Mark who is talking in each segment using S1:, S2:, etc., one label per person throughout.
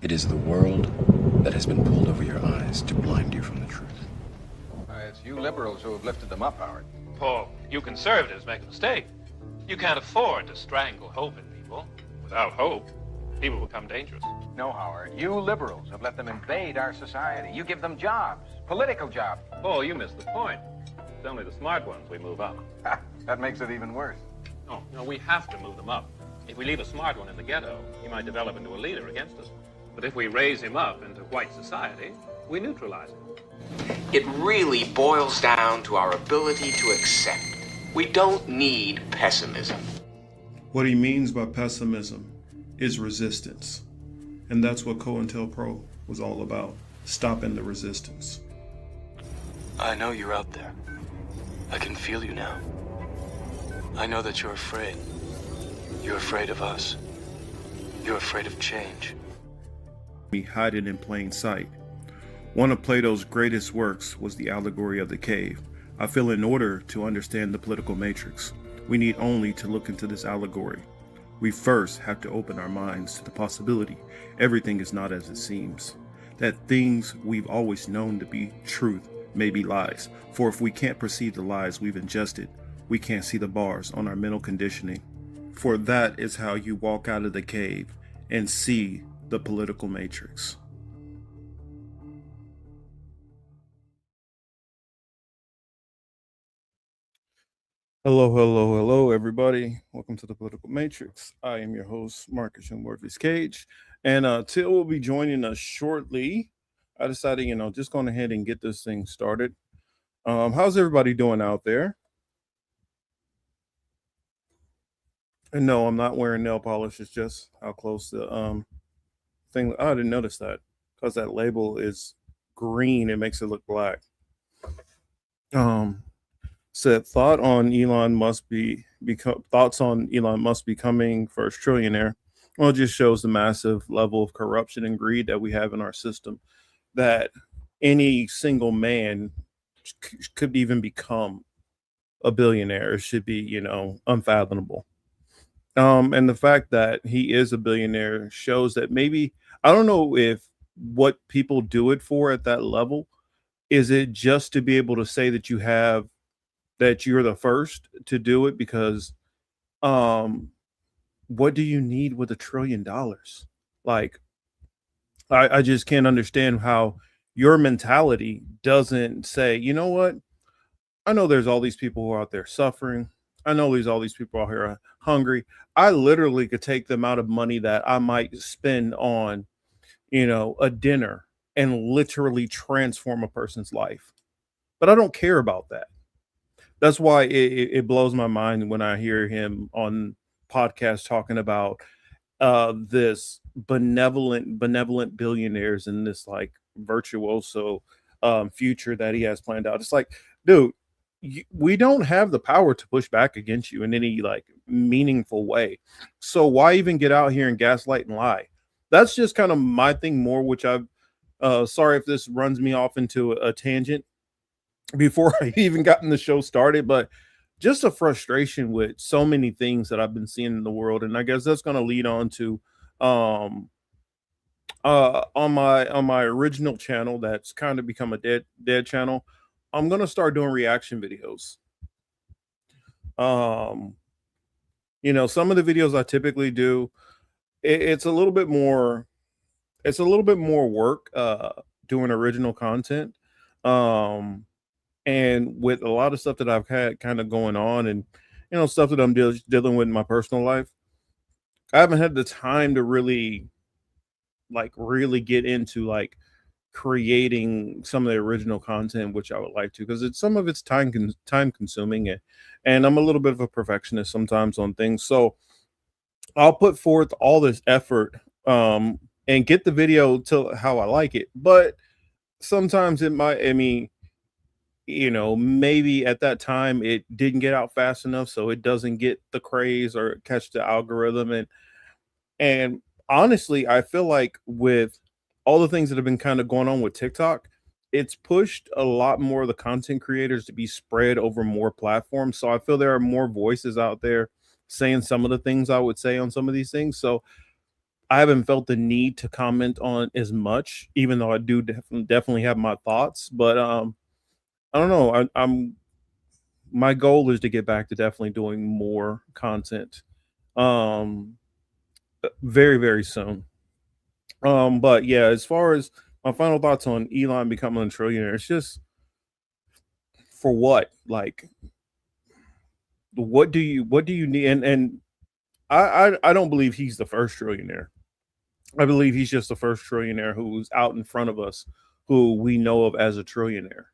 S1: It is the world that has been pulled over your eyes to blind you from the truth.
S2: It's you liberals who have lifted them up, Howard.
S3: Paul, you conservatives make a mistake. You can't afford to strangle hope in people. Without hope, people become dangerous.
S2: No, Howard. You liberals have let them invade our society. You give them jobs, political jobs.
S3: Paul, you missed the point. It's only the smart ones we move up.
S2: That makes it even worse.
S3: No, we have to move them up. If we leave a smart one in the ghetto, he might develop into a leader against us. But if we raise him up into white society, we neutralize him.
S4: It really boils down to our ability to accept. We don't need pessimism.
S5: What he means by pessimism is resistance. And that's what COINTELPRO was all about, stopping the resistance.
S6: I know you're out there. I can feel you now. I know that you're afraid. You're afraid of us. You're afraid of change.
S5: We hide it in plain sight. One of Plato's greatest works was the allegory of the cave. I feel in order to understand the political matrix, we need only to look into this allegory. We first have to open our minds to the possibility everything is not as it seems. That things we've always known to be truth may be lies. For if we can't perceive the lies we've ingested, we can't see the bars on our mental conditioning. For that is how you walk out of the cave and see the political matrix. Hello, everybody. Welcome to the Political Matrix. I am your host, Marcus Morpheus Cage, and Till will be joining us shortly. I decided, just going ahead and get this thing started. How's everybody doing out there? And no, I'm not wearing nail polish. It's just how close the thing. Oh, I didn't notice that because that label is green. It makes it look black. Said thoughts on Elon Musk becoming first trillionaire. Well, it just shows the massive level of corruption and greed that we have in our system, that any single man could even become a billionaire. It should be, unfathomable. And the fact that he is a billionaire shows that maybe, I don't know if what people do it for at that level. Is it just to be able to say that you're the first to do it? Because what do you need with $1 trillion? Like, I just can't understand how your mentality doesn't say, you know what? I know there's all these people who are out there suffering. I know there's all these people out here hungry. I literally could take the amount of money that I might spend on, a dinner and literally transform a person's life. But I don't care about that. That's why it blows my mind when I hear him on podcasts talking about this benevolent billionaires and this like virtuoso future that he has planned out. It's like, dude, we don't have the power to push back against you in any like meaningful way. So why even get out here and gaslight and lie? That's just kind of my thing more, which I've sorry if this runs me off into a tangent before I even gotten the show started, but just a frustration with so many things that I've been seeing in the world. And I guess that's going to lead on to on my original channel that's kind of become a dead channel. I'm going to start doing reaction videos. Some of the videos I typically do, it's a little bit more work doing original content. And with a lot of stuff that I've had kind of going on and, stuff that I'm dealing with in my personal life, I haven't had the time to really get into like creating some of the original content, which I would like to, because some of it's time consuming, and I'm a little bit of a perfectionist sometimes on things. So I'll put forth all this effort and get the video to how I like it. But sometimes it might, maybe at that time it didn't get out fast enough, so it doesn't get the craze or catch the algorithm. And honestly, I feel like with all the things that have been kind of going on with TikTok, it's pushed a lot more of the content creators to be spread over more platforms. So I feel there are more voices out there saying some of the things I would say on some of these things. So I haven't felt the need to comment on as much, even though I do definitely have my thoughts. But I don't know. I'm my goal is to get back to definitely doing more content. Um, very very soon. But yeah, as far as my final thoughts on Elon becoming a trillionaire, it's just for what? Like, what do you need? And I don't believe he's the first trillionaire. I believe he's just the first trillionaire who's out in front of us, who we know of as a trillionaire.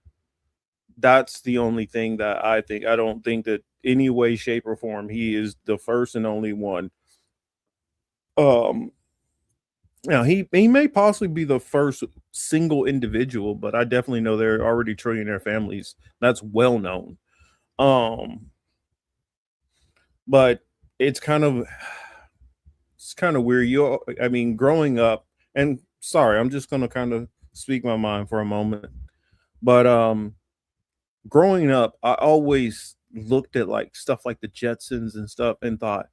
S5: That's the only thing that I think. I don't think that any way, shape, or form he is the first and only one. Um, Now he may possibly be the first single individual, but I definitely know there are already trillionaire families. That's well known. Um, but it's kind of it's kind of weird. I mean, growing up, and sorry, I'm just gonna kind of speak my mind for a moment. But growing up, I always looked at like stuff like the Jetsons and stuff and thought,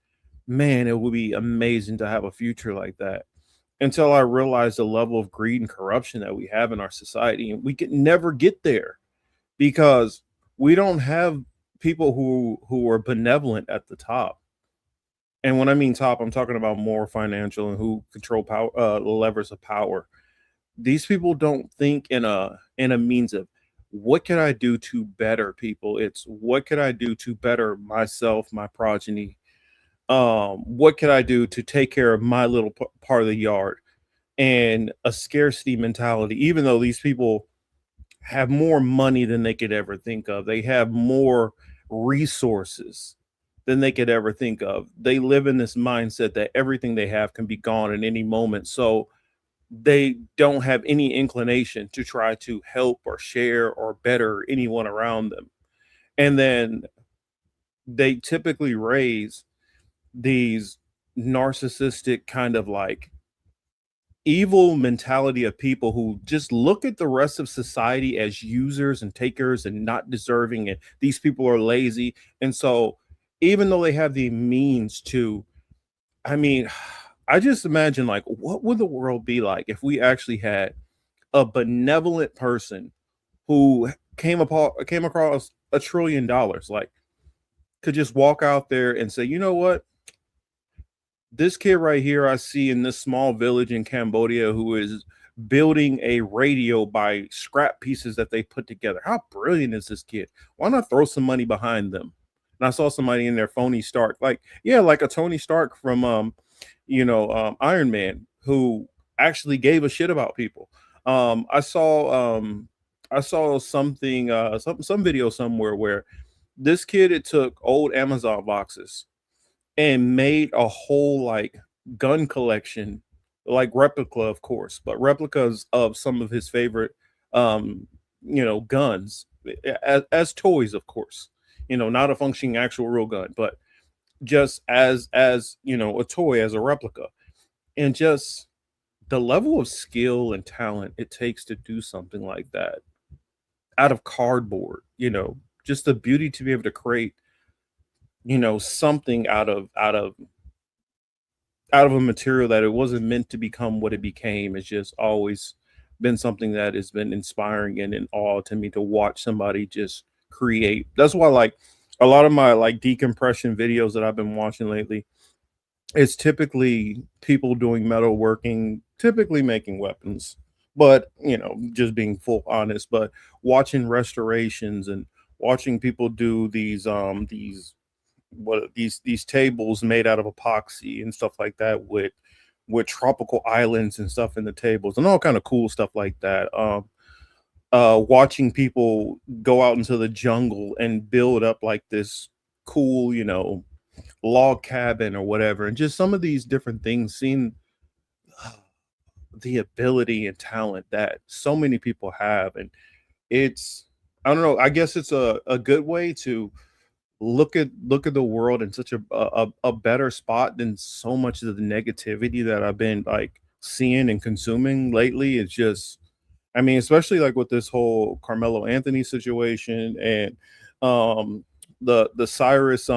S5: man, it would be amazing to have a future like that. Until I realized the level of greed and corruption that we have in our society, and we could never get there because we don't have people who are benevolent at the top. And when I mean top, I'm talking about more financial and who control power, levers of power. These people don't think in a means of what can I do to better people. It's what can I do to better myself, my progeny. What can I do to take care of my little part of the yard? And a scarcity mentality. Even though these people have more money than they could ever think of, they have more resources than they could ever think of. They live in this mindset that everything they have can be gone at any moment. So they don't have any inclination to try to help or share or better anyone around them. And then they typically raise these narcissistic kind of like evil mentality of people who just look at the rest of society as users and takers and not deserving, and these people are lazy. And so even though they have the means to, I mean, I just imagine like what would the world be like if we actually had a benevolent person who came across $1 trillion, like could just walk out there and say, you know what, this kid right here I see in this small village in Cambodia who is building a radio by scrap pieces that they put together. How brilliant is this kid? Why not throw some money behind them? And I saw somebody in there, Phony Stark, like yeah, like a Tony Stark from Iron Man, who actually gave a shit about people. I saw something some video somewhere where this kid, it took old Amazon boxes and made a whole like gun collection, like replica, of course, but replicas of some of his favorite, guns as toys, of course. Not a functioning actual real gun, but just as a toy, as a replica. And just the level of skill and talent it takes to do something like that out of cardboard, just the beauty to be able to create something out of a material that it wasn't meant to become what it became. It's just always been something that has been inspiring and in awe to me to watch somebody just create. That's why like a lot of my like decompression videos that I've been watching lately, it's typically people doing metalworking, typically making weapons, but just being full honest, but watching restorations and watching people do these tables made out of epoxy and stuff like that, with tropical islands and stuff in the tables and all kind of cool stuff like that. Watching people go out into the jungle and build up like this cool, log cabin or whatever, and just some of these different things, seeing the ability and talent that so many people have. And it's, I don't know, I guess it's a good way to look at the world in such a better spot than so much of the negativity that I've been like seeing and consuming lately. It's just, I mean, especially like with this whole Carmelo Anthony situation and um the Cyrus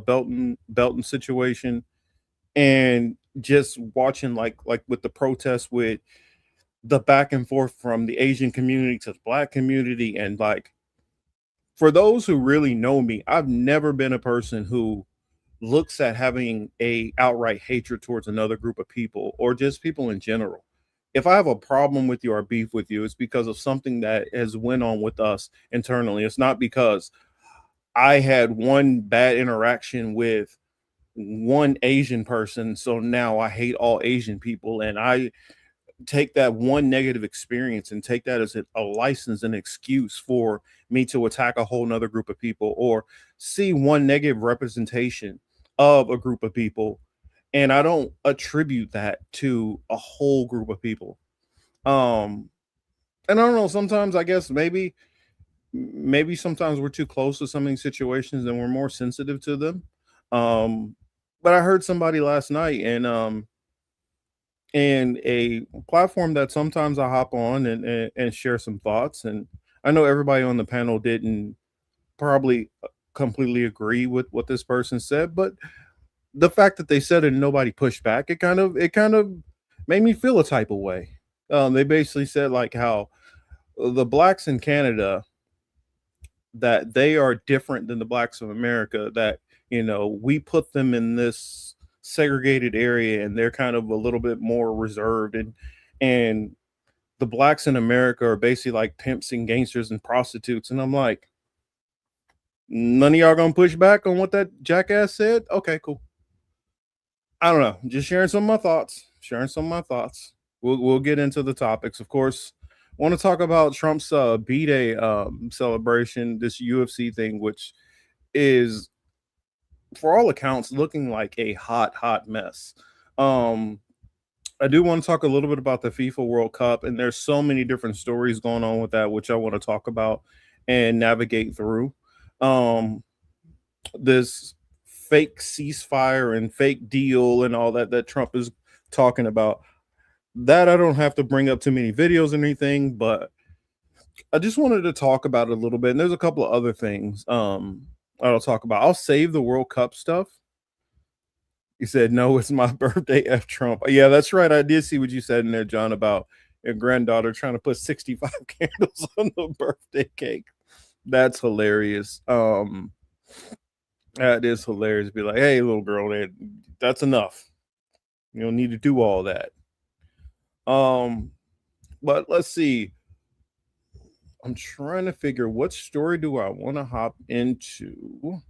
S5: Belton situation. And just watching like with the protests with the back and forth from the Asian community to the black community, and like for those who really know me, I've never been a person who looks at having a outright hatred towards another group of people or just people in general. If I have a problem with you or beef with you, it's because of something that has went on with us internally. It's not because I had one bad interaction with one Asian person, so now I hate all Asian people, and I take that one negative experience and take that as a license and excuse for me to attack a whole nother group of people, or see one negative representation of a group of people and I don't attribute that to a whole group of people. um and I don't know, sometimes I guess maybe sometimes we're too close to some of these situations and we're more sensitive to them. um but I heard somebody last night, and a platform that sometimes I hop on and share some thoughts. And I know everybody on the panel didn't probably completely agree with what this person said, but the fact that they said it and nobody pushed back, it kind of made me feel a type of way. They basically said like how the blacks in Canada, that they are different than the blacks of America, that we put them in this segregated area and they're kind of a little bit more reserved, and the blacks in America are basically like pimps and gangsters and prostitutes. And I'm like, none of y'all gonna push back on what that jackass said? Okay, cool. I don't know. Just sharing some of my thoughts. Sharing some of my thoughts. We'll get into the topics. Of course, want to talk about Trump's B-Day celebration, this UFC thing, which is, for all accounts, looking like a hot mess. Um, I do want to talk a little bit about the FIFA World Cup, and there's so many different stories going on with that, which I want to talk about and navigate through. Um, this fake ceasefire and fake deal and all that Trump is talking about. That I don't have to bring up too many videos or anything, but I just wanted to talk about it a little bit. And there's a couple of other things I'll talk about. I'll save the World Cup stuff. You said no, it's my birthday, F Trump. Yeah, that's right. I did see what you said in there, John, about your granddaughter trying to put 65 candles on the birthday cake. That's hilarious. That is hilarious. Be like, hey, little girl, that's enough. You don't need to do all that. But let's see. I'm trying to figure what story do I want to hop into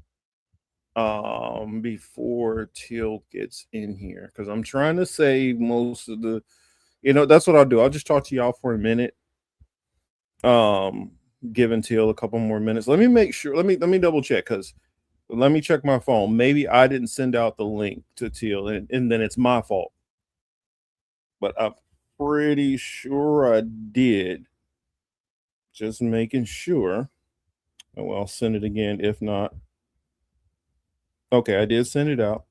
S5: before Teal gets in here, because I'm trying to save most of the, that's what I'll do. I'll just talk to y'all for a minute. Giving Teal a couple more minutes. Let me make sure. Let me double check, because let me check my phone. Maybe I didn't send out the link to Teal, and then it's my fault. But I'm pretty sure I did. Just making sure. Oh, well, I'll send it again if not. Okay, I did send it out.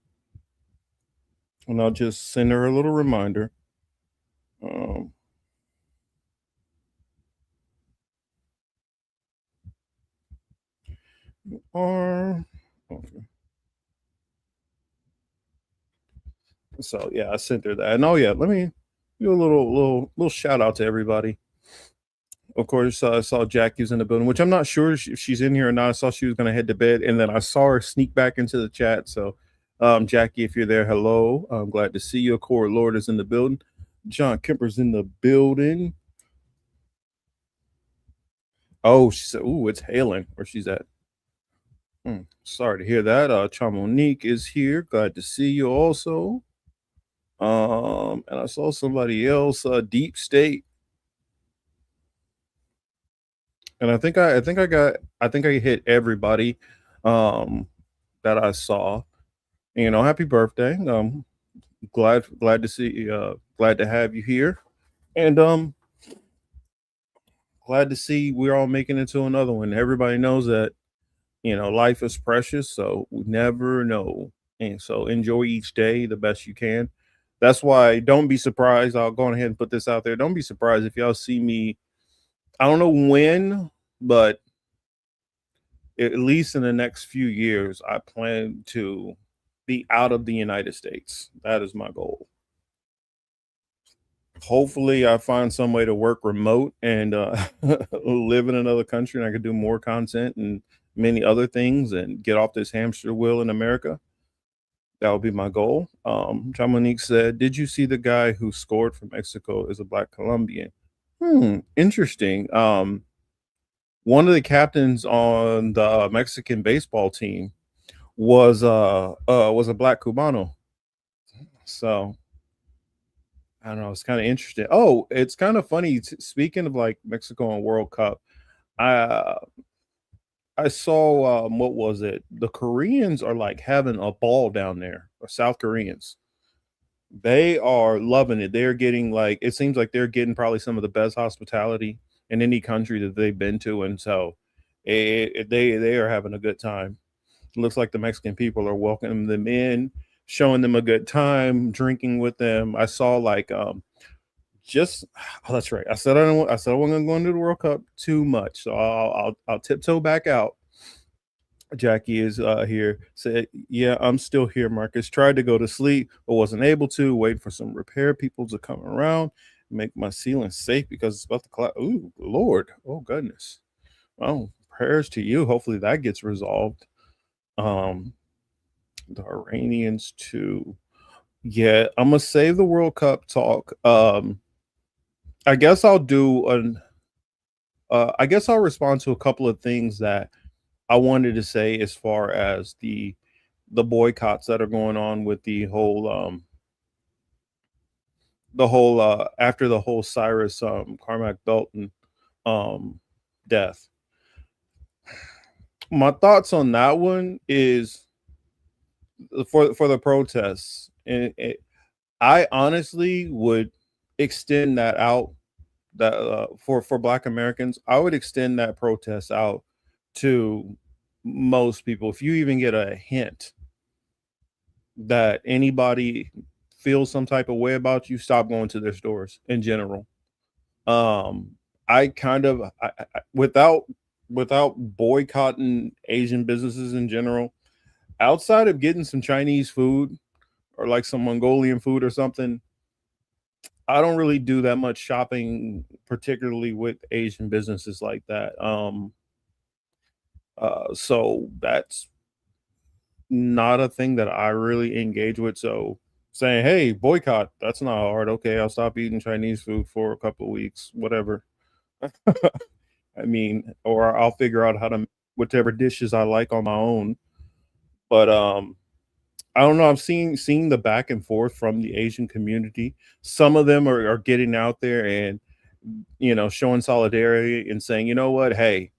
S5: And I'll just send her a little reminder. Okay. So yeah, I sent her that. And oh yeah, let me do a little shout out to everybody. Of course, I saw Jackie's in the building, which I'm not sure if she's in here or not. I saw she was going to head to bed, and then I saw her sneak back into the chat. So, Jackie, if you're there, hello. I'm glad to see you. Core Lord is in the building. John Kemper's in the building. Oh, she said, "Ooh, it's hailing." Where she's at? Sorry to hear that. Chamonique is here. Glad to see you also. And I saw somebody else. Deep State. And I think I hit everybody that I saw. Happy birthday. Glad to see glad to have you here. And glad to see we're all making it to another one. Everybody knows that life is precious, so we never know. And so enjoy each day the best you can. That's why don't be surprised. I'll go ahead and put this out there. Don't be surprised if y'all see me, I don't know when, but at least in the next few years, I plan to be out of the United States. That is my goal. Hopefully I find some way to work remote and live in another country, and I could do more content and many other things and get off this hamster wheel in America. That would be my goal. Jamonique said, "Did you see the guy who scored for Mexico is a black Colombian?" Interesting. One of the captains on the Mexican baseball team was a black Cubano. So I don't know. It's kind of interesting. Oh, it's kind of funny. Speaking of like Mexico and World Cup, I I saw what was it? The Koreans are like having a ball down there, or South Koreans. They are loving it. They're getting like it seems like they're getting probably some of the best hospitality in any country that they've been to, and so they are having a good time. It looks like the Mexican people are welcoming them in, showing them a good time, drinking with them. I saw like just oh, that's right. I said I wasn't going to go into the World Cup too much, so I'll tiptoe back out. Jackie is here. Said, "Yeah, I'm still here." Marcus tried to go to sleep, but wasn't able to. Waiting for some repair people to come around, make my ceiling safe because it's about to collapse. Ooh, Lord! Oh goodness! Well, prayers to you. Hopefully that gets resolved. Um, the Iranians too. Yeah, I'm gonna save the World Cup talk. I guess I'll do an. I guess I'll respond to a couple of things that I wanted to say as far as the boycotts that are going on with the whole after the whole Cyrus Carmack Belton um death. My thoughts on that one is for the protests, and I honestly would extend that out that for Black Americans. I would extend that protest out to most people. If you even get a hint that anybody feels some type of way about you, stop going to their stores in general. Um, I kind of without boycotting Asian businesses in general, outside of getting some Chinese food or like some Mongolian food or something, I don't really do that much shopping, particularly with Asian businesses like that. So that's not a thing that I really engage with. So saying, "Hey, boycott," that's not hard. Okay, I'll stop eating Chinese food for a couple of weeks, whatever. I mean, or I'll figure out how to whatever dishes I like on my own. But I don't know. I'm seeing the back and forth from the Asian community. Some of them are getting out there and showing solidarity and saying, you know what, hey,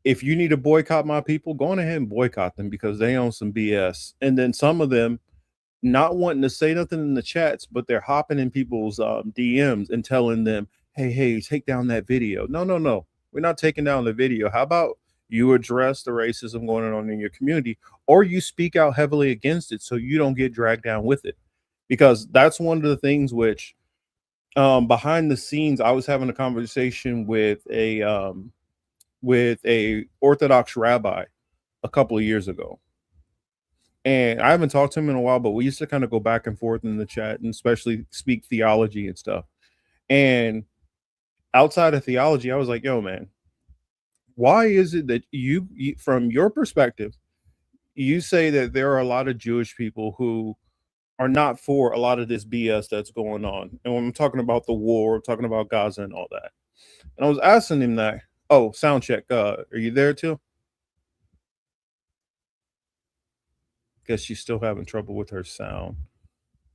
S5: if you need to boycott my people, go on ahead and boycott them because they own some BS. And then some of them not wanting to say nothing in the chats, but they're hopping in people's DMs and telling them, hey, take down that video. No, no, no. We're not taking down the video. How about you address the racism going on in your community, or you speak out heavily against it so you don't get dragged down with it? Because that's one of the things which behind the scenes, I was having a conversation with a Orthodox rabbi a couple of years ago. And I haven't talked to him in a while, but we used to kind of go back and forth in the chat and especially speak theology and stuff. And outside of theology, I was like, yo, man, why is it that you from your perspective, you say that there are a lot of Jewish people who are not for a lot of this BS that's going on? And when I'm talking about the war, I'm talking about Gaza and all that. And I was asking him that, oh, sound check, are you there too? Guess she's still having trouble with her sound.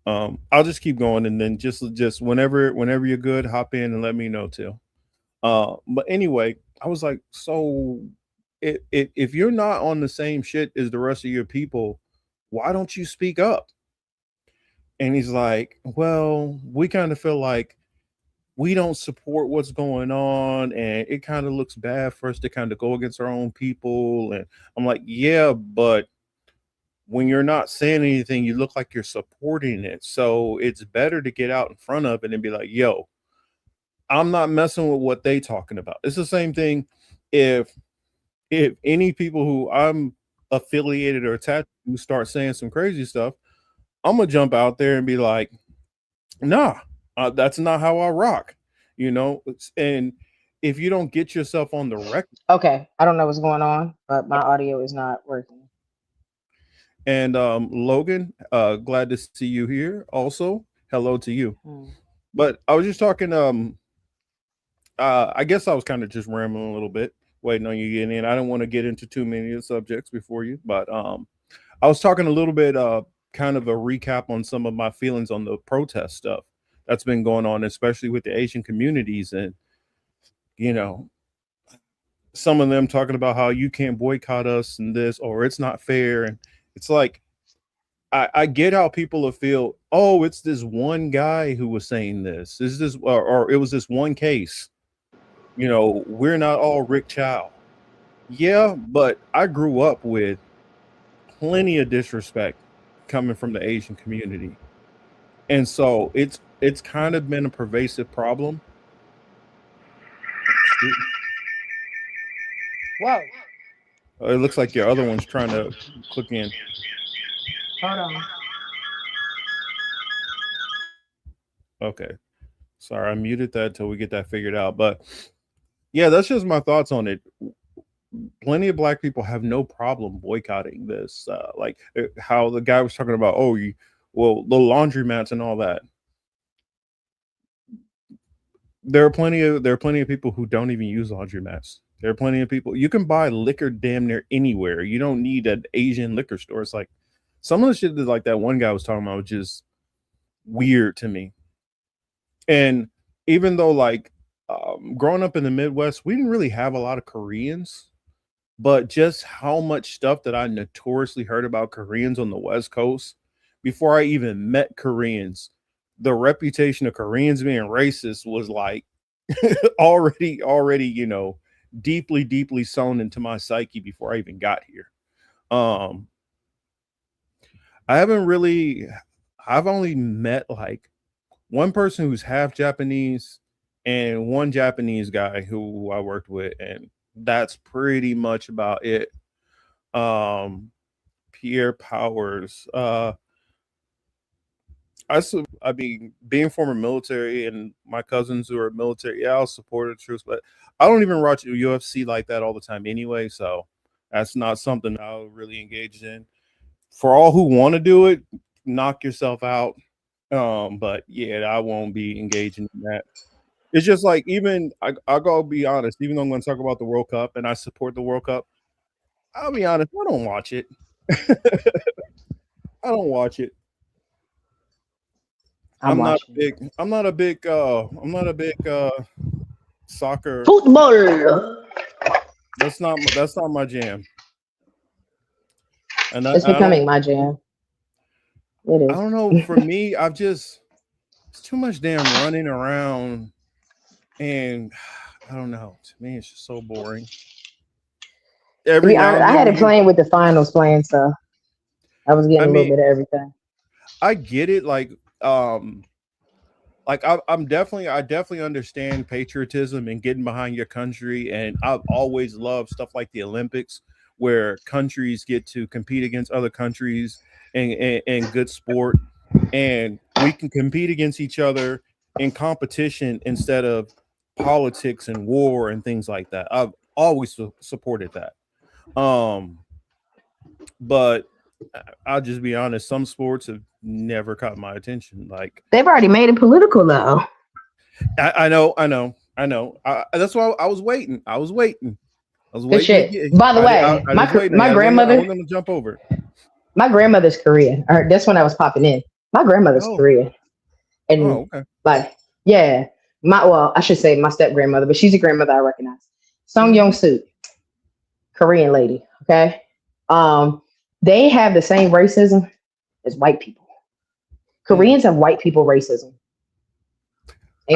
S5: I'll just keep going, and then just whenever you're good, hop in and let me know too. But anyway, I was like, so if you're not on the same shit as the rest of your people, why don't you speak up? And he's like, well, we kind of feel like we don't support what's going on, and it kind of looks bad for us to kind of go against our own people. And I'm like, yeah, but when you're not saying anything, you look like you're supporting it. So it's better to get out in front of it and be like, yo, I'm not messing with what they talking about. It's the same thing if any people who I'm affiliated or attached to start saying some crazy stuff, I'm gonna jump out there and be like, nah, that's not how I rock, you know. And if you don't get yourself on the record,
S7: Okay, I don't know what's going on, but my audio is not working.
S5: and Logan, glad to see you here. Also, hello to you. But I was just talking. I guess I was kind of just rambling a little bit, waiting on you getting in. I don't want to get into too many of the subjects before you, but I was talking a little bit, kind of a recap on some of my feelings on the protest stuff that's been going on, especially with the Asian communities, and you know, some of them talking about how you can't boycott us and this, or it's not fair, and it's like I get how people feel. Oh, it's this one guy who was saying this. Is this, or it was this one case. You know, we're not all Rick Chow. Yeah, but I grew up with plenty of disrespect coming from the Asian community, and so it's kind of been a pervasive problem.
S7: Whoa.
S5: It looks like your other one's trying to click in.
S7: Hold on.
S5: Okay, sorry, I muted that till we get that figured out. But yeah, that's just my thoughts on it. Plenty of black people have no problem boycotting this, like how the guy was talking about. Oh, well, the laundromats and all that. There are plenty of people who don't even use laundromats. There are plenty of people. You can buy liquor damn near anywhere. You don't need an Asian liquor store. It's like some of the shit that like that one guy was talking about was just weird to me. And even though like growing up in the Midwest, we didn't really have a lot of Koreans, but just how much stuff that I notoriously heard about Koreans on the West Coast before I even met Koreans, the reputation of Koreans being racist was like already, you know, deeply sewn into my psyche before I even got here. I've only met like one person who's half Japanese and one Japanese guy who I worked with, and that's pretty much about it. Pierre Powers. I mean, being former military and my cousins who are military, yeah, I'll support the troops, but I don't even watch UFC like that all the time anyway, so that's not something I'll really engage in. For all who want to do it, knock yourself out. But yeah, I won't be engaging in that. It's just like, even I'll go be honest, even though I'm going to talk about the World Cup and I support the World Cup, I'll be honest, I don't watch it. I don't watch it. I'm not a big soccer
S7: Football.
S5: That's not my jam. And
S7: it's becoming my jam. It is.
S5: I don't know. For me, it's too much damn running around, and I don't know. To me, it's just so boring.
S7: I had it playing with the finals playing, so I was getting a little bit of everything.
S5: I get it, like I definitely understand patriotism and getting behind your country, and I've always loved stuff like the Olympics, where countries get to compete against other countries in good sport, and we can compete against each other in competition instead of politics and war and things like that. I've always supported that. But I'll just be honest, some sports have never caught my attention. Like,
S7: they've already made it political though.
S5: I know. That's why I was waiting. I was waiting.
S7: Good shit. By the way, my grandmother.
S5: I was going to jump over.
S7: My grandmother's Korean. That's when I was popping in. My grandmother's Korean, and
S5: okay.
S7: Like, yeah, I should say my step grandmother, but she's a grandmother I recognize. Song Yong Soo, Korean lady. Okay, they have the same racism as white people. Koreans have white people racism. They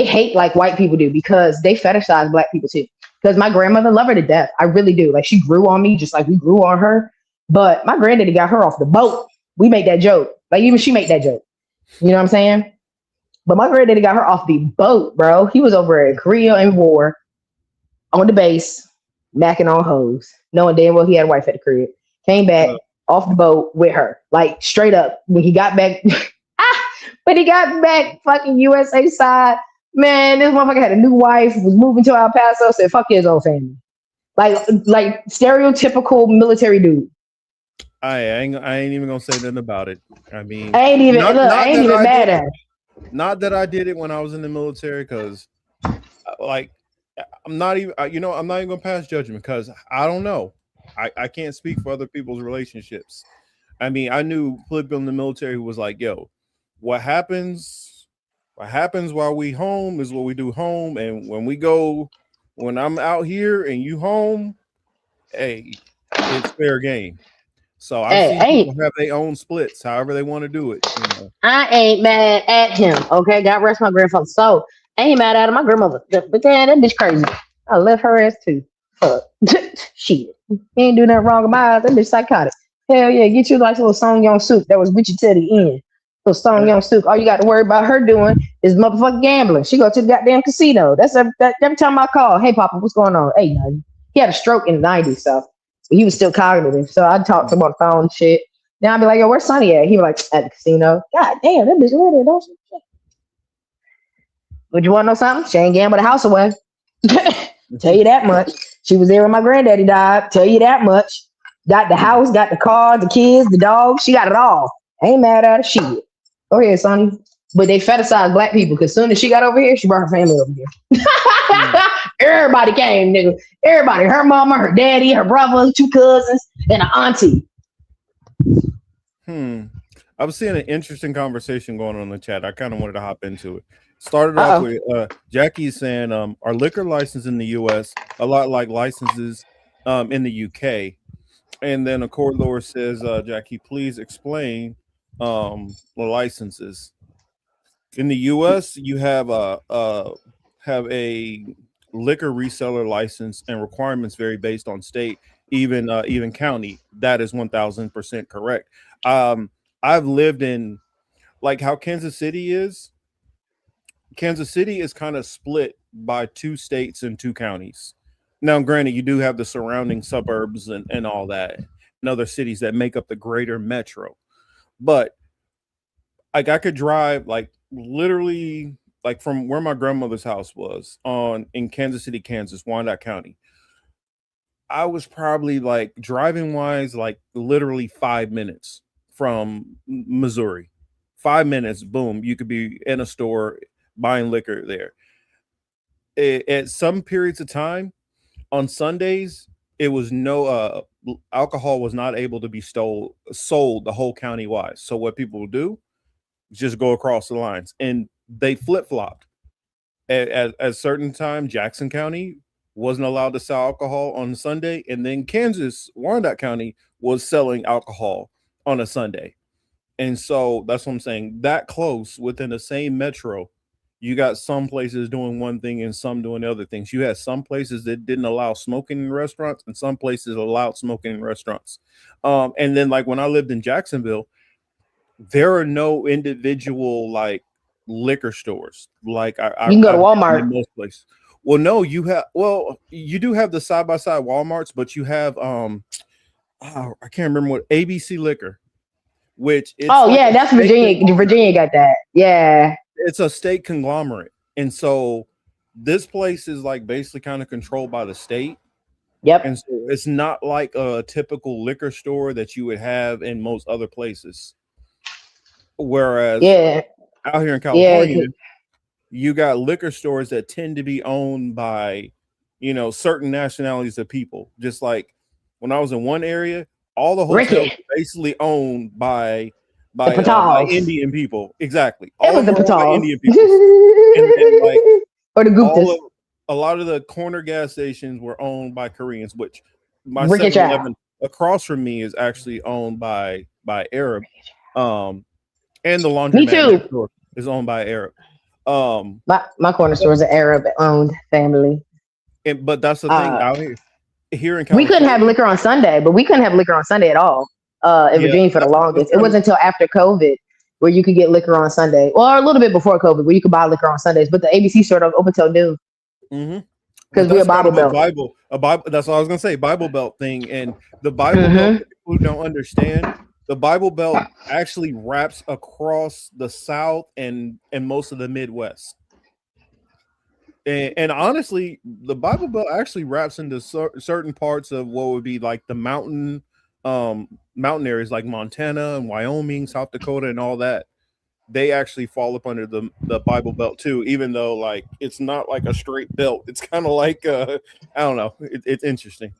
S7: hate like white people do, because they fetishize black people too. Because my grandmother loved her to death. I really do. Like, she grew on me just like we grew on her. But my granddaddy got her off the boat. We make that joke. Like, even she make that joke. You know what I'm saying? But my granddaddy got her off the boat, bro. He was over in Korea in war on the base. macking on hoes, knowing damn well he had a wife at the crib. Came back off the boat with her, like straight up. When he got back, fucking USA side, man, this motherfucker had a new wife, was moving to El Paso, said fuck his old family, like stereotypical military dude.
S5: I ain't even gonna say nothing about it. I mean,
S7: I ain't even mad at him.
S5: Not that I did it when I was in the military, because like I'm not even I'm not even gonna pass judgment because I don't know. I can't speak for other people's relationships. I mean, I knew people in the military who was like, yo, what happens while we home is what we do home, and when I'm out here and you home, hey, it's fair game. So I've seen people have their own splits, however they want to do it.
S7: I ain't mad at him. Okay, God rest my grandfather. So I ain't mad at him. My grandmother, but damn, that bitch crazy. I left her ass too. Fuck. Shit. He ain't do nothing wrong with my eyes. That bitch psychotic. Hell yeah, get you like a little Song Young Soup that was with you to the end. Little Song Young Soup. All you got to worry about her doing is motherfucking gambling. She go to the goddamn casino. That's every time I call. Hey, Papa, what's going on? Hey, nothing. He had a stroke in the 90s, so he was still cognitive. So I'd talk to him on the phone and shit. Then I'd be like, yo, where's Sonny at? He'd be like, at the casino. God damn, that bitch lit it, don't she? Would you want to know something? She ain't gambled the house away. Tell you that much. She was there when my granddaddy died. Tell you that much. Got the house, got the car, the kids, the dog. She got it all. Ain't mad at her. Shit. Go ahead, Sonny. But they fetishize black people because soon as she got over here, she brought her family over here. Everybody came, nigga. Everybody. Her mama, her daddy, her brother, 2 cousins, and an auntie.
S5: I was seeing an interesting conversation going on in the chat. I kind of wanted to hop into it. Started off with Jackie saying, are liquor licenses in the U.S. a lot like licenses in the U.K.? And then a court lawyer says, Jackie, please explain the licenses. In the U.S., you have a liquor reseller license, and requirements vary based on state, even county. That is 1,000% correct. I've lived in, like, how Kansas City is. Kansas City is kind of split by 2 states and 2 counties. Now, granted, you do have the surrounding suburbs and all that, and other cities that make up the greater metro. But like, I could drive like literally like from where my grandmother's house was in Kansas City, Kansas, Wyandotte County. I was probably like driving wise, like literally 5 minutes from Missouri. 5 minutes, boom, you could be in a store buying liquor there. At some periods of time on Sundays, it was no alcohol was not able to be sold the whole county wide. So what people will do is just go across the lines, and they flip-flopped. At certain time, Jackson County wasn't allowed to sell alcohol on Sunday, and then Kansas, Wyandotte County was selling alcohol on a Sunday. And so that's what I'm saying. That close within the same metro, you got some places doing one thing and some doing other things. You had some places that didn't allow smoking in restaurants, and some places allowed smoking in restaurants. And then, like, when I lived in Jacksonville, there are no individual like liquor stores. Like you
S7: can go to Walmart
S5: in most places. Well, no, you do have the side by side Walmarts, but you have I can't remember what, ABC Liquor, which
S7: that's Virginia. Virginia got that. Yeah.
S5: It's a state conglomerate. And so this place is like basically kind of controlled by the state.
S7: Yep.
S5: And so it's not like a typical liquor store that you would have in most other places. Whereas out here in California, you got liquor stores that tend to be owned by, certain nationalities of people. Just like when I was in one area, all the hotels were basically owned by Indian people. Exactly.
S7: It was the Patals.
S5: Indian people. and like,
S7: or the Guptas.
S5: A lot of the corner gas stations were owned by Koreans, which my 7-Eleven across from me is actually owned by Arab. And the laundromat is owned by Arab.
S7: My corner store is an Arab owned family.
S5: But that's the thing out here in California.
S7: We couldn't have liquor on Sunday, but we couldn't have liquor on Sunday at all. In Virginia for the longest. It wasn't until after COVID where you could get liquor on Sunday, or a little bit before COVID where you could buy liquor on Sundays. But the ABC store don't open till noon.
S5: Mm-hmm. But
S7: because we're a
S5: that's kind
S7: Bible
S5: of
S7: Belt.
S5: a Bible. That's what I was gonna say, Bible Belt thing. And the Bible Belt,
S7: Mm-hmm.
S5: for people who don't understand, the Bible Belt actually wraps across the South and most of the Midwest. And honestly, the Bible Belt actually wraps into certain parts of what would be like the mountain areas like Montana and Wyoming, South Dakota, and all that. They actually fall up under the Bible Belt too, even though like it's not like a straight belt. It's kind of like I don't know. It's interesting,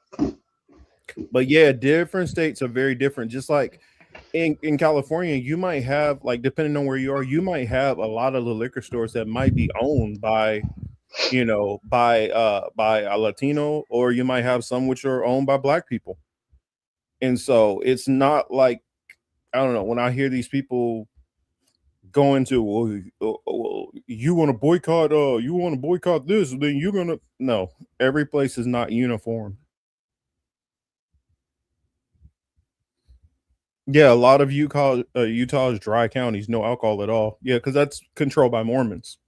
S5: but yeah, different states are very different. Just like in California, you might have like depending on where you are, you might have a lot of the liquor stores that might be owned by by a Latino, or you might have some which are owned by Black people. And so it's not like I don't know when I hear these people go into well, you want to boycott this, then you're gonna no. Every place is not uniform. Yeah, a lot of Utah's dry counties, no alcohol at all. Yeah, because that's controlled by Mormons.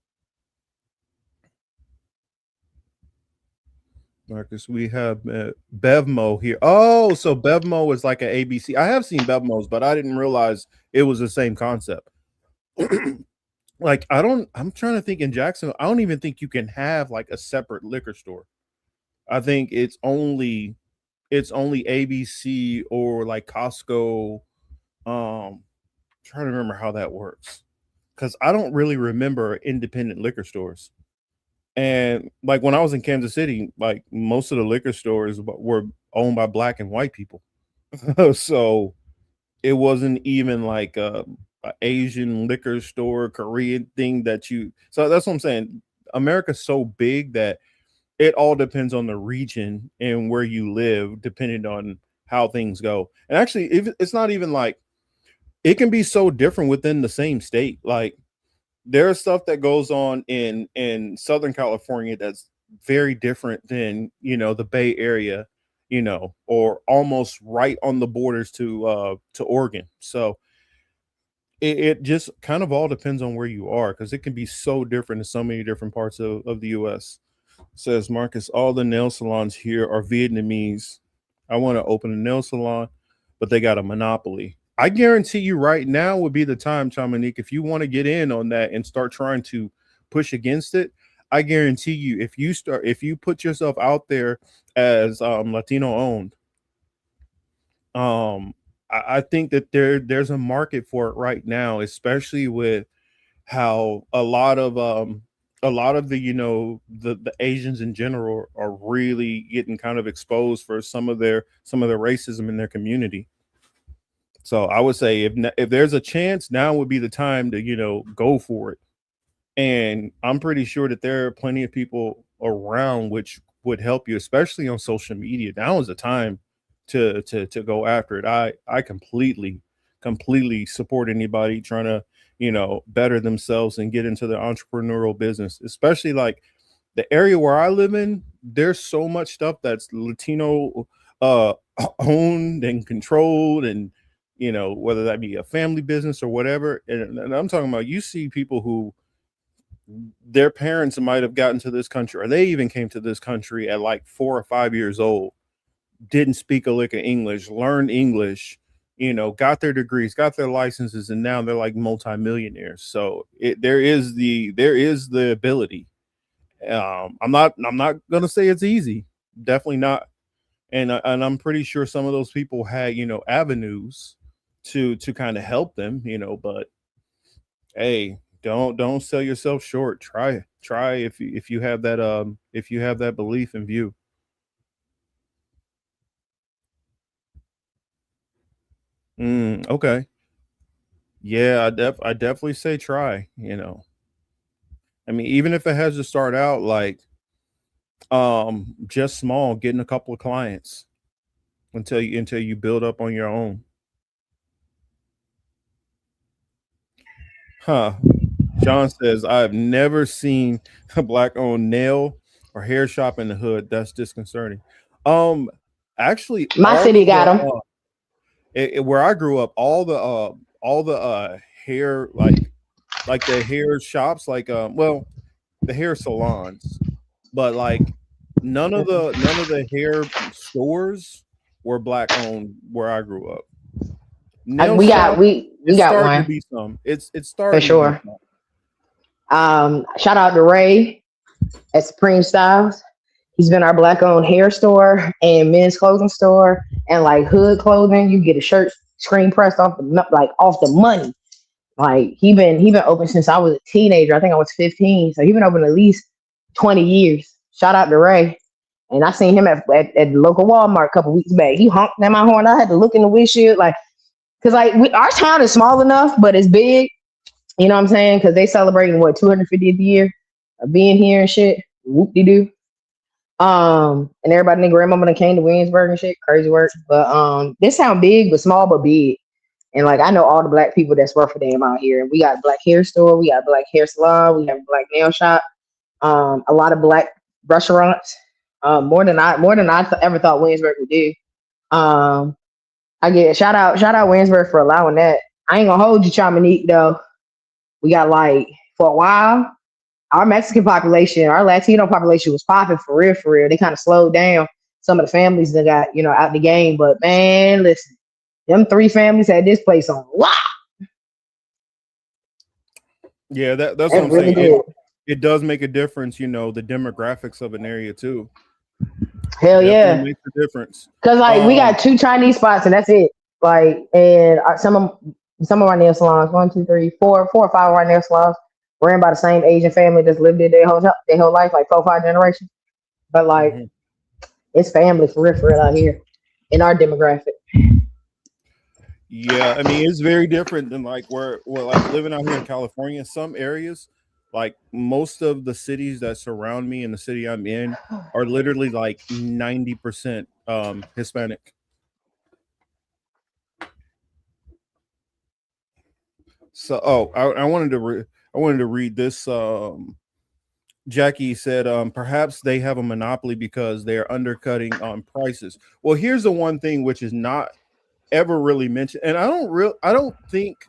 S5: Marcus, we have Bevmo here. Oh, so Bevmo is like an ABC. I have seen Bevmos, but I didn't realize it was the same concept. Like I'm trying to think in Jacksonville, I don't even think you can have like a separate liquor store. I think it's only ABC or like Costco. Trying to remember how that works because I don't really remember independent liquor stores. And like when I was in Kansas City, like most of the liquor stores were owned by Black and white people. So it wasn't even like a Asian liquor store, Korean thing that you. So that's what I'm saying. America's so big that it all depends on the region and where you live, depending on how things go. And actually, if it's not even like it can be so different within the same state. Like there's stuff that goes on in Southern California that's very different than the Bay Area, or almost right on the borders to Oregon. So it just kind of all depends on where you are because it can be so different in so many different parts of the US. Says Marcus, all the nail salons here are Vietnamese. I want to open a nail salon, but they got a monopoly. I guarantee you right now would be the time, Dominique, if you want to get in on that and start trying to push against it. I guarantee you, if you put yourself out there as Latino owned, I think that there's a market for it right now, especially with how a lot of the the Asians in general are really getting kind of exposed for some of their racism in their community. So I would say if there's a chance, now would be the time to go for it. And I'm pretty sure that there are plenty of people around which would help you, especially on social media. Now is the time to go after it. I completely support anybody trying to better themselves and get into the entrepreneurial business, especially like the area where I live in. There's so much stuff that's Latino owned and controlled, and whether that be a family business or whatever. And I'm talking about, you see people who their parents might have gotten to this country, or they even came to this country at like 4 or 5 years old, didn't speak a lick of English, learned English, got their degrees, got their licenses, and now they're like multimillionaires. So there is the ability. I'm not gonna say it's easy, definitely not. And I'm pretty sure some of those people had avenues to kind of help them, but hey, don't sell yourself short. Try if you have that belief in view. Okay. Yeah, I definitely say try. I mean, even if it has to start out like just small, getting a couple of clients until you build up on your own. Huh. John says, I've never seen a Black owned nail or hair shop in the hood. That's disconcerting. Um, Actually,
S7: My
S5: all
S7: city
S5: of
S7: got
S5: the
S7: them.
S5: where I grew up, all the hair like the hair shops, like well, the hair salons, but like None of the hair stores were black owned where I grew up. Nail
S7: We
S5: shop, it's
S7: got
S5: starting to
S7: one
S5: be some. It's
S7: for
S5: starting to be
S7: sure.
S5: some.
S7: Shout out to Ray at Supreme Styles. He's been our black owned hair store and men's clothing store and like hood clothing. You get a shirt screen pressed off the money. Like he been open since I was a teenager. I think I was 15. So he been open at least 20 years. Shout out to Ray. And I seen him at the local Walmart a couple weeks back. He honked at my horn. I had to look in the windshield, like, cause like our town is small enough, but it's big. You know what I'm saying? Cause they celebrating what 250th year of being here and shit. Whoop de doo. And everybody, their grandmama that came to Williamsburg and shit, crazy work. But this town big, but small, but big. And like I know all the black people that's worth for them out here. And we got a black hair store, we got a black hair salon, we have a black nail shop, a lot of black restaurants. More than I ever thought Williamsburg would do. I get shout out Williamsburg for allowing that. I ain't gonna hold you, Chamonique, though. We got like for a while, our Mexican population, our Latino population was popping for real, for real. They kind of slowed down some of the families that got, out the game. But man, listen, them 3 families had this place on. Wow.
S5: Yeah, that's what
S7: That
S5: I'm
S7: really
S5: saying.
S7: did.
S5: It does make a difference, the demographics of an area too.
S7: Hell
S5: Definitely
S7: yeah.
S5: makes a difference.
S7: Cause like we got 2 Chinese spots and that's it. Like, and some of our nail salons, 1, 2, 3, 4 or 5 of our nail salons ran by the same Asian family that's lived there their whole life, like 4 or 5 generations. But like, it's family for real out here in our demographic.
S5: Yeah, I mean it's very different than like where like living out here in California. Some areas, like most of the cities that surround me and the city I'm in, are literally like 90% Hispanic. So, I wanted to read this. Jackie said, perhaps they have a monopoly because they are undercutting on prices. Well, here's the one thing which is not ever really mentioned, and I don't think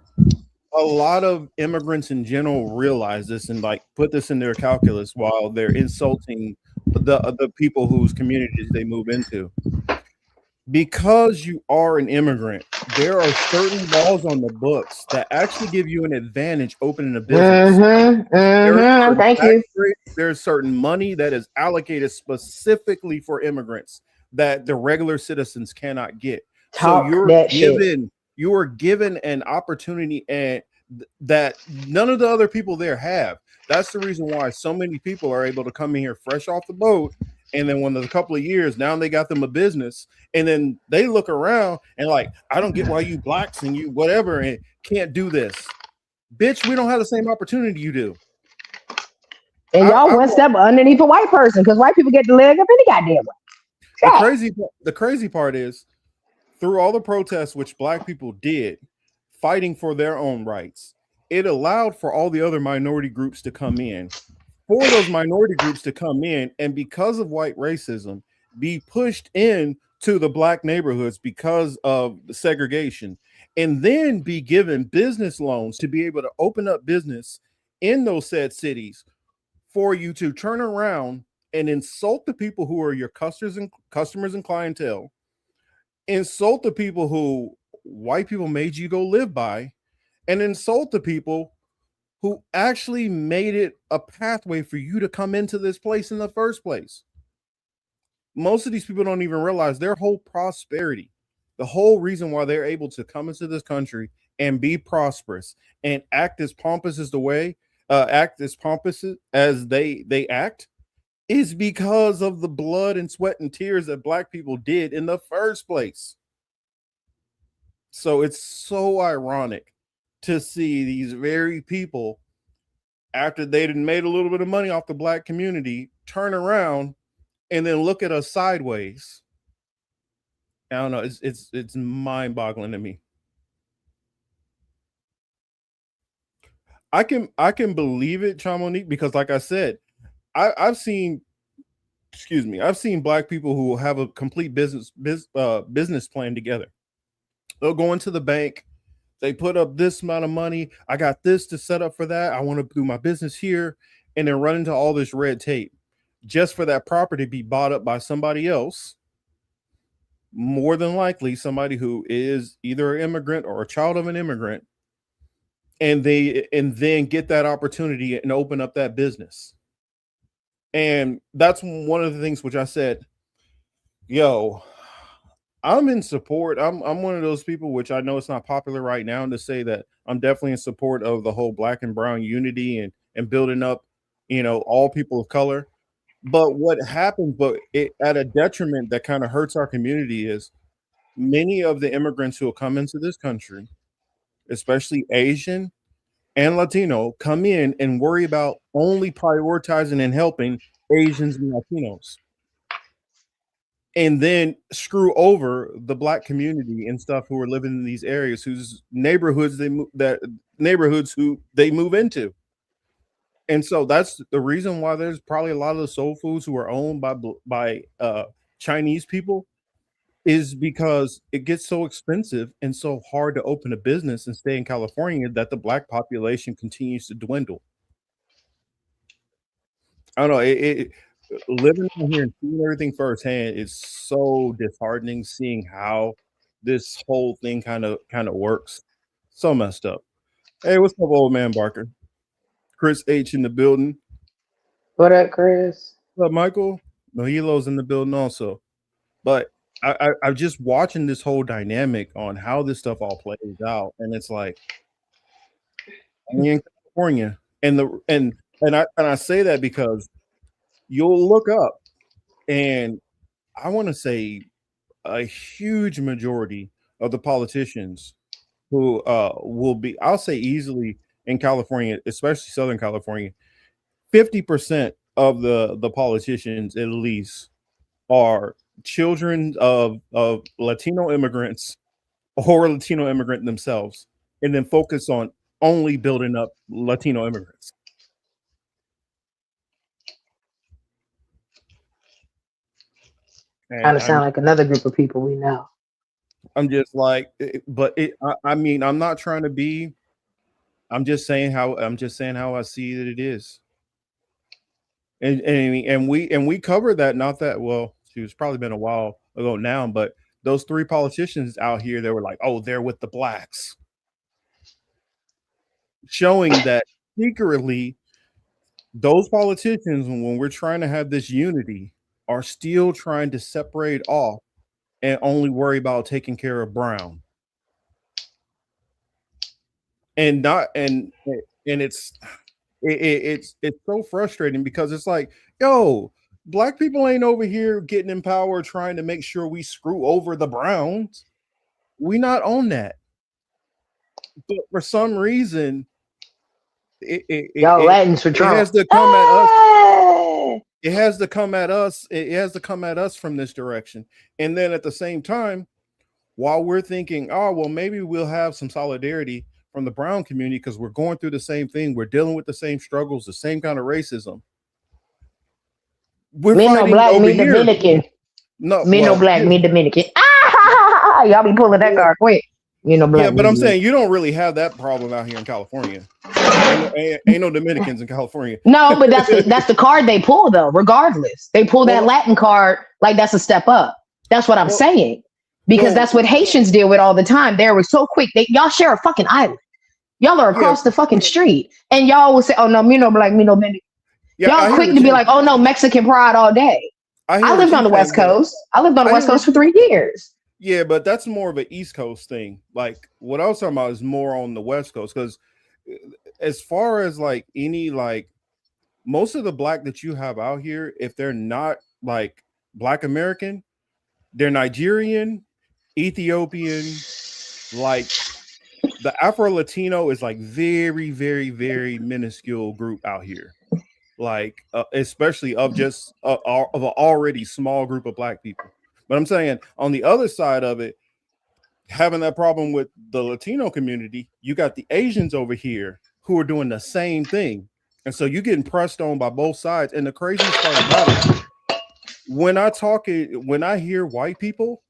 S5: a lot of immigrants in general realize this and like put this in their calculus while they're insulting the people whose communities they move into. Because you are an immigrant, there are certain laws on the books that actually give you an advantage opening a business.
S7: Thank you.
S5: There's certain money that is allocated specifically for immigrants that the regular citizens cannot get.
S7: Talk
S5: So
S7: that shit.
S5: you are given an opportunity and that none of the other people there have. That's the reason why so many people are able to come in here fresh off the boat. And then when there's a couple of years, now they got them a business, and then they look around and like, I don't get why you blacks and you whatever and can't do this. Bitch, we don't have the same opportunity you do.
S7: And y'all one step underneath a white person because white people get the leg up any goddamn way.
S5: The crazy part is through all the protests which black people did fighting for their own rights, it allowed for all the other minority groups to come in. For those minority groups to come in and because of white racism be pushed in to the black neighborhoods because of the segregation and then be given business loans to be able to open up business in those said cities for you to turn around and insult the people who are your customers and clientele, insult the people who white people made you go live by, and insult the people who actually made it a pathway for you to come into this place in the first place. Most of these people don't even realize their whole prosperity, the whole reason why they're able to come into this country and be prosperous and act as pompous as they act is because of the blood and sweat and tears that black people did in the first place. So it's so ironic to see these very people, after they'd made a little bit of money off the black community, turn around and then look at us sideways. I don't know. It's mind-boggling to me. I can believe it, Chamonique, because like I said, I've seen black people who have a complete business plan together. They'll go into the bank. They put up this amount of money. I got this to set up for that. I want to do my business here, and then run into all this red tape. just for that property to be bought up by somebody else, more than likely somebody who is either an immigrant or a child of an immigrant, and then get that opportunity and open up that business. And that's one of the things which I said, yo, I'm in support. I'm one of those people, which I know it's not popular right now to say that I'm definitely in support of the whole black and brown unity and building up, all people of color. But what happens, at a detriment that kind of hurts our community, is many of the immigrants who will come into this country, especially Asian and Latino, come in and worry about only prioritizing and helping Asians and Latinos, and then screw over the black community and stuff who are living in these areas, whose neighborhoods who they move into. And so that's the reason why there's probably a lot of the soul foods who are owned by Chinese people, is because it gets so expensive and so hard to open a business and stay in California that the black population continues to dwindle. I don't know. It living out here and seeing everything firsthand is so disheartening. Seeing how this whole thing kind of works, so messed up. Hey, what's up, old man Barker? Chris H in the building.
S7: What up, Chris?
S5: What up, Michael? Mojilo's in the building also. But I'm just watching this whole dynamic on how this stuff all plays out, and it's like, I'm in California, and I say that because you'll look up, and I want to say a huge majority of the politicians who will be, I'll say easily in California, especially Southern California, 50% of the politicians at least are children of Latino immigrants or Latino immigrant themselves, and then focus on only building up Latino immigrants.
S7: Kind of sound like another group of people we know.
S5: I'm just like, I mean, I'm not trying to be. I'm just saying how I see that it is. And we covered that, not that well. It's probably been a while ago now, but those three politicians out here, they were like, oh, they're with the blacks, showing that secretly those politicians, when we're trying to have this unity, are still trying to separate off and only worry about taking care of brown. And it's so frustrating because it's like, yo, black people ain't over here getting in power trying to make sure we screw over the browns. We not on that. But for some reason,
S7: Latins for Trump.
S5: It has to come at us. It has to come at us. It has to come at us from this direction. And then at the same time, while we're thinking, oh, well, maybe we'll have some solidarity from the brown community because we're going through the same thing. We're dealing with the same struggles, the same kind of racism. We're
S7: me
S5: fighting
S7: no black,
S5: over
S7: me
S5: here.
S7: Dominican.
S5: No,
S7: me no black, me Dominican. Y'all be pulling that card quick. Me no black.
S5: Yeah, but I'm saying you don't really have that problem out here in California. Ain't no Dominicans in California.
S7: No, but that's the card they pull though. Regardless, they pull that Latin card like that's a step up. That's what I'm saying, because that's what Haitians deal with all the time. They were so quick. Y'all share a fucking island. Y'all are across the fucking street, and y'all will say, "Oh no, me no black, me no Dominican." Y'all quick to be like, "Oh no, Mexican pride all day." I lived on the West Coast. I lived on the West Coast for 3 years.
S5: Yeah, but that's more of an East Coast thing. Like what I was talking about is more on the West Coast, because as far as like any, like most of the black that you have out here, if they're not like Black American, they're Nigerian, Ethiopian, like the Afro Latino is like very, very, very minuscule group out here. Like especially of just of an already small group of black people. But I'm saying on the other side of it, having that problem with the Latino community, you got the Asians over here who are doing the same thing. And so you're getting pressed on by both sides. And the craziest part about it, when I hear white people,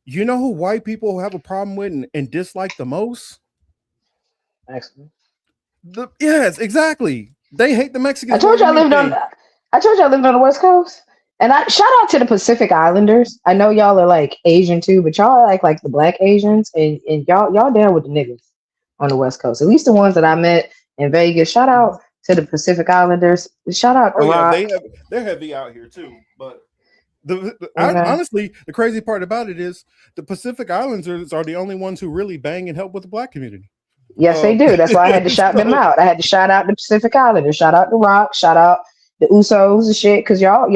S5: you know who white people have a problem with and dislike the most?
S7: Excellent.
S5: Yes, exactly. They hate the Mexicans.
S7: I told you I lived on. I told you I lived on the West Coast. And I shout out to the Pacific Islanders. I know y'all are like Asian too, but y'all are like the black Asians, and y'all down with the niggas on the West Coast. At least the ones that I met in Vegas. Shout out to the Pacific Islanders. Shout out to
S5: Oh yeah,
S7: Rock.
S5: they're heavy out here too. But
S7: Okay.
S5: honestly, the crazy part about it is the Pacific Islanders are the only ones who really bang and help with the black community.
S7: Yes, they do. That's why I had to shout them out. I had to shout out the Pacific Islanders. Shout out the Rock. Shout out the Usos and shit. Cause y'all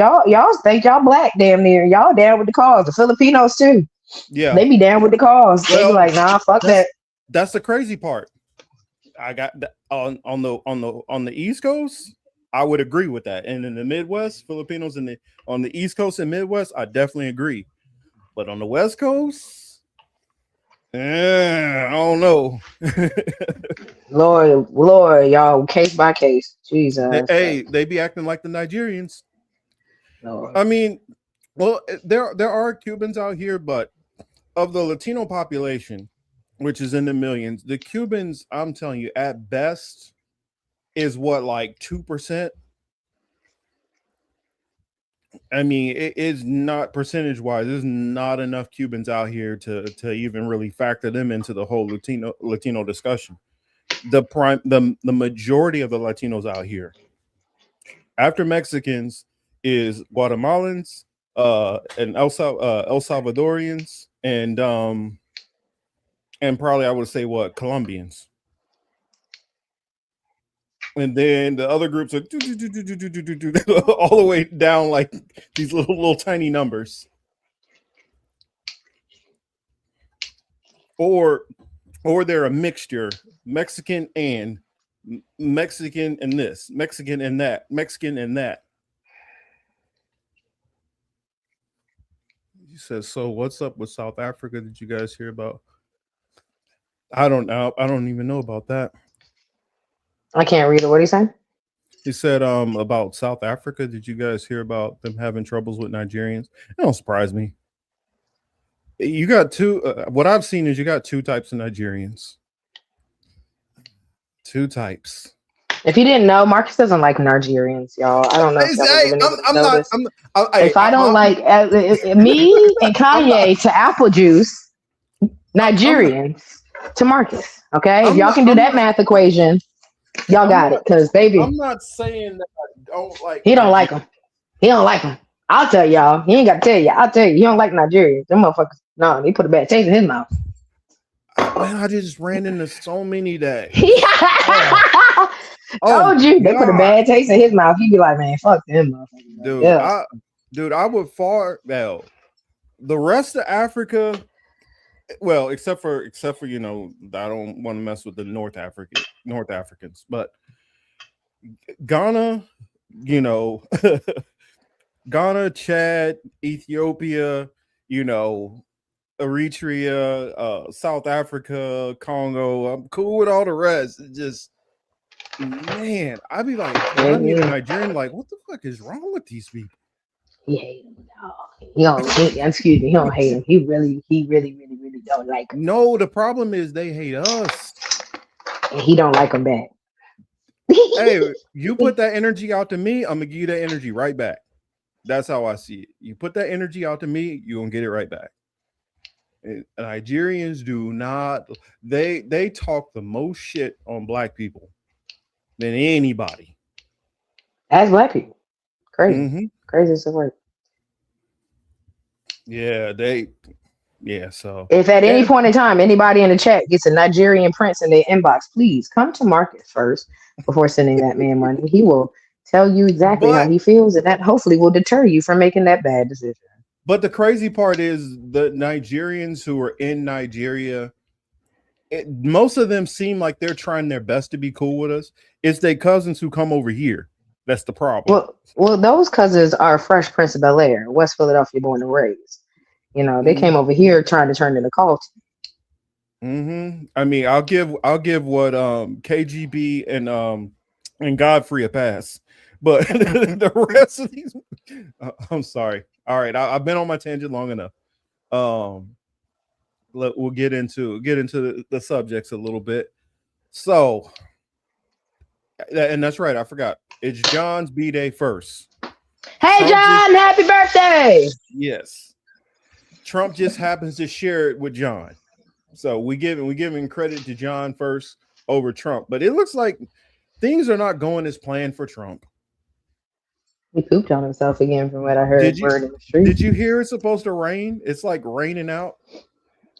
S7: think y'all black damn near. Y'all down with the cause. The Filipinos too.
S5: Yeah,
S7: They be down with the cause. They be like, nah, fuck that.
S5: That's the crazy part. I got on the East Coast. I would agree with that, and in the Midwest, Filipinos on the East Coast and Midwest, I definitely agree. But on the West Coast, I don't know.
S7: Lord, y'all, case by case. Jesus.
S5: They be acting like the Nigerians.
S7: Lord.
S5: I mean, well, there are Cubans out here, but of the Latino population, which is in the millions, the Cubans, I'm telling you, at best, is what, like 2%. I mean, it is not percentage wise. There's not enough Cubans out here to even really factor them into the whole Latino discussion. The majority of the Latinos out here, after Mexicans, is Guatemalans, and El Salvadorians, and probably I would say Colombians. And then the other groups are all the way down, like these little tiny numbers. Or they're a mixture, Mexican and this, Mexican and that, Mexican and that. He says, so what's up with South Africa? Did you guys hear about? I don't know. I don't even know about that.
S7: I can't read it. What are you saying?
S5: He said about South Africa. Did you guys hear about them having troubles with Nigerians? It don't surprise me. You got two. What I've seen is you got two types of Nigerians. Two types.
S7: If you didn't know, Marcus doesn't like Nigerians, y'all. I don't know. If I don't like me and Kanye to apple juice, Nigerians to Marcus. Okay, if y'all can do that math equation, y'all got it. Because baby,
S5: I'm not saying that I don't like.
S7: He don't like them. He don't like them. I'll tell y'all. He ain't got to tell you. I'll tell you. He don't like Nigerians. Them motherfuckers. No, they put a bad taste in his mouth.
S5: Man, I just ran into so many that.
S7: Told you they put a bad taste in his mouth. He'd be like, man, fuck them motherfuckers.
S5: Dude,
S7: yeah.
S5: I would far the rest of Africa. Well, except for I don't want to mess with the North Africans, but Ghana, Ghana, Chad, Ethiopia, Eritrea, South Africa, Congo. I'm cool with all the rest. It's just, man, I'd be like, Nigerian, like, what the fuck is wrong with these people?
S7: He hate him. Excuse me. He don't hate him. He really don't like him.
S5: No, the problem is they hate us.
S7: And he don't like them back.
S5: Hey, you put that energy out to me, I'm gonna give you that energy right back. That's how I see it. You put that energy out to me, you're gonna get it right back. And Nigerians do not. They talk the most shit on black people than anybody.
S7: As black people, crazy, crazy as the word.
S5: Yeah, So
S7: if at any point in time anybody in the chat gets a Nigerian prince in their inbox, please come to Marcus first before sending that man money. He will tell you exactly how he feels, and that hopefully will deter you from making that bad decision.
S5: But the crazy part is the Nigerians who are in Nigeria, most of them seem like they're trying their best to be cool with us. It's their cousins who come over here. That's the problem.
S7: Well, those cousins are Fresh Prince of Bel-Air, West Philadelphia, born and raised. They came over here trying to turn into cult.
S5: I mean, I'll give what KGB and Godfrey a pass, but the rest of these, I'm sorry. All right, I've been on my tangent long enough. We'll get into the subjects a little bit. So, and that's right, I forgot. It's John's B-Day first.
S7: Hey,
S5: Trump
S7: John, happy birthday.
S5: yes. Trump just happens to share it with John. So we giving credit to John first over Trump. But it looks like things are not going as planned for Trump.
S7: He pooped on himself again from what I heard
S5: Did
S7: word
S5: you
S7: in the street.
S5: did you hear it's supposed to rain? It's like raining out.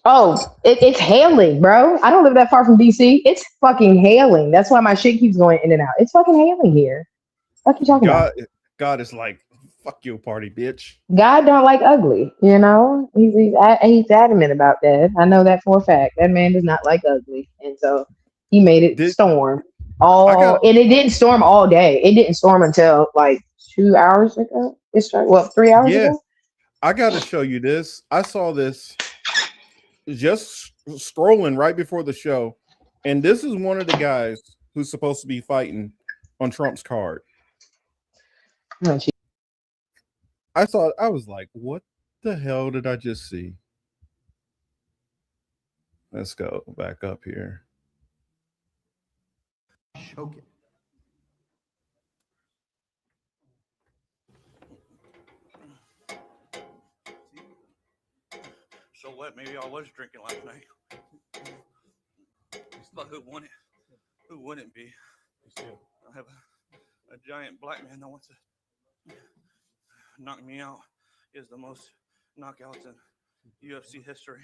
S7: Oh, it's hailing, bro. I don't live that far from DC. It's fucking hailing. That's why my shit keeps going in and out. It's fucking hailing here. What you talking about?
S5: God is like, fuck your party, bitch.
S7: God don't like ugly, you know. He's adamant about that. I know that for a fact. That man does not like ugly, and so he made it storm and it didn't storm all day. It didn't storm until like 2 hours ago. It started 3 hours ago.
S5: I got to show you this. I saw this just scrolling right before the show, and this is one of the guys who's supposed to be fighting on Trump's card.
S7: Oh,
S5: I was like, what the hell did I just see? Let's go back up here.
S8: Okay. So what? Maybe I was drinking last night. But who won it? Who wouldn't be? I have a giant black man that wants to knock me out. He has the most knockouts in UFC history.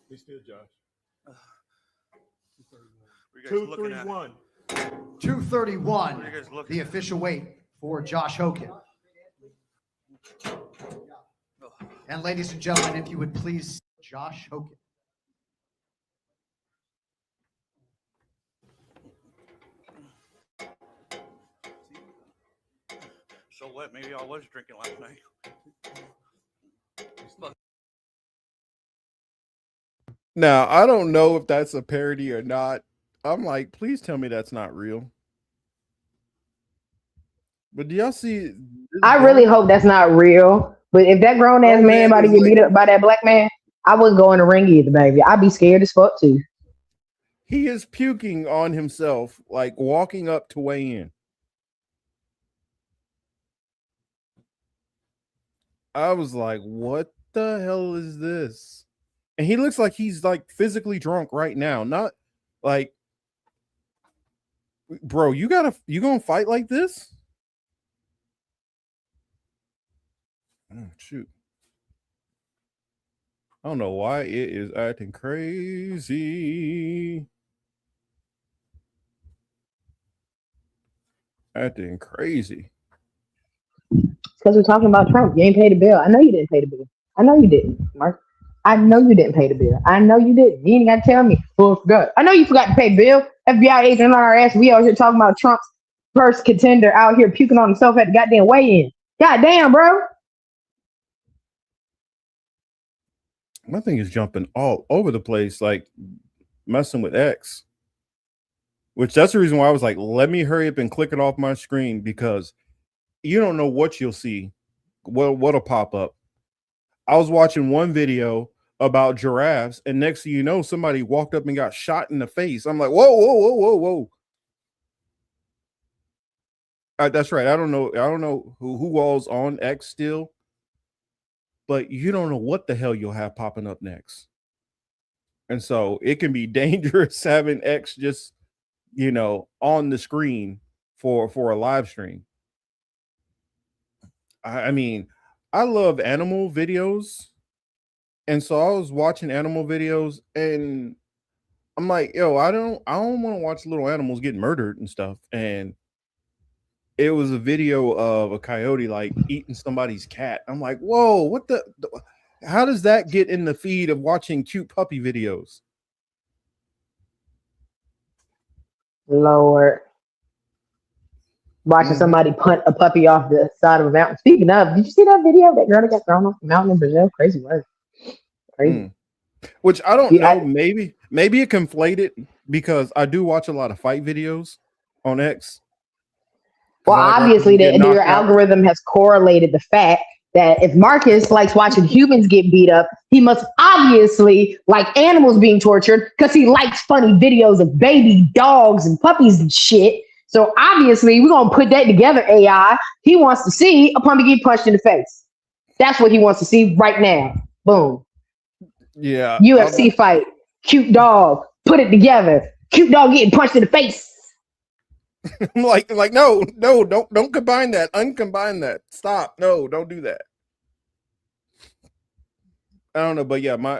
S5: Be still, Josh.
S8: 231.
S9: 231, the official weight for Josh Hogan. And ladies and gentlemen, if you would please, Josh Hogan.
S8: So what? Maybe I was drinking last night.
S5: Now, I don't know if that's a parody or not. I'm like, please tell me that's not real. But do y'all see?
S7: I really hope that's not real. But if that grown ass man about to get beat up by that black man, I wouldn't go in the ring either, baby. I'd be scared as fuck too.
S5: He is puking on himself, like walking up to weigh in. I was like, what the hell is this? And he looks like he's like physically drunk right now. Not like, bro, you gonna fight like this? Oh, shoot. I don't know why it is acting crazy. Acting crazy.
S7: Because we're talking about Trump. You ain't paid the bill. I know you didn't pay the bill. I know you didn't, Mark. I know you didn't pay the bill. I know you didn't. You ain't got to tell me. Oh, I forgot. I know you forgot to pay the bill. FBI agent on our ass. We out here talking about Trump's first contender out here puking on himself at the goddamn weigh-in. Goddamn, bro.
S5: My thing is jumping all over the place, like messing with X. Which that's the reason why I was like, let me hurry up and click it off my screen, because you don't know what you'll see. What'll pop up. I was watching one video about giraffes, and next thing you know, somebody walked up and got shot in the face. I'm like, whoa. That's right. I don't know who all's on X still, but you don't know what the hell you'll have popping up next. And so it can be dangerous having X just, on the screen for a live stream. I mean, I love animal videos. And so I was watching animal videos, and I'm like, yo, I don't want to watch little animals get murdered and stuff. And it was a video of a coyote like eating somebody's cat. I'm like, whoa, what the how does that get in the feed of watching cute puppy videos?
S7: Lord. Watching somebody punt a puppy off the side of a mountain. Speaking of, did you see that video? That girl that got thrown off the mountain in Brazil? Crazy word. Crazy.
S5: Which I don't know. Maybe it conflated, because I do watch a lot of fight videos on X.
S7: Well, obviously, your algorithm has correlated the fact that if Marcus likes watching humans get beat up, he must obviously like animals being tortured, because he likes funny videos of baby dogs and puppies and shit. So obviously, we're gonna put that together. AI. He wants to see a pumpkin get punched in the face. That's what he wants to see right now. Boom.
S5: Yeah.
S7: UFC fight. Cute dog. Put it together. Cute dog getting punched in the face.
S5: like no, don't combine that. Uncombine that. Stop. No, don't do that. I don't know, but yeah, my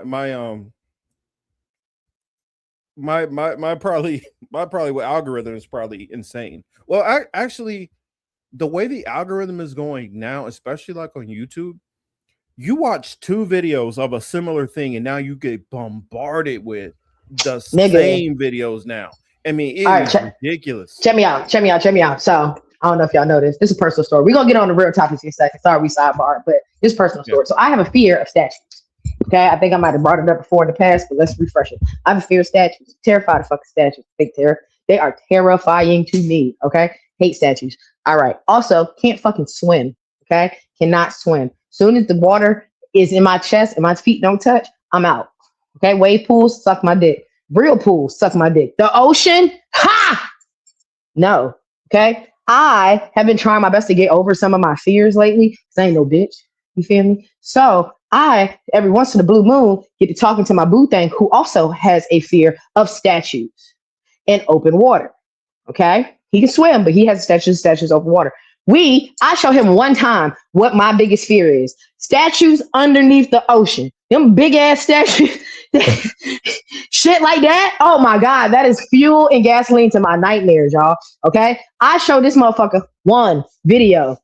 S5: probably algorithm is probably insane. Well, actually, the way the algorithm is going now, especially like on YouTube, you watch 2 videos of a similar thing, and now you get bombarded with the same videos now. I mean, it's ridiculous.
S7: Check me out. So I don't know if y'all know this. This is a personal story. We're gonna get on the real topics in a second. Sorry, we sidebar, but this is a personal story. So I have a fear of statues. Okay, I think I might have brought it up before in the past, but let's refresh it. I have a fear of statues. Terrified of fucking statues. They are terrifying to me. Okay, hate statues. All right. Also, can't fucking swim. Okay, cannot swim. Soon as the water is in my chest and my feet don't touch, I'm out. Okay, wave pools, suck my dick. Real pools, suck my dick. The ocean, ha! No. Okay, I have been trying my best to get over some of my fears lately. Cause I ain't no bitch. You feel me? So I, every once in a blue moon, get to talking to my boo thing, who also has a fear of statues in open water. Okay, he can swim, but he has statues over water. I show him one time what my biggest fear is: statues underneath the ocean. Them big ass statues, shit like that. Oh my God, that is fuel and gasoline to my nightmares, y'all. Okay, I show this motherfucker one video.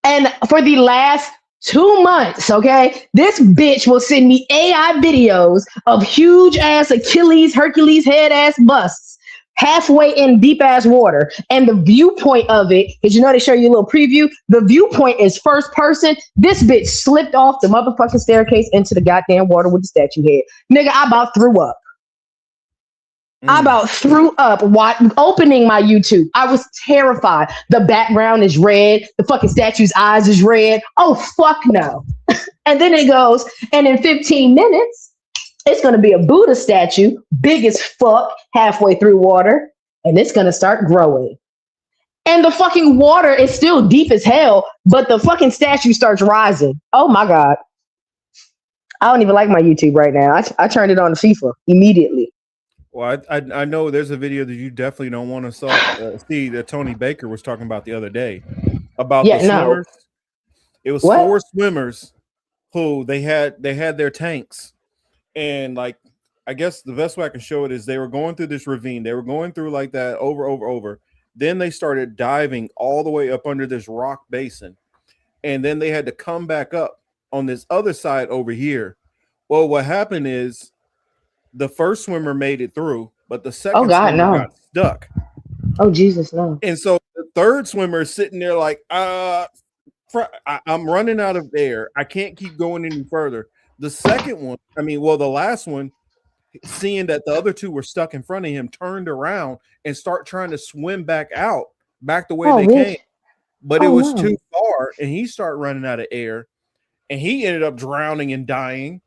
S7: And for the last 2 months, okay, this bitch will send me AI videos of huge ass Achilles, Hercules head ass busts halfway in deep ass water. And the viewpoint of it, because you know they show you a little preview, the viewpoint is first person. This bitch slipped off the motherfucking staircase into the goddamn water with the statue head. Nigga, I about threw up. I about threw up opening my YouTube. I was terrified. The background is red. The fucking statue's eyes is red. Oh, fuck no. And then it goes, and in 15 minutes, it's going to be a Buddha statue, big as fuck, halfway through water, and it's going to start growing. And the fucking water is still deep as hell, but the fucking statue starts rising. Oh, my God. I don't even like my YouTube right now. I turned it on to FIFA immediately.
S5: Well, I know there's a video that you definitely don't want to see that Tony Baker was talking about the other day about the swimmers. It was 4 swimmers who they had their tanks, and like, I guess the best way I can show it is they were going through this ravine. They were going through like that over. Then they started diving all the way up under this rock basin, and then they had to come back up on this other side over here. Well, what happened is, the first swimmer made it through, but the second swimmer got stuck.
S7: Oh, Jesus, no.
S5: And so the third swimmer is sitting there like, I'm running out of air. I can't keep going any further. The second one, the last one, seeing that the other 2 were stuck in front of him, turned around and start trying to swim back the way they came. But it was too far, and he started running out of air, and he ended up drowning and dying.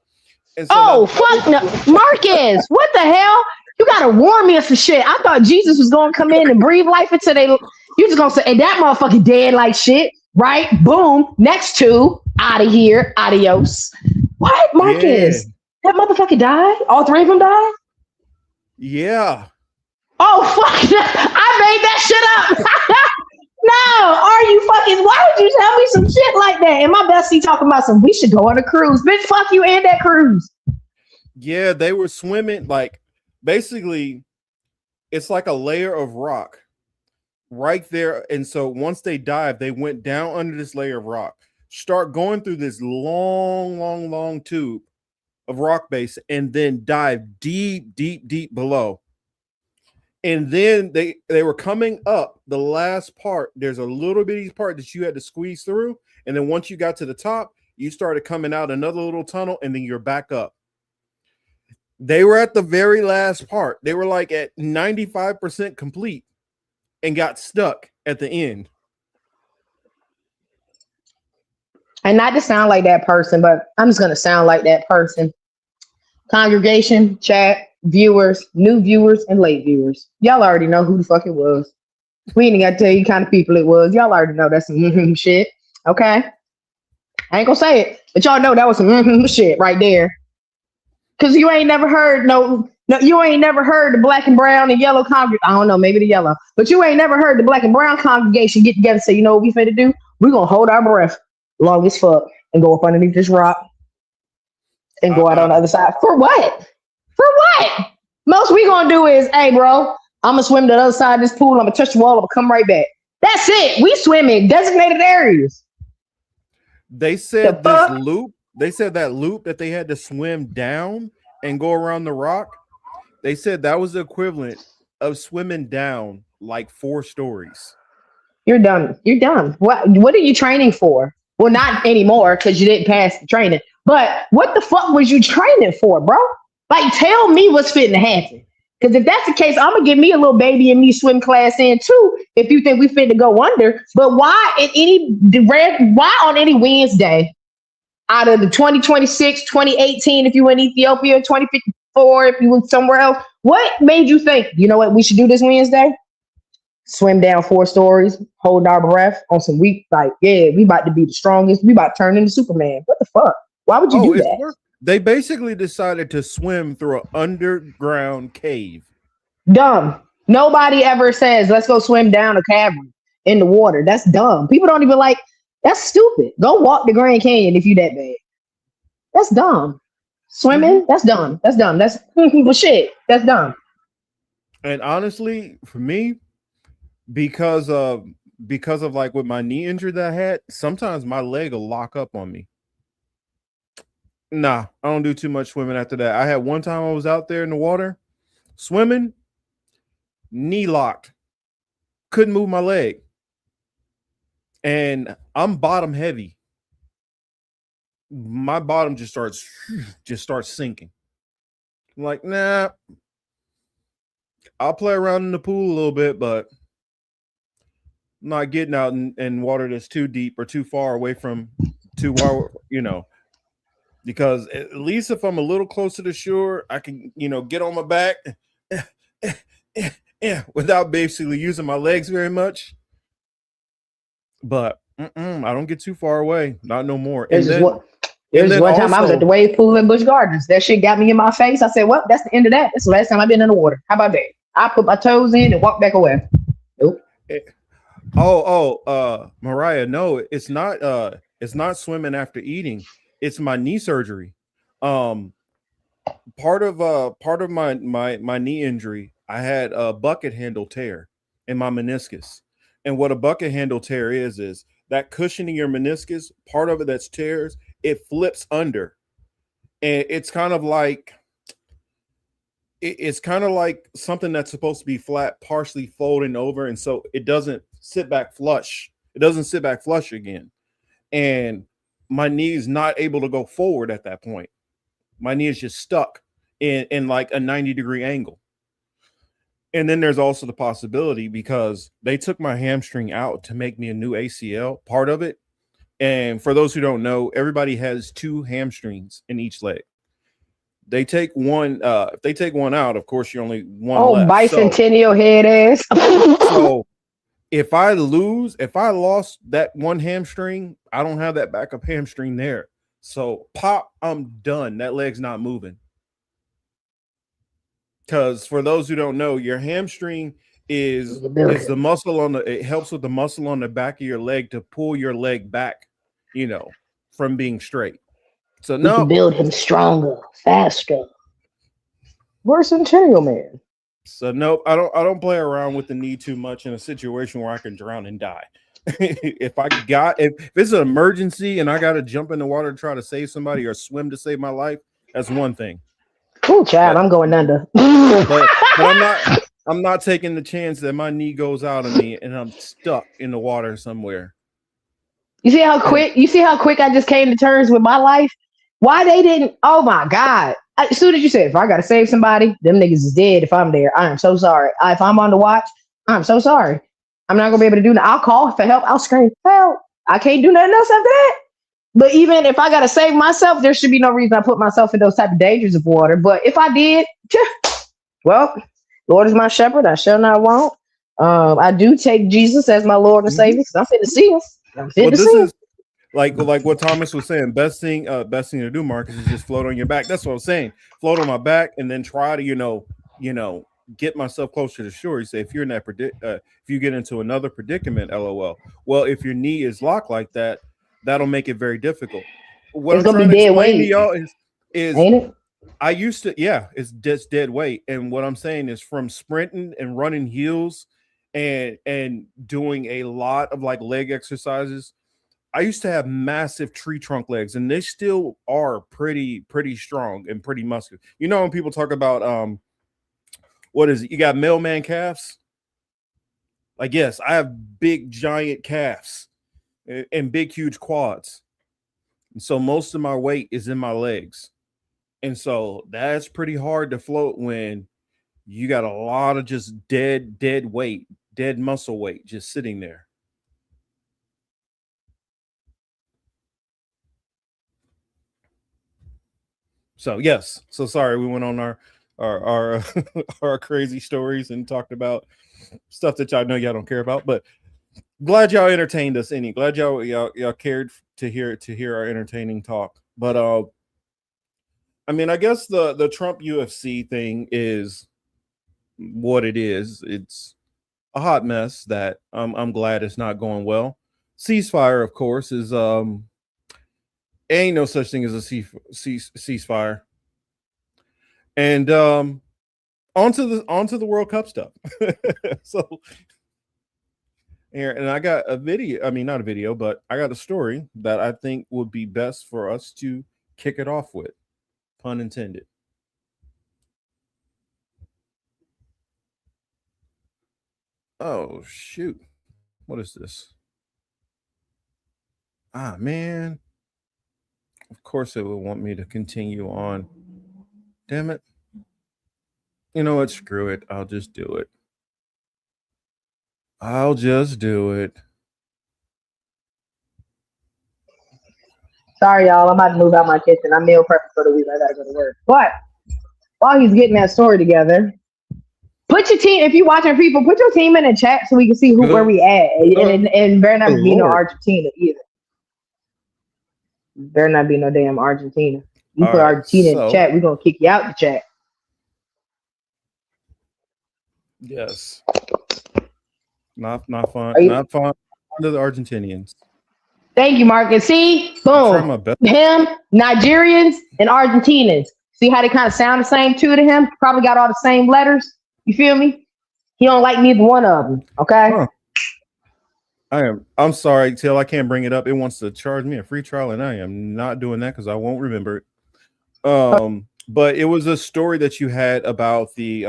S5: So
S7: fuck no. Marcus, what the hell? You gotta warn me of some shit. I thought Jesus was gonna come in and breathe life into they. You just gonna say, hey, that motherfucker dead like shit, right? Boom. Next 2, out of here. Adios. What, Marcus? Yeah. That motherfucker died? All 3 of them died?
S5: Yeah.
S7: Oh, fuck. I made that shit up. No, are you fucking? Why would you tell me some shit like that? And my bestie talking about we should go on a cruise. Bitch, fuck you and that cruise.
S5: Yeah, they were swimming, like, basically, it's like a layer of rock right there. And so once they dived, they went down under this layer of rock, start going through this long tube of rock base, and then dive deep below. And then they were coming up the last part. There's a little bitty part that you had to squeeze through. And then once you got to the top, you started coming out another little tunnel, and then you're back up. They were at the very last part. They were like at 95% complete and got stuck at the end.
S7: And not to sound like that person, but I'm just going to sound like that person. Congregation, chat, viewers, new viewers, and late viewers. Y'all already know who the fuck it was. We ain't got to tell you kind of people it was. Y'all already know that's some shit. Okay? I ain't gonna say it, but y'all know that was some shit right there. Cause you ain't never heard you ain't never heard the black and brown and yellow congregation. I don't know, maybe the yellow, but you ain't never heard the black and brown congregation get together and say, you know what we finna do? We're gonna hold our breath long as fuck and go up underneath this rock and go out on the other side. For what? For what? Most we gonna do is, hey bro, I'm gonna swim to the other side of this pool, I'm gonna touch the wall, I'm gonna come right back. That's it. We swim in designated areas.
S5: They said this loop. They said that loop that they had to swim down and go around the rock. They said that was the equivalent of swimming down like 4 stories. You're done. You're done. What are you training for? Well, not anymore because you didn't pass the training. But what the fuck was you training for, bro? Like, tell me what's fitting to happen. Because if that's the case, I'm gonna get me a little baby and me swim class in too. If you think we fit to go under, but why on any Wednesday out of the 2026, 2018, if you were in Ethiopia, 2054, if you were somewhere else, what made you think, you know what, we should do this Wednesday? Swim down 4 stories, hold our breath on some we about to be the strongest. We about to turn into Superman. What the fuck? Why would you do that? They basically decided to swim through an underground cave.
S7: Dumb. Nobody ever says, let's go swim down a cavern in the water. That's dumb. People don't even like, that's stupid. Go walk the Grand Canyon if you that bad. That's dumb. Swimming, that's dumb. That's dumb. That's shit. That's dumb.
S5: And honestly, for me, because of like with my knee injury that I had, sometimes my leg will lock up on me. Nah, I don't do too much swimming after that. I had one time I was out there in the water swimming, knee locked, couldn't move my leg. And I'm bottom heavy. My bottom just starts sinking. I'm like, nah, I'll play around in the pool a little bit, but I'm not getting out in water that's too deep or too far away from because at least if I'm a little closer to shore, I can, get on my back without basically using my legs very much. But I don't get too far away. Not no more.
S7: One time I was at the wave pool in Busch Gardens. That shit got me in my face. I said, well, that's the end of that. That's the last time I've been in the water. How about that? I put my toes in and walk back away. Nope.
S5: Mariah, no, it's not swimming after eating. It's my knee surgery. Part of my knee injury, I had a bucket handle tear in my meniscus. And what a bucket handle tear is that cushioning your meniscus, part of it that's tears, it flips under. And it's kind of like something that's supposed to be flat, partially folding over. And so it doesn't sit back flush. It doesn't sit back flush again. And my knee is not able to go forward at that point. My knee is just stuck in like a 90-degree angle. And then there's also the possibility, because they took my hamstring out to make me a new ACL, part of it. And for those who don't know, everybody has 2 hamstrings in each leg. They take one, if they take one out, of course, you're only one left.
S7: Bicentennial head ass.
S5: So if I lost that one hamstring, I don't have that backup hamstring there. So I'm done. That leg's not moving. Because for those who don't know, your hamstring is the muscle it helps with the muscle on the back of your leg to pull your leg back, from being straight. So no,
S7: to build him stronger, faster. Where's Centennial Man?
S5: So nope, I don't play around with the knee too much in a situation where I can drown and die. if it's an emergency and I got to jump in the water to try to save somebody or swim to save my life, that's one thing.
S7: Cool, child. I'm going under.
S5: but I'm not taking the chance that my knee goes out of me and I'm stuck in the water somewhere.
S7: You see how quick I just came to terms with my life? Why they didn't? Oh my God. As soon as you said, if I got to save somebody, them niggas is dead if I'm there. I am so sorry. If I'm on the watch, I'm so sorry. I'm not going to be able to do that. I'll call for help. I'll scream, help. I can't do nothing else after that. But even if I got to save myself, there should be no reason I put myself in those type of dangers of water. But if I did, Well, Lord is my shepherd; I shall not want. I do take Jesus as my Lord and Savior. 'Cause I'm fit to see him. I'm fit
S5: Well,
S7: to
S5: this
S7: see him.
S5: is like what Thomas was saying. Best thing to do, Marcus, is just float on your back. That's what I'm saying. Float on my back, and then try to get myself closer to the shore. You say if you're in that if you get into another predicament, LOL. Well, if your knee is locked like that, that'll make it very difficult. What
S7: It's
S5: I'm
S7: gonna
S5: trying
S7: be
S5: to
S7: dead
S5: explain to
S7: weight,
S5: y'all is
S7: ain't it?
S5: I used to, yeah, it's just dead weight. And what I'm saying is from sprinting and running heels and doing a lot of like leg exercises. I used to have massive tree trunk legs, and they still are pretty strong and pretty muscular. You know, when people talk about what is it? You got mailman calves. Like, yes, I have big giant calves and big huge quads. And so most of my weight is in my legs. And so that's pretty hard to float when you got a lot of just dead weight, dead muscle weight just sitting there. So yes, so sorry we went on our our crazy stories and talked about stuff that y'all know y'all don't care about, but glad y'all entertained us. Glad y'all cared to hear our entertaining talk. But I mean, I guess the Trump UFC thing is what it is. It's a hot mess that I'm glad it's not going well. Ceasefire, of course, is ain't no such thing as a ceasefire. And onto the World Cup stuff. So here, and I got a video. I mean, not a video, but I got a story that I think would be best for us to kick it off with. Pun intended. Oh shoot. What is this? Ah man. Of course it would want me to continue on. Damn it. You know what? Screw it. I'll just do it. I'll just do it.
S7: Sorry, y'all. I'm about to move out my kitchen. I'm meal prepping for the week. I gotta go to work. But while he's getting that story together, put your team. If you're watching people, put your team in the chat so we can see where we at. And better not be no Argentina either. Better not be no damn Argentina. You put Argentina in the chat, we're gonna kick you out the chat.
S5: Yes. Not fun. Not fun to the Argentinians.
S7: Thank you, Marcus. See, boom. Him, Nigerians, and Argentinians. See how they kind of sound the same too to him? Probably got all the same letters. You feel me? He don't like neither one of them. Okay.
S5: Huh. I'm sorry, Till. I can't bring it up. It wants to charge me a free trial, and I am not doing that because I won't remember it. But it was a story that you had about the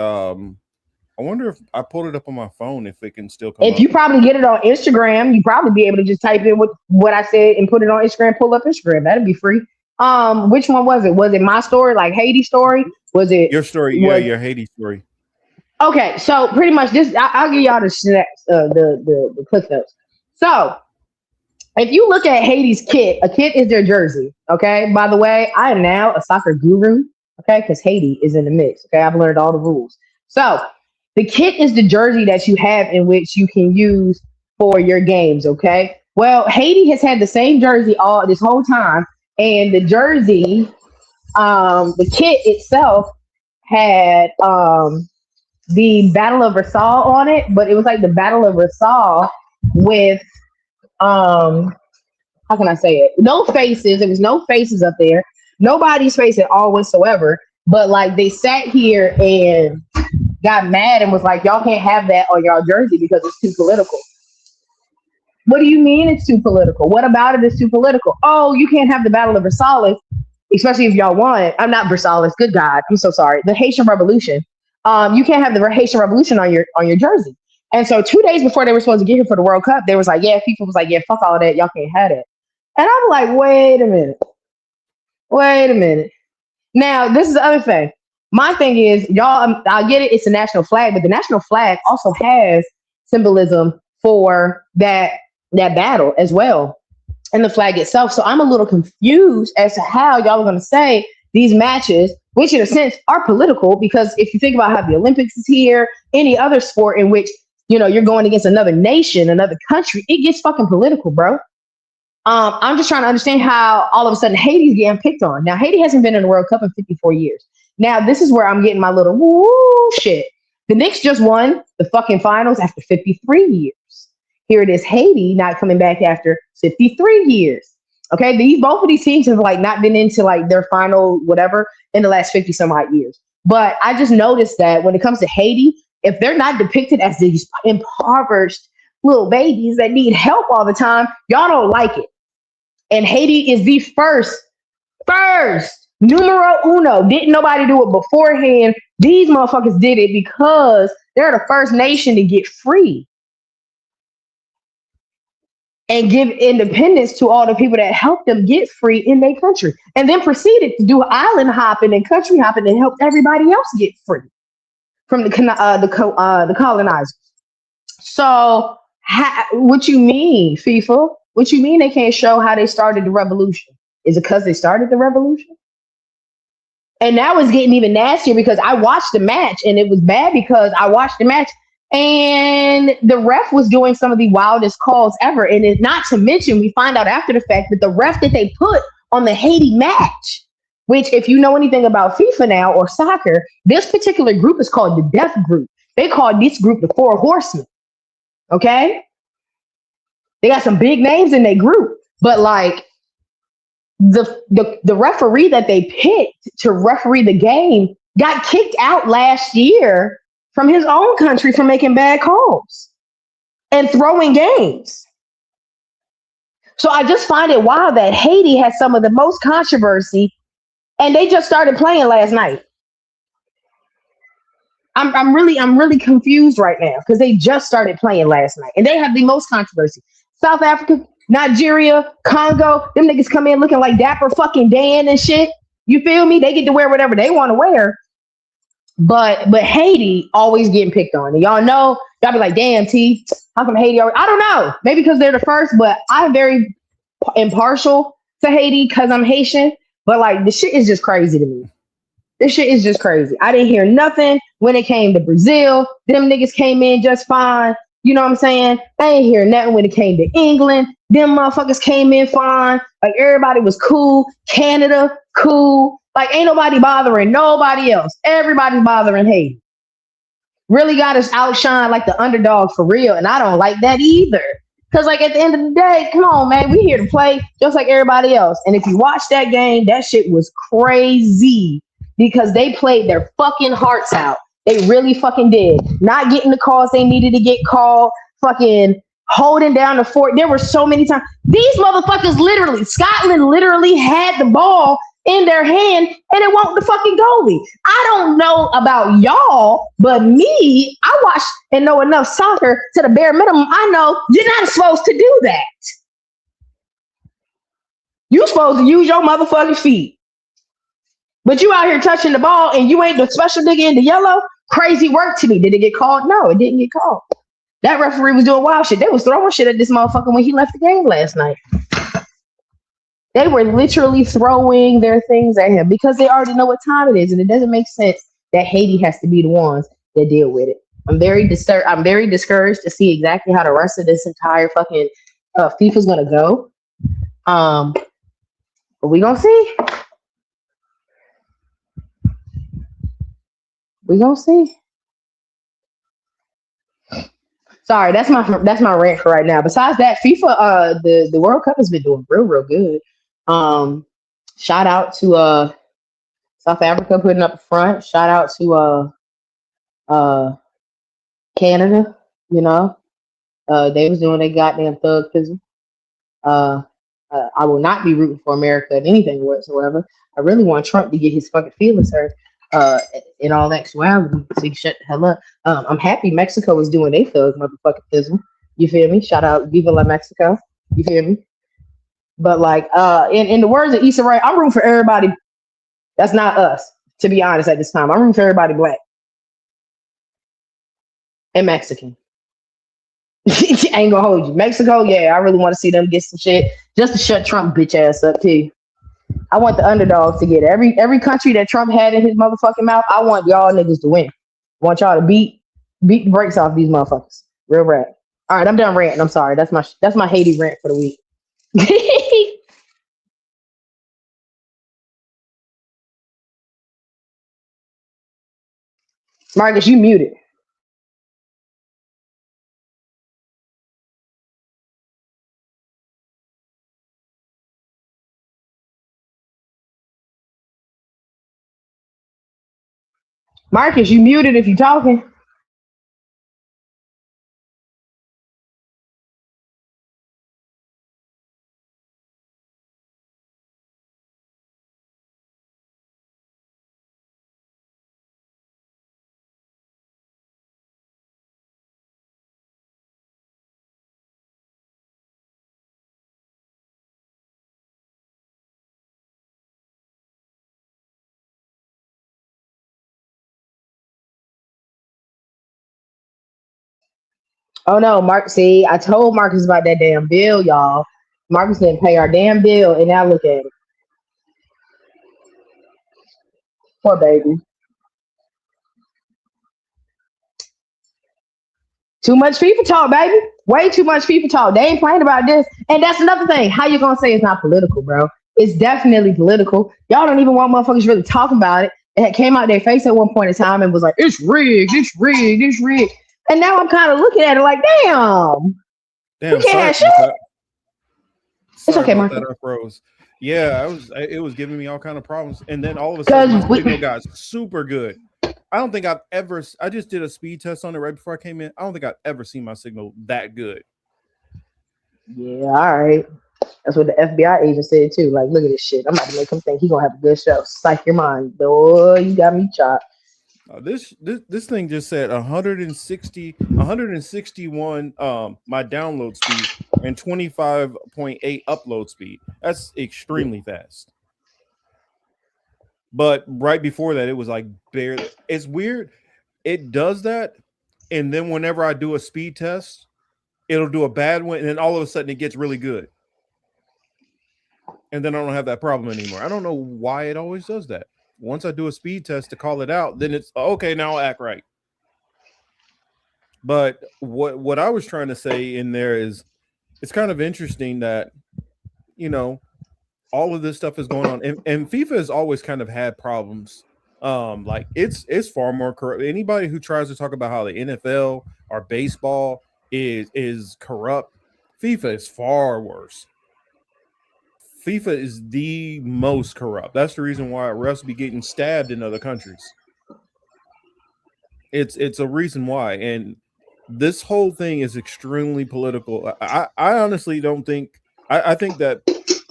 S5: I wonder if I pulled it up on my phone if it can still come
S7: If
S5: up.
S7: you probably get it on Instagram, you probably be able to just type in what I said and put it on Instagram, pull up Instagram. That'd be free. Which one was it? Was it my story, like Haiti story? Was it
S5: your story? Yeah, your Haiti story.
S7: Okay, so pretty much this, I'll give y'all the snaps, the clip notes. So if you look at Haiti's kit, a kit is their jersey. Okay, by the way, I am now a soccer guru. Okay, because Haiti is in the mix. Okay, I've learned all the rules. So the kit is the jersey that you have in which you can use for your games. Okay, well, Haiti has had the same jersey all this whole time, and the jersey, the kit itself had the Battle of Versailles on it, but it was like the Battle of Versailles with how can I say it? No faces. There was no faces up there. Nobody's face at all whatsoever. But like they sat here and got mad and was like, y'all can't have that on y'all jersey because it's too political. What do you mean it's too political? What about it is too political? Oh, you can't have the Battle of Versailles, especially if y'all want. I'm not Versailles. Good God. I'm so sorry. The Haitian Revolution. You can't have the Haitian Revolution on your jersey. And so 2 days before they were supposed to get here for the World Cup, they was like, yeah, FIFA was like, yeah, fuck all that. Y'all can't have it. And I'm like, wait a minute. Now, this is the other thing. My thing is, y'all, I get it. It's a national flag, but the national flag also has symbolism for that battle as well, and the flag itself. So I'm a little confused as to how y'all are going to say these matches, which in a sense are political, because if you think about how the Olympics is here, any other sport in which, you know, you're going against another nation, another country, it gets fucking political, bro. I'm just trying to understand how all of a sudden Haiti's getting picked on. Now, Haiti hasn't been in the World Cup in 54 years. Now, this is where I'm getting my little woo shit. The Knicks just won the fucking finals after 53 years. Here it is, Haiti not coming back after 53 years. Okay, both of these teams have like not been into like their final whatever in the last 50 some odd years. But I just noticed that when it comes to Haiti, if they're not depicted as these impoverished little babies that need help all the time, y'all don't like it. And Haiti is the first, numero uno. Didn't nobody do it beforehand. These motherfuckers did it because they're the first nation to get free and give independence to all the people that helped them get free in their country, and then proceeded to do island hopping and country hopping and help everybody else get free from the colonizers. So what you mean, FIFA? What you mean they can't show how they started the revolution? Is it because they started the revolution? And now it's getting even nastier because I watched the match, and it was bad because I watched the match and the ref was doing some of the wildest calls ever. And it's not to mention, we find out after the fact that the ref that they put on the Haiti match, which if you know anything about FIFA now or soccer, this particular group is called the Death Group. They called this group the Four Horsemen. Okay? They got some big names in their group, but like the referee that they picked to referee the game got kicked out last year from his own country for making bad calls and throwing games. So I just find it wild that Haiti has some of the most controversy, and they just started playing last night. I'm really confused right now because they just started playing last night, and they have the most controversy. South Africa, Nigeria, Congo, them niggas come in looking like Dapper fucking Dan and shit. You feel me? They get to wear whatever they want to wear. But Haiti always getting picked on. And y'all know, y'all be like, damn, T, how come Haiti always? I don't know. Maybe because they're the first, but I'm very impartial to Haiti because I'm Haitian. But like, the shit is just crazy to me. This shit is just crazy. I didn't hear nothing when it came to Brazil. Them niggas came in just fine. You know what I'm saying? I ain't hear nothing when it came to England. Them motherfuckers came in fine. Like, everybody was cool. Canada, cool. Like, ain't nobody bothering nobody else. Everybody's bothering Haiti. Really got us outshine like the underdog for real. And I don't like that either. Because, like, at the end of the day, come on, man. We here to play just like everybody else. And if you watch that game, that shit was crazy. Because they played their fucking hearts out. They really fucking did. Not getting the calls they needed to get called. Fucking holding down the fort. There were so many times. These motherfuckers literally, Scotland literally had the ball in their hand and it wasn't the fucking goalie. I don't know about y'all, but me, I watch and know enough soccer to the bare minimum. I know you're not supposed to do that. You're supposed to use your motherfucking feet. But you out here touching the ball and you ain't the special nigga in the yellow. Crazy work to me. Did it get called? No, it didn't get called. That referee was doing wild shit. They was throwing shit at this motherfucker when he left the game last night. They were literally throwing their things at him because they already know what time it is. And it doesn't make sense that Haiti has to be the ones that deal with it. I'm very disturbed. I'm very discouraged to see exactly how the rest of this entire fucking FIFA's going to go. But we going to see. We gonna see. Sorry, that's my rant for right now. Besides that, FIFA, the World Cup has been doing real good. Shout out to South Africa putting up front. Shout out to Canada. You know, they was doing their goddamn thuggism. I will not be rooting for America in anything whatsoever. I really want Trump to get his fucking feelings hurt. In all actuality, so you shut the hell up. I'm happy Mexico is doing their thug motherfucking. You feel me? Shout out Viva la Mexico. You feel me? But like, in the words of Issa Rae, I'm rooting for everybody. That's not us, to be honest. At this time, I'm rooting for everybody black and Mexican. I ain't gonna hold you. Mexico, yeah, I really want to see them get some shit just to shut Trump bitch ass up too. I want the underdogs to get it. Every country that Trump had in his motherfucking mouth. I want y'all niggas to win. I want y'all to beat the brakes off these motherfuckers. Real rap. All right, I'm done ranting. I'm sorry. That's my Haiti rant for the week. Marcus, you muted. Marcus, you muted if you talking. Oh no, Mark. See, I told Marcus about that damn bill, y'all. Marcus didn't pay our damn bill, and now look at it. Poor baby. Too much FIFA talk, baby. Way too much FIFA talk. They ain't playing about this. And that's another thing. How you gonna say it's not political, bro? It's definitely political. Y'all don't even want motherfuckers really talking about it. It came out their face at one point in time and was like, it's rigged, it's rigged, it's rigged. And now I'm kind of looking at it like, damn.
S5: Damn,
S7: We can't have
S5: sorry
S7: shit.
S5: about that.
S7: It's
S5: Sorry
S7: okay,
S5: about
S7: Marcus.
S5: that, I froze. Yeah, it was giving me all kind of problems, and then all of a sudden my signal got super good. I don't think I just did a speed test on it right before I came in. I don't think I've ever seen my signal that good.
S7: Yeah, all right. That's what the FBI agent said too. Like, look at this shit. I'm about to make him think he gonna have a good show. Psych your mind, boy. You got me chopped.
S5: This thing just said 161 my download speed and 25.8 upload speed. That's extremely fast. But right before that, it was like barely. It's weird. It does that, and then whenever I do a speed test, it'll do a bad one, and then all of a sudden it gets really good. And then I don't have that problem anymore. I don't know why it always does that. Once I do a speed test to call it out, then it's okay, now I'll act right. But what I was trying to say in there is it's kind of interesting that, you know, all of this stuff is going on. And FIFA has always kind of had problems. Like it's far more corrupt. Anybody who tries to talk about how the NFL or baseball is corrupt, FIFA is far worse. FIFA is the most corrupt. That's the reason why refs be getting stabbed in other countries. It's a reason why, and this whole thing is extremely political. I honestly don't think. I think that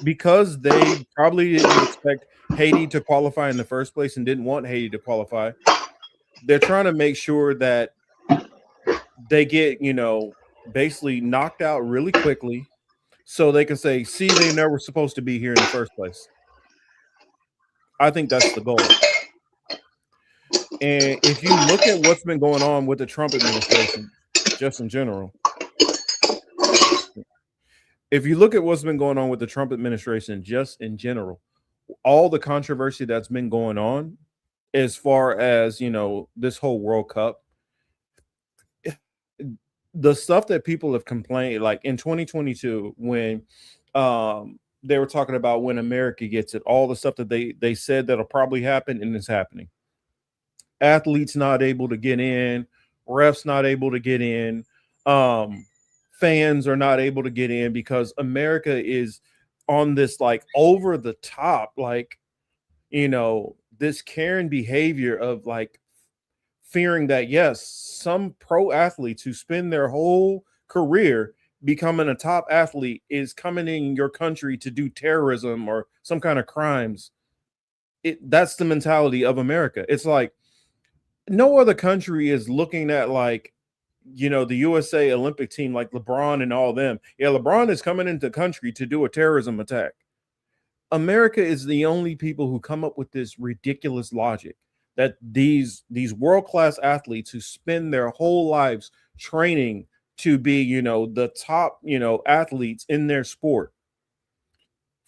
S5: because they probably didn't expect Haiti to qualify in the first place and didn't want Haiti to qualify, they're trying to make sure that they get, basically knocked out really quickly so they can say, see, they never supposed to be here in the first place. I think that's the goal. And if you look at what's been going on with the Trump administration, just in general, if you look at what's been going on with the Trump administration, just in general, all the controversy that's been going on as far as, this whole World Cup, the stuff that people have complained, like in 2022, when they were talking about when America gets it, all the stuff that they said that'll probably happen, and it's happening. Athletes not able to get in, refs not able to get in, fans are not able to get in because America is on this like over the top, like, this Karen behavior of like fearing that, yes, some pro athletes who spend their whole career becoming a top athlete is coming in your country to do terrorism or some kind of crimes. That's the mentality of America. It's like no other country is looking at like, the USA Olympic team, like LeBron and all them. Yeah, LeBron is coming into the country to do a terrorism attack. America is the only people who come up with this ridiculous logic that these world-class athletes who spend their whole lives training to be, the top, athletes in their sport,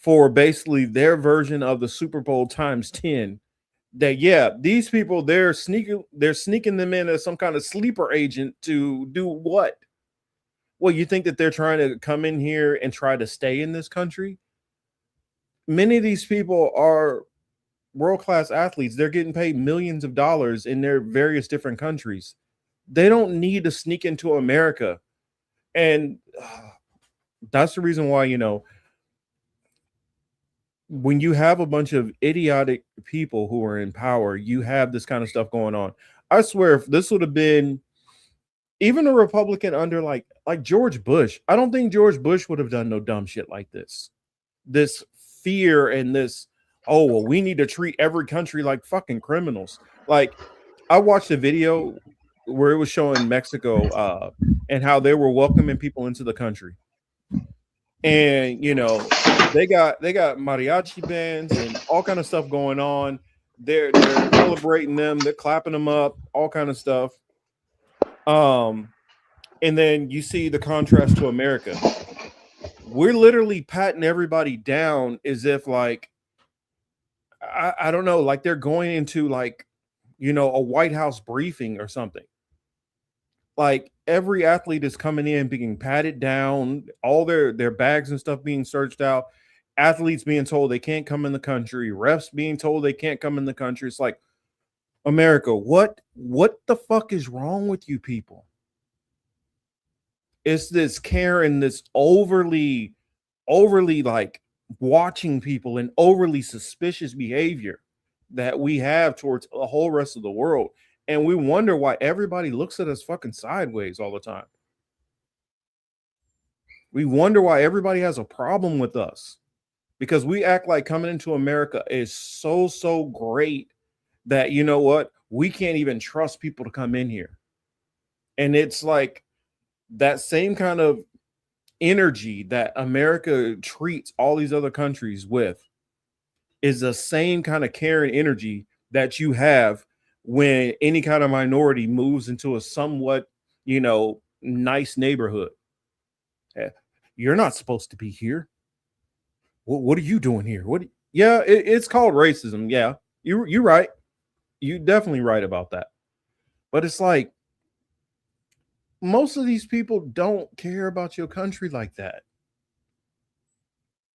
S5: for basically their version of the Super Bowl times 10. That these people they're sneaking them in as some kind of sleeper agent to do what? Well, you think that they're trying to come in here and try to stay in this country? Many of these people are world-class athletes. They're getting paid millions of dollars in their various different countries. They don't need to sneak into America. And that's the reason why, when you have a bunch of idiotic people who are in power, you have this kind of stuff going on. I swear, if this would have been even a Republican under like George Bush, I don't think George Bush would have done no dumb shit like this. This fear and this, oh, well, we need to treat every country like fucking criminals. Like, I watched a video where it was showing Mexico and how they were welcoming people into the country. And, they got mariachi bands and all kind of stuff going on. They're celebrating them. They're clapping them up, all kind of stuff. And then you see the contrast to America. We're literally patting everybody down as if like, I don't know, like they're going into like, a White House briefing or something. Like every athlete is coming in being patted down, all their bags and stuff being searched out, athletes being told they can't come in the country, refs being told they can't come in the country. It's like, America, what the fuck is wrong with you people? It's this care and this overly like watching people and overly suspicious behavior that we have towards the whole rest of the world. And we wonder why everybody looks at us fucking sideways all the time. We wonder why everybody has a problem with us, because we act like coming into America is so great that, you know what, we can't even trust people to come in here. And it's like that same kind of energy that America treats all these other countries with is the same kind of care and energy that you have when any kind of minority moves into a somewhat, nice neighborhood. You're not supposed to be here. What are you doing here? It's called racism. Yeah, you're right. You're definitely right about that. But it's like most of these people don't care about your country like that.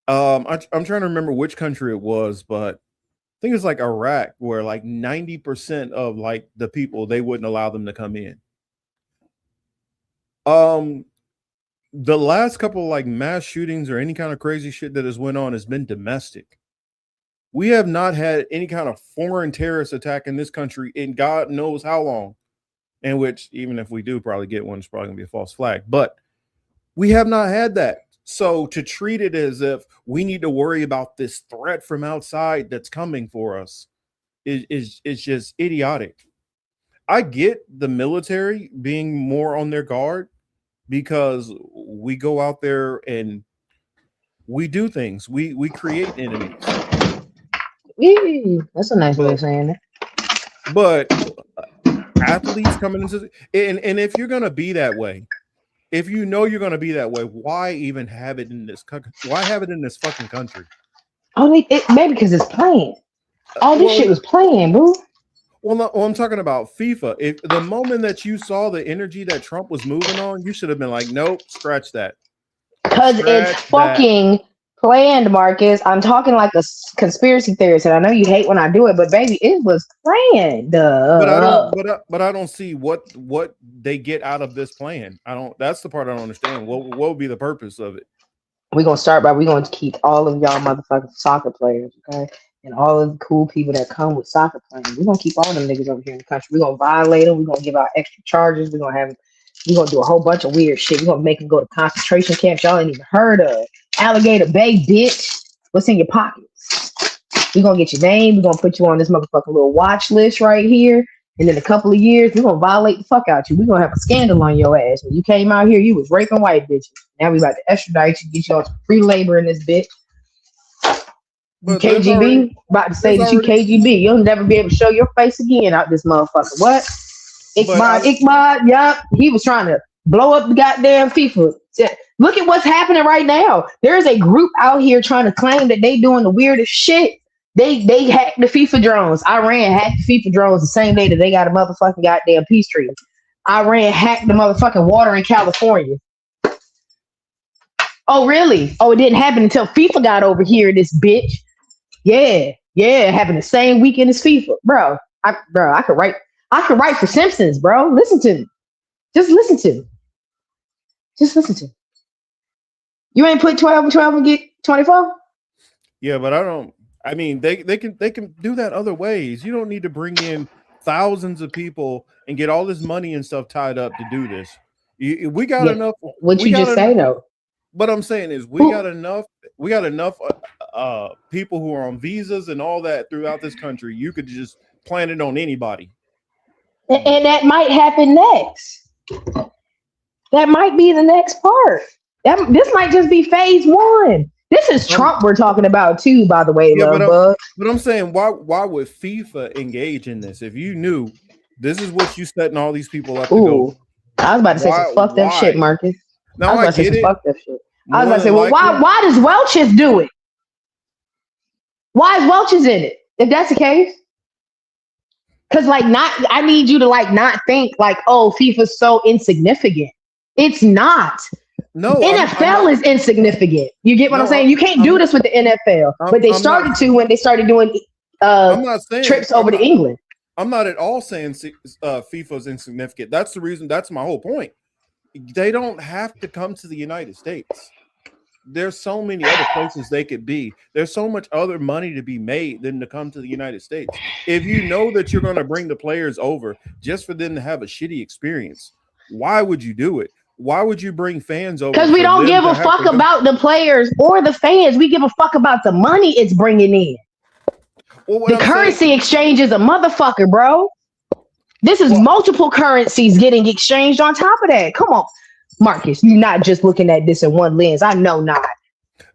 S5: I'm trying to remember which country it was, but I think it's like Iraq, where like 90% of like the people, they wouldn't allow them to come in. The last couple of like mass shootings or any kind of crazy shit that has went on has been domestic. We have not had any kind of foreign terrorist attack in this country in God knows how long. In which, even if we do probably get one, it's probably gonna be a false flag. But we have not had that. So to treat it as if we need to worry about this threat from outside that's coming for us is just idiotic. I get the military being more on their guard because we go out there and we do things. We create enemies.
S7: That's a nice way of saying it.
S5: But athletes coming into and if you're gonna be that way, if you know you're gonna be that way, why even have it in this country? Why have it in this fucking country?
S7: Oh, maybe because it's playing. All this shit was playing, boo.
S5: Well, no, I'm talking about FIFA. If the moment that you saw the energy that Trump was moving on, you should have been like, nope, scratch that.
S7: Because it's fucking planned, Marcus. I'm talking like a conspiracy theorist, and I know you hate when I do it, but baby, it was planned.
S5: But I don't see what they get out of this plan. That's the part I don't understand. What would be the purpose of it?
S7: We're going to keep all of y'all motherfucking soccer players, okay? And all of the cool people that come with soccer playing. We're going to keep all them niggas over here in the country. We're going to violate them. We're going to give out extra charges. We're going to do a whole bunch of weird shit. We're going to make them go to concentration camps y'all ain't even heard of. Alligator Bay, bitch. What's in your pockets? We're going to get your name. We're going to put you on this motherfucking little watch list right here. And in a couple of years, we're going to violate the fuck out you. We're going to have a scandal on your ass. When you came out here, you was raping white bitches. Now we about to extradite you, get you on some free labor in this bitch. But KGB, about to say that you KGB. You'll never be able to show your face again out this motherfucker. What? Iqbal, yup. He was trying to blow up the goddamn FIFA. Look at what's happening right now. There's a group out here trying to claim that they doing the weirdest shit. They hacked the FIFA drones. Iran hacked the FIFA drones the same day that they got a motherfucking goddamn peace treaty. Iran hacked the motherfucking water in California. Oh, really? Oh, it didn't happen until FIFA got over here, this bitch. Yeah, having the same weekend as FIFA. Bro, I could write for Simpsons, bro. Listen to me. Just listen to me. Just listen to me. You ain't put 12 and 12 and get 24?
S5: Yeah, but I mean, they can do that other ways. You don't need to bring in thousands of people and get all this money and stuff tied up to do this. We got enough.
S7: What you just say though?
S5: What I'm saying is we got enough people who are on visas and all that throughout this country. You could just plan it on anybody.
S7: And that might happen next. That might be the next part. This might just be phase one. This is Trump we're talking about too, by the way.
S5: Yeah, but I'm saying, why would FIFA engage in this if you knew this is what you setting all these people up to go?
S7: I was about to say some fucked up shit, Marcus.
S5: No,
S7: I was about to say some fucked up shit. I was about to say, well,
S5: likely,
S7: why does Welch's do it? Why is Welch's in it? If that's the case, because I need you to not think oh, FIFA's so insignificant. It's not.
S5: No,
S7: NFL is insignificant. You get what I'm saying? You can't do this with the NFL, but they started to when they started doing
S5: I'm not saying
S7: trips over to England.
S5: I'm not at all saying FIFA's insignificant. That's the reason. That's my whole point. They don't have to come to the United States. There's so many other places they could be. There's so much other money to be made than to come to the United States. If you know that you're going to bring the players over just for them to have a shitty experience, why would you do it? Why would you bring fans over?
S7: Because we don't give a fuck about the players or the fans. We give a fuck about the money it's bringing in. Well, the currency exchange is a motherfucker, bro. This is multiple currencies getting exchanged on top of that. Come on, Marcus. You're not just looking at this in one lens. I know not.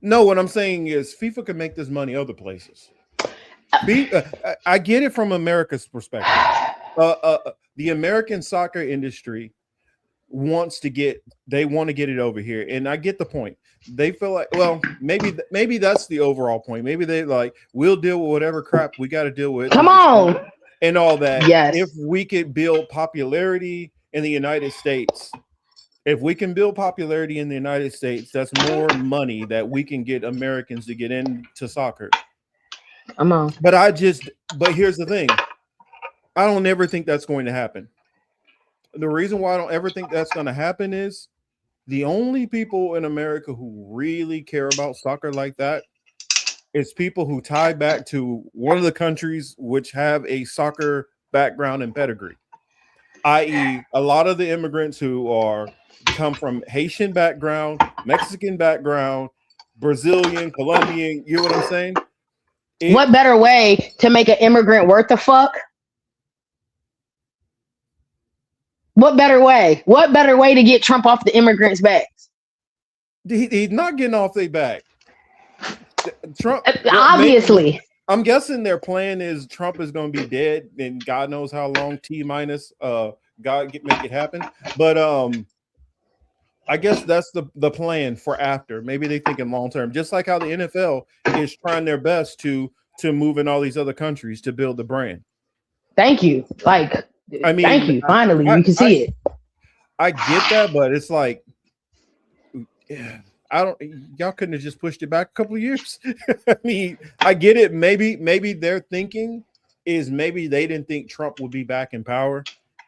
S5: No, what I'm saying is FIFA can make this money other places. I get it from America's perspective. The American soccer industry wants to get it over here, and I get the point. They feel like, well, maybe that's the overall point. Maybe they we'll deal with whatever crap we got to deal with.
S7: Come on,
S5: and all that.
S7: Yes,
S5: if we could build popularity in the United States, that's more money that we can get Americans to get into soccer.
S7: Come on,
S5: but here's the thing: I don't ever think that's going to happen. The reason why I don't ever think that's going to happen is the only people in America who really care about soccer like that is people who tie back to one of the countries which have a soccer background and pedigree, i.e. a lot of the immigrants who come from Haitian background, Mexican background, Brazilian, Colombian, you know what I'm saying?
S7: What better way to make an immigrant worth a fuck? What better way? What better way to get Trump off the immigrants' backs?
S5: He's not getting off their back. Trump,
S7: obviously.
S5: I'm guessing their plan is Trump is going to be dead, and God knows how long T-minus. God make it happen. But I guess that's the plan for after. Maybe they think in long term, just like how the NFL is trying their best to move in all these other countries to build the brand.
S7: Thank you. Thank you. Finally, you can see it.
S5: I get that, but it's y'all couldn't have just pushed it back a couple of years. I mean, I get it. Maybe their thinking is maybe they didn't think Trump would be back in power,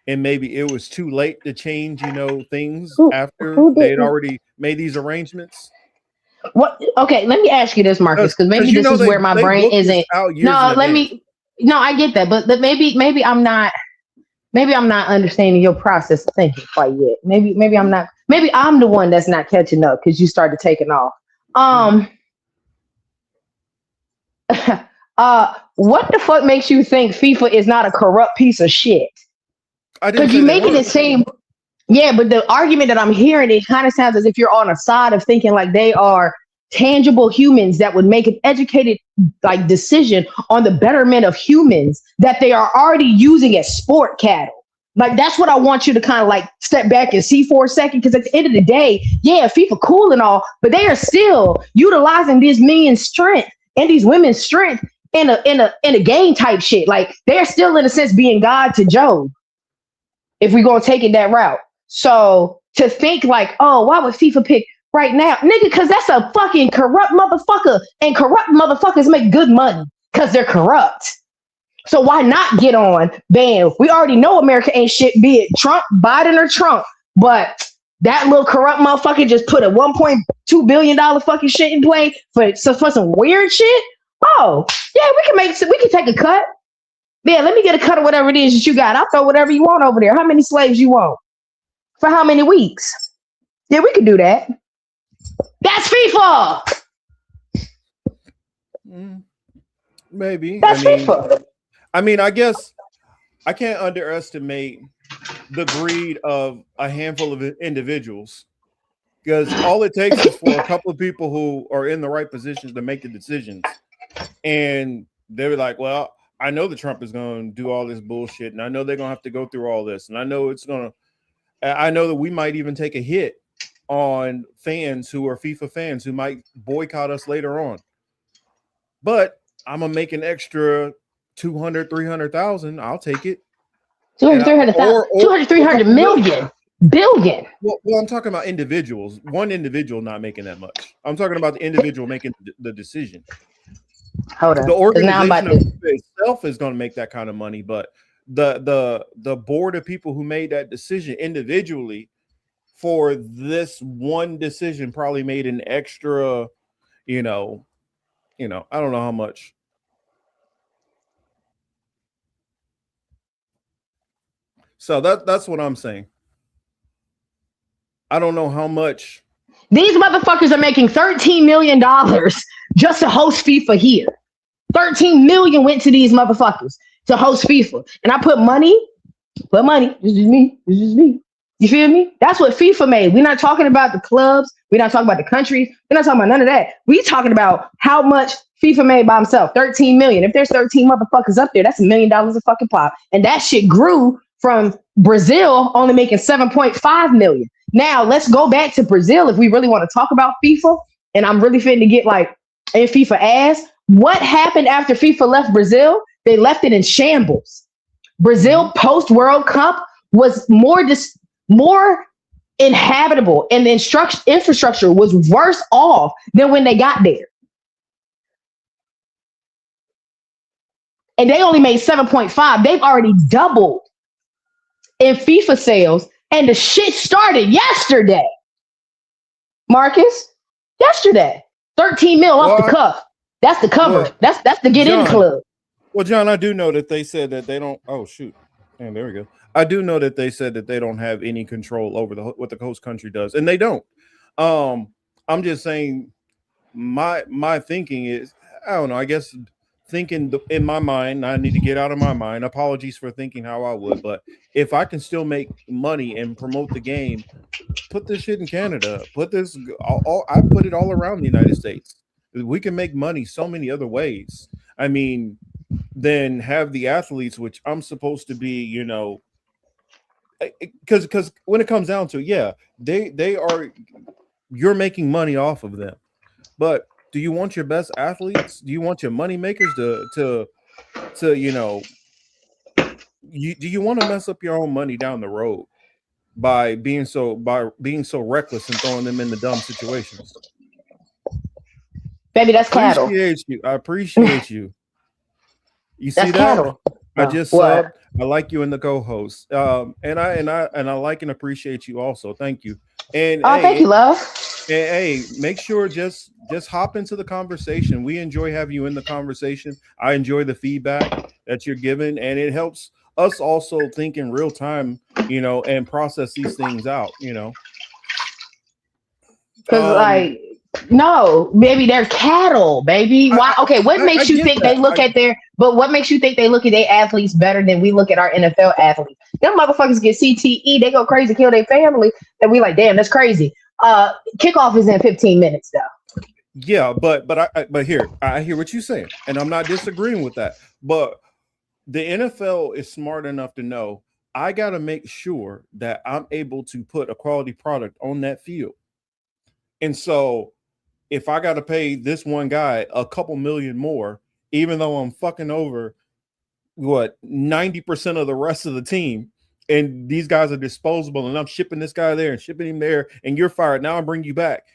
S5: and maybe it was too late to change, things after they'd already made these arrangements.
S7: What? Okay, let me ask you this, Marcus, because maybe this is where my brain isn't. No, I get that, but maybe I'm not. Maybe I'm not understanding your process of thinking quite yet. Maybe I'm not. Maybe I'm the one that's not catching up because you started taking off. What the fuck makes you think FIFA is not a corrupt piece of shit? Because you're making it seem. Yeah, but the argument that I'm hearing, it kind of sounds as if you're on a side of thinking like they are tangible humans that would make an educated decision on the betterment of humans that they are already using as sport cattle. Like, that's what I want you to kind of like step back and see for a second. Because at the end of the day, yeah, FIFA cool and all, but they are still utilizing these men's strength and these women's strength in a game type shit. Like, they're still in a sense being God to Job, if we're gonna take it that route. So to think like, oh, why would FIFA pick right now, nigga? Because that's a fucking corrupt motherfucker, and corrupt motherfuckers make good money because they're corrupt. So why not get on? Bam. We already know America ain't shit, be it Trump, Biden, or Trump. But that little corrupt motherfucker just put a $1.2 billion fucking shit in play for some weird shit. Oh, yeah, we can take a cut. Yeah, let me get a cut of whatever it is that you got. I'll throw whatever you want over there. How many slaves you want? For how many weeks? Yeah, we can do that. That's FIFA.
S5: Maybe.
S7: That's FIFA.
S5: I mean, I guess I can't underestimate the greed of a handful of individuals, because all it takes is for a couple of people who are in the right positions to make the decisions. And they're like, well, I know that Trump is going to do all this bullshit, and I know they're going to have to go through all this. And I know I know that we might even take a hit on fans who are FIFA fans who might boycott us later on. But I'm going to make an extra 200, 300,000. I'll take it.
S7: 200, 300 million. Billion.
S5: Well, I'm talking about individuals. One individual not making that much. I'm talking about the individual making the decision.
S7: Hold on.
S5: The organization itself is going to make that kind of money, but the board of people who made that decision individually for this one decision probably made an extra, I don't know how much. So that's what I'm saying. I don't know how much.
S7: These motherfuckers are making $13 million just to host FIFA here. 13 million went to these motherfuckers to host FIFA. And I put money. This is me. You feel me? That's what FIFA made. We're not talking about the clubs. We're not talking about the countries. We're not talking about none of that. We're talking about how much FIFA made by himself. 13 million. If there's 13 motherfuckers up there, that's $1 million a fucking pop. And that shit grew from Brazil only making 7.5 million. Now let's go back to Brazil if we really want to talk about FIFA. And I'm really fitting to get like in FIFA ass. What happened after FIFA left Brazil? They left it in shambles. Brazil post World Cup was more inhabitable, and the infrastructure was worse off than when they got there. And they only made 7.5. They've already doubled in FIFA sales, and the shit started yesterday. Marcus, yesterday, 13 mil off the cuff. That's the cover.
S5: Well,
S7: that's the get in club.
S5: Well, John, I do know that they said that they don't. Oh shoot, and there we go. I do know that they said that they don't have any control over what the host country does, and they don't. I'm just saying, my thinking is, I don't know. I guess thinking in my mind, I need to get out of my mind. Apologies for thinking how I would, but if I can still make money and promote the game, put this shit in Canada. I put it all around the United States. We can make money so many other ways. I mean, then have the athletes, which I'm supposed to be, because when it comes down to it, yeah, they are, you're making money off of them. But do you want your best athletes? Do you want your money makers do you want to mess up your own money down the road by being so reckless and throwing them into dumb situations?
S7: Baby, that's cattle.
S5: I appreciate you. You see that?
S7: Cattle.
S5: I just saw. I like you and the co-host. And I like and appreciate you also. Thank you. And
S7: thank you, love.
S5: And hey, make sure just hop into the conversation. We enjoy having you in the conversation. I enjoy the feedback that you're giving, and it helps us also think in real time, and process these things out,
S7: Because no, baby, they're cattle, baby. Why? Okay, what makes you think they look at what makes you think they look at their athletes better than we look at our NFL athletes? Them motherfuckers get CTE, they go crazy, kill their family, and we like, damn, that's crazy. Kickoff is in 15 minutes though.
S5: Yeah, but here, I hear what you're saying, and I'm not disagreeing with that. But the NFL is smart enough to know I got to make sure that I'm able to put a quality product on that field. And so if I got to pay this one guy a couple million more, even though I'm fucking over 90% of the rest of the team, and these guys are disposable, and I'm shipping this guy there and shipping him there, and you're fired. Now I bring you back.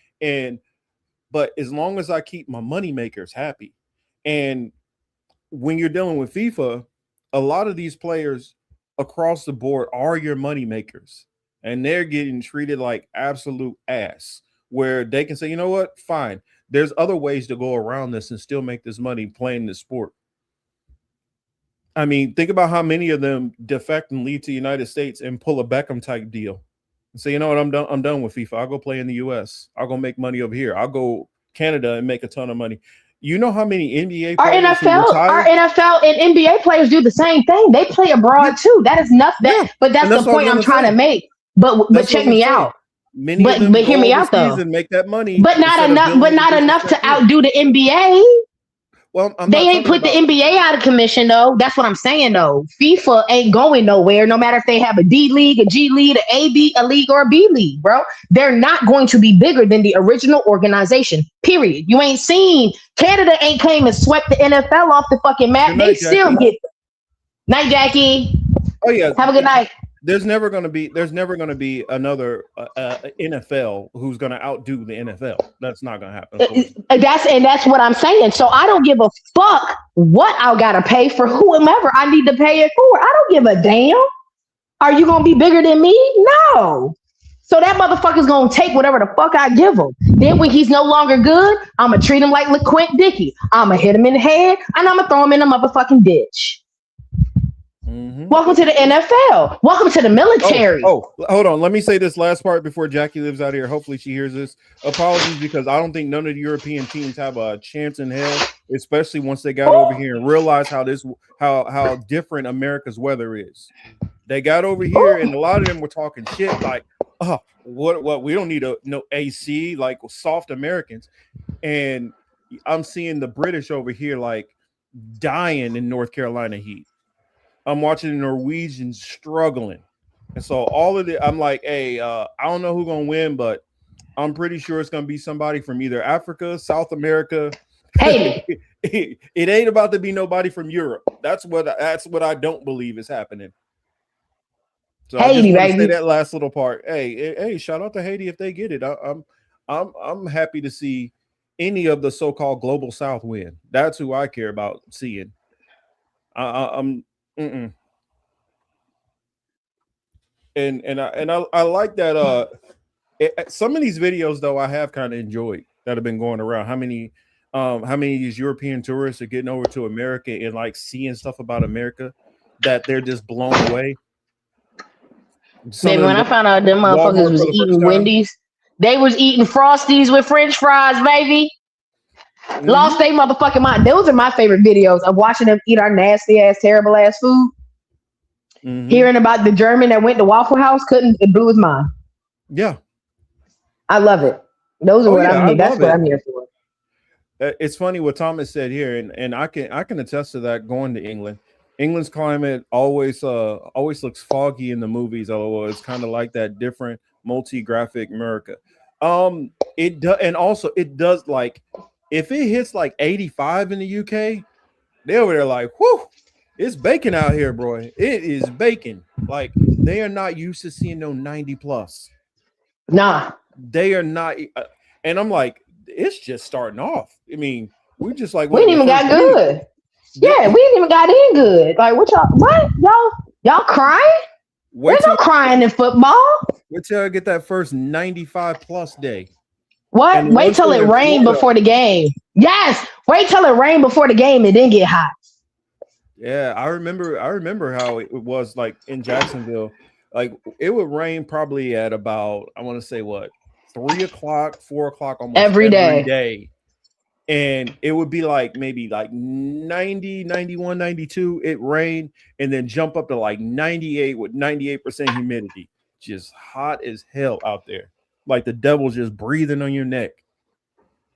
S5: But as long as I keep my money makers happy, and when you're dealing with FIFA, a lot of these players across the board are your money makers, and they're getting treated like absolute ass, where they can say, you know what, fine, there's other ways to go around this and still make this money playing this sport. I mean, think about how many of them defect and leave to the United States and pull a Beckham type deal and say, you know what, I'm done with FIFA. I'll go play in the US. I'll go make money over here. I'll go Canada and make a ton of money. You know how many NBA players
S7: our NFL and NBA players do the same thing. They play abroad too. That is nothing. But that's the point I'm trying to make. But check me out.
S5: Many
S7: but hear me out though.
S5: And make that money,
S7: but not enough to outdo the NBA.
S5: Well,
S7: they ain't put the NBA out of commission though. That's what I'm saying though. FIFA ain't going nowhere, no matter if they have a D league, a G league, a league, or a B league, bro. They're not going to be bigger than the original organization. Period. You ain't seen Canada ain't came and swept the NFL off the fucking map. They still get night, Jackie.
S5: Oh yeah.
S7: Have a good night.
S5: There's never going to be another NFL who's going to outdo the NFL. That's not going to happen.
S7: That's what I'm saying. So I don't give a fuck what I got to pay for whomever I need to pay it for. I don't give a damn. Are you going to be bigger than me? No. So that motherfucker's going to take whatever the fuck I give him. Then when he's no longer good, I'm going to treat him like LaQuint Dickey. I'm going to hit him in the head and I'm going to throw him in the motherfucking ditch. Mm-hmm. Welcome to the NFL. Welcome to the military.
S5: Oh, hold on. Let me say this last part before Jackie lives out here. Hopefully she hears this. Apologies, because I don't think none of the European teams have a chance in hell, especially once they got over here and realized how different America's weather is. They got over here and a lot of them were talking shit like, oh, what we don't need no AC, like soft Americans. And I'm seeing the British over here like dying in North Carolina heat. I'm watching the Norwegians struggling. And so all of it, I'm like, hey, I don't know who's going to win, but I'm pretty sure it's going to be somebody from either Africa, South America.
S7: Hey,
S5: it ain't about to be nobody from Europe. That's what I don't believe is happening. So I just want to say that last little part. Hey, shout out to Haiti if they get it. I'm happy to see any of the so-called global South win. That's who I care about seeing. And I like that. Some of these videos though I have kind of enjoyed that have been going around. How many of these European tourists are getting over to America and like seeing stuff about America that they're just blown away.
S7: Baby, when I found out them motherfuckers was eating Wendy's, they was eating Frosties with French fries, baby. Mm-hmm. Lost their motherfucking mind. Those are my favorite videos of watching them eat our nasty ass, terrible ass food. Mm-hmm. Hearing about the German that went to Waffle House, it blew his mind.
S5: Yeah,
S7: I love it. Those are I'm here. That's what I'm here for.
S5: It's funny what Thomas said here, and I can attest to that. Going to England, England's climate always looks foggy in the movies, although it's kind of like that different multi-graphic America. It does, and also it does like. If it hits like 85 in the UK, they're over there like, whoo, it's baking out here, bro. It is baking. Like, they are not used to seeing no 90 plus.
S7: Nah.
S5: They are not. And I'm like, it's just starting off. I mean, we just like.
S7: We didn't even got good. Yeah, we didn't even got in good. Like, what? Y'all crying? There's no crying in football.
S5: Wait till I get that first 95 plus day.
S7: What? Wait till it rained before the game. Yes. Wait till it rained before the game and then get hot.
S5: Yeah, I remember how it was like in Jacksonville. Like it would rain probably at about, I want to say 3 o'clock, 4 o'clock almost every day. And it would be like maybe like 90, 91, 92. It rained and then jump up to like 98 with 98% humidity. Just hot as hell out there. Like the devil's just breathing on your neck.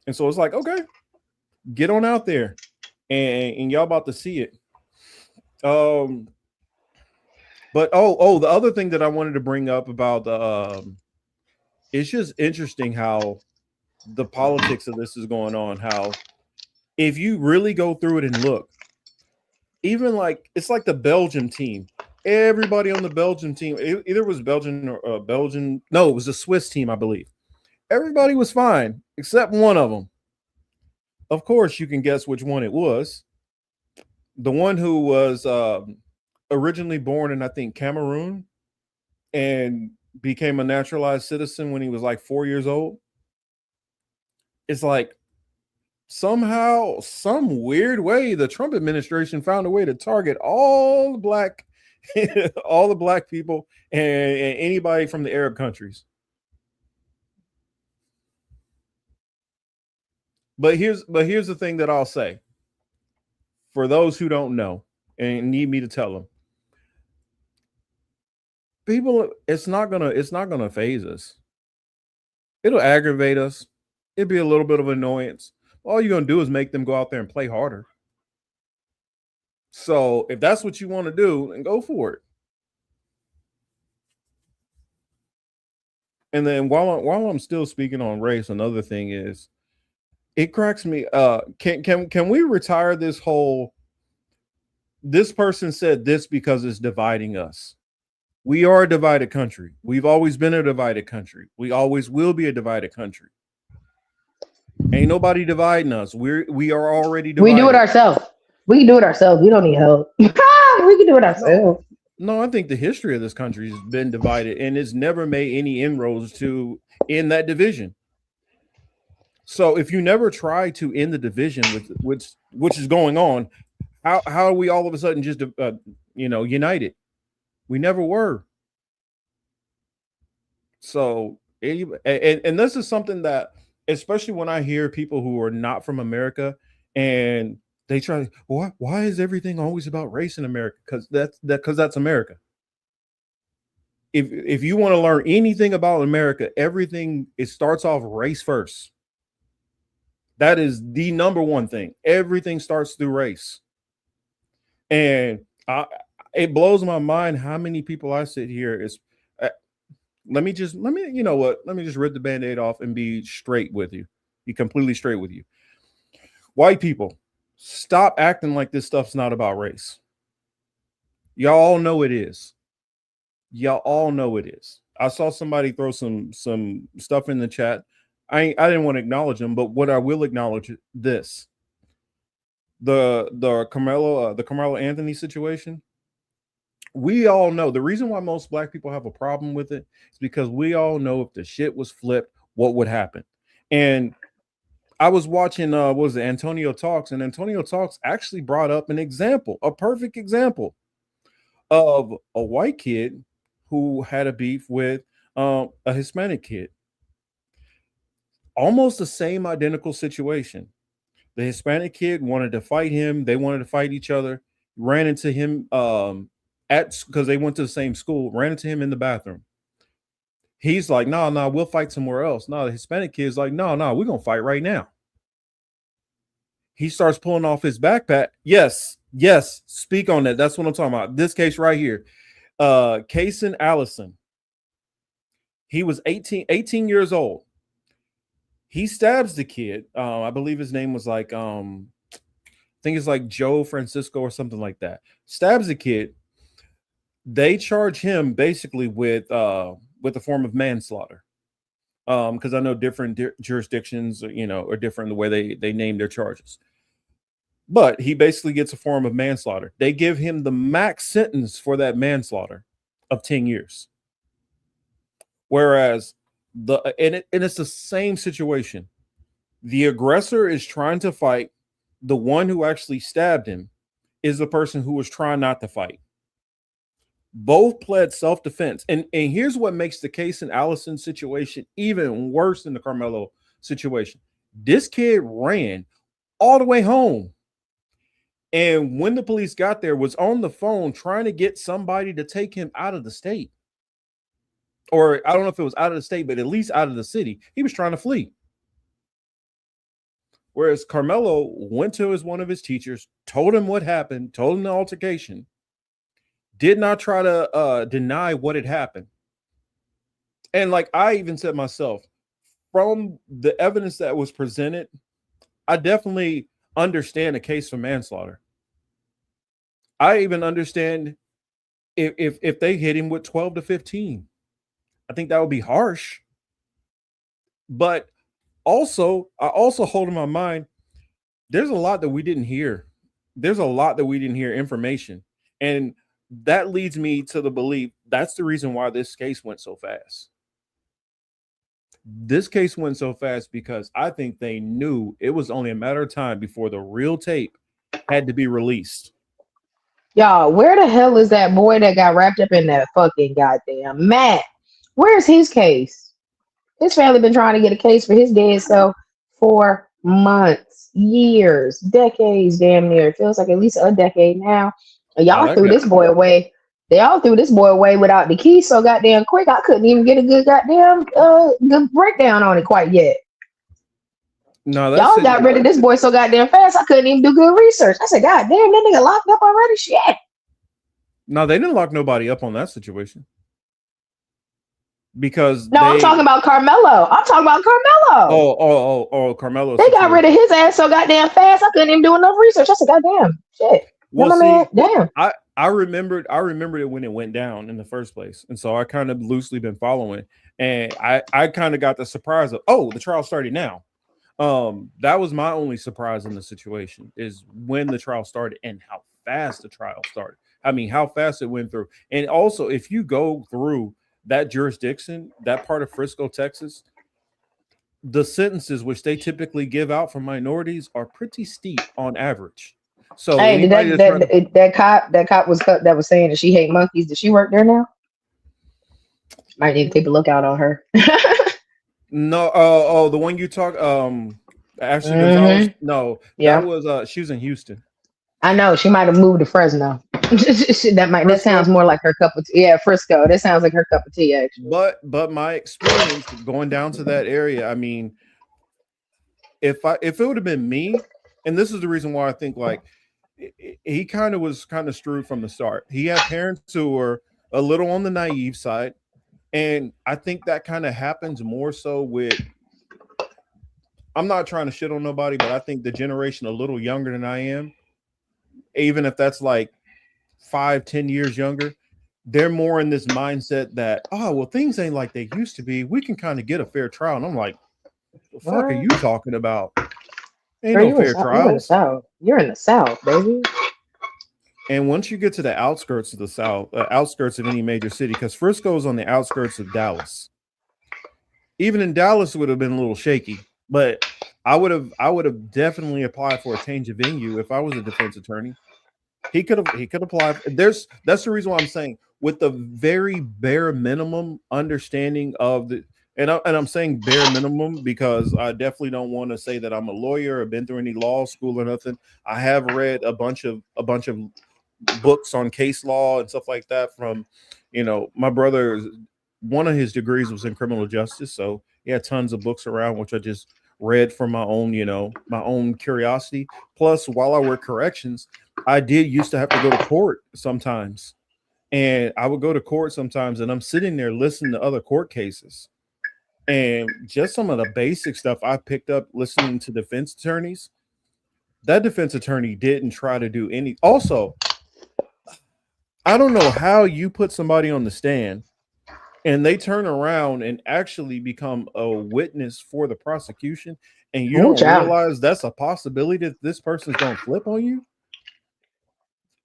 S5: And so it's like, okay, get on out there. And y'all about to see it. But the other thing that I wanted to bring up about it's just interesting how the politics of this is going on. How if you really go through it and look, even like it's like the Belgium team. Everybody on the Belgium team, either was Belgian or Belgian. No, it was the Swiss team, I believe. Everybody was fine except one of them. Of course, you can guess which one it was. The one who was originally born in, I think, Cameroon and became a naturalized citizen when he was like 4 years old. It's like somehow, some weird way, the Trump administration found a way to target all the black, all the black people and anybody from the Arab countries. But here's the thing that I'll say for those who don't know and need me to tell them. People, it's not gonna phase us. It'll aggravate us. It'd be a little bit of annoyance. All you're gonna do is make them go out there and play harder. So if that's what you want to do, then go for it. And then while I'm still speaking on race, another thing is it cracks me. Can we retire this whole this person said this because it's dividing us? We are a divided country. We've always been a divided country. We always will be a divided country. Ain't nobody dividing us. We are already divided.
S7: We do it ourselves. We can do it ourselves. We don't need help. We can do it ourselves.
S5: No, I think the history of this country has been divided and it's never made any inroads to end that division. So if you never try to end the division with which is going on, how are we all of a sudden just united? We never were. So and this is something that, especially when I hear people who are not from America and they try, why is everything always about race in America? Because that's America. If you want to learn anything about America, it starts off race first. That is the number one thing. Everything starts through race. And it blows my mind how many people I sit here is let me just rip the Band-Aid off and be straight with you. Be completely straight with you. White people, stop acting like this stuff's not about race. Y'all all know it is. Y'all all know it is. I saw somebody throw some stuff in the chat. I didn't want to acknowledge them, but what I will acknowledge this. The Carmelo Anthony situation. We all know the reason why most black people have a problem with it is because we all know if the shit was flipped, what would happen. And I was watching Antonio Talks, and Antonio Talks actually brought up an example, a perfect example of a white kid who had a beef with a Hispanic kid. Almost the same identical situation. The Hispanic kid wanted to fight him. They wanted to fight each other. Ran into him because they went to the same school. Ran into him in the bathroom. He's like, no, we'll fight somewhere else. No, the Hispanic kid's like, no, we're gonna fight right now. He starts pulling off his backpack. Yes, speak on that. That's what I'm talking about. This case right here. Cason Allison. He was 18 years old. He stabs the kid. I believe his name was like, I think it's like Joe Francisco or something like that. Stabs the kid. They charge him basically with a form of manslaughter. Because I know different jurisdictions, are different the way they name their charges. But he basically gets a form of manslaughter. They give him the max sentence for that manslaughter of 10 years. Whereas it's the same situation. The aggressor is trying to fight. The one who actually stabbed him is the person who was trying not to fight. Both pled self-defense. And here's what makes the Cason Allison situation even worse than the Carmelo situation. This kid ran all the way home. And when the police got there, was on the phone trying to get somebody to take him out of the state. Or I don't know if it was out of the state, but at least out of the city. He was trying to flee. Whereas Carmelo went to one of his teachers, told him what happened, told him the altercation. did not try to deny what had happened. And like I even said myself, from the evidence that was presented, I definitely understand a case for manslaughter. I even understand if they hit him with 12 to 15. I think that would be harsh. But also, I also hold in my mind, there's a lot that we didn't hear. There's a lot that we didn't hear information. And that leads me to the belief that's the reason why this case went so fast. This case went so fast because I think they knew it was only a matter of time before the real tape had to be released.
S7: Y'all, where the hell is that boy that got wrapped up in that fucking goddamn Matt? Where's his case? His family been trying to get a case for his dead self for months, years, decades, damn near. It feels like at least a decade now. Y'all threw this boy away. They all threw this boy away without the key so goddamn quick. I couldn't even get a good goddamn good breakdown on it quite yet.
S5: No,
S7: y'all got rid of this boy so goddamn fast. I couldn't even do good research. I said, God damn, that nigga locked up already. Shit.
S5: No, they didn't lock nobody up on that situation. Because
S7: I'm talking about Carmelo.
S5: Carmelo.
S7: They got rid of his ass so goddamn fast. I couldn't even do enough research. I said, goddamn, shit.
S5: Well,
S7: man, damn.
S5: I remembered it when it went down in the first place, and so I kind of loosely been following, and I kind of got the surprise of, oh, the trial started now. That was my only surprise in the situation, is when the trial started and how fast the trial started. I mean, how fast it went through. And also, if you go through that jurisdiction, that part of Frisco, Texas, the sentences which they typically give out for minorities are pretty steep on average. So
S7: hey, that cop was saying that she hate monkeys. Does she work there now? Might need to keep a lookout on her.
S5: No, the one you talk, Ashley Gonzalez. No,
S7: yeah,
S5: that was she was in Houston.
S7: I know she might have moved to Fresno. That sounds more like her cup of tea. Yeah, Frisco. That sounds like her cup of tea, actually.
S5: But my experience going down to that area, I mean, if it would have been me, and this is the reason why I think like he was screwed from the start. He had parents who were a little on the naive side. And I think that kind of happens more so with, I'm not trying to shit on nobody, but I think the generation a little younger than I am, even if that's like 5-10 years younger, they're more in this mindset that, oh, well, things ain't like they used to be. We can kind of get a fair trial. And I'm like, the fuck are you talking about? Ain't no fair trials.
S7: You're in the South, baby.
S5: And once you get to the outskirts of the South, outskirts of any major city, because Frisco is on the outskirts of Dallas. Even in Dallas, it would have been a little shaky, but I would have definitely applied for a change of venue if I was a defense attorney. He could apply. That's the reason why I'm saying, with the very bare minimum understanding of the, and I'm saying bare minimum because I definitely don't want to say that I'm a lawyer or been through any law school or nothing. I have read a bunch of books on case law and stuff like that from, my brother. One of his degrees was in criminal justice, so he had tons of books around, which I just read from my own, my own curiosity. Plus, while I worked corrections, I did used to have to go to court sometimes, and I would go to court sometimes, and I'm sitting there listening to other court cases, and just some of the basic stuff I picked up listening to defense attorneys. That defense attorney didn't try to do any. Also, I don't know how you put somebody on the stand and they turn around and actually become a witness for the prosecution, and you don't realize that's a possibility that this person's going to flip on you.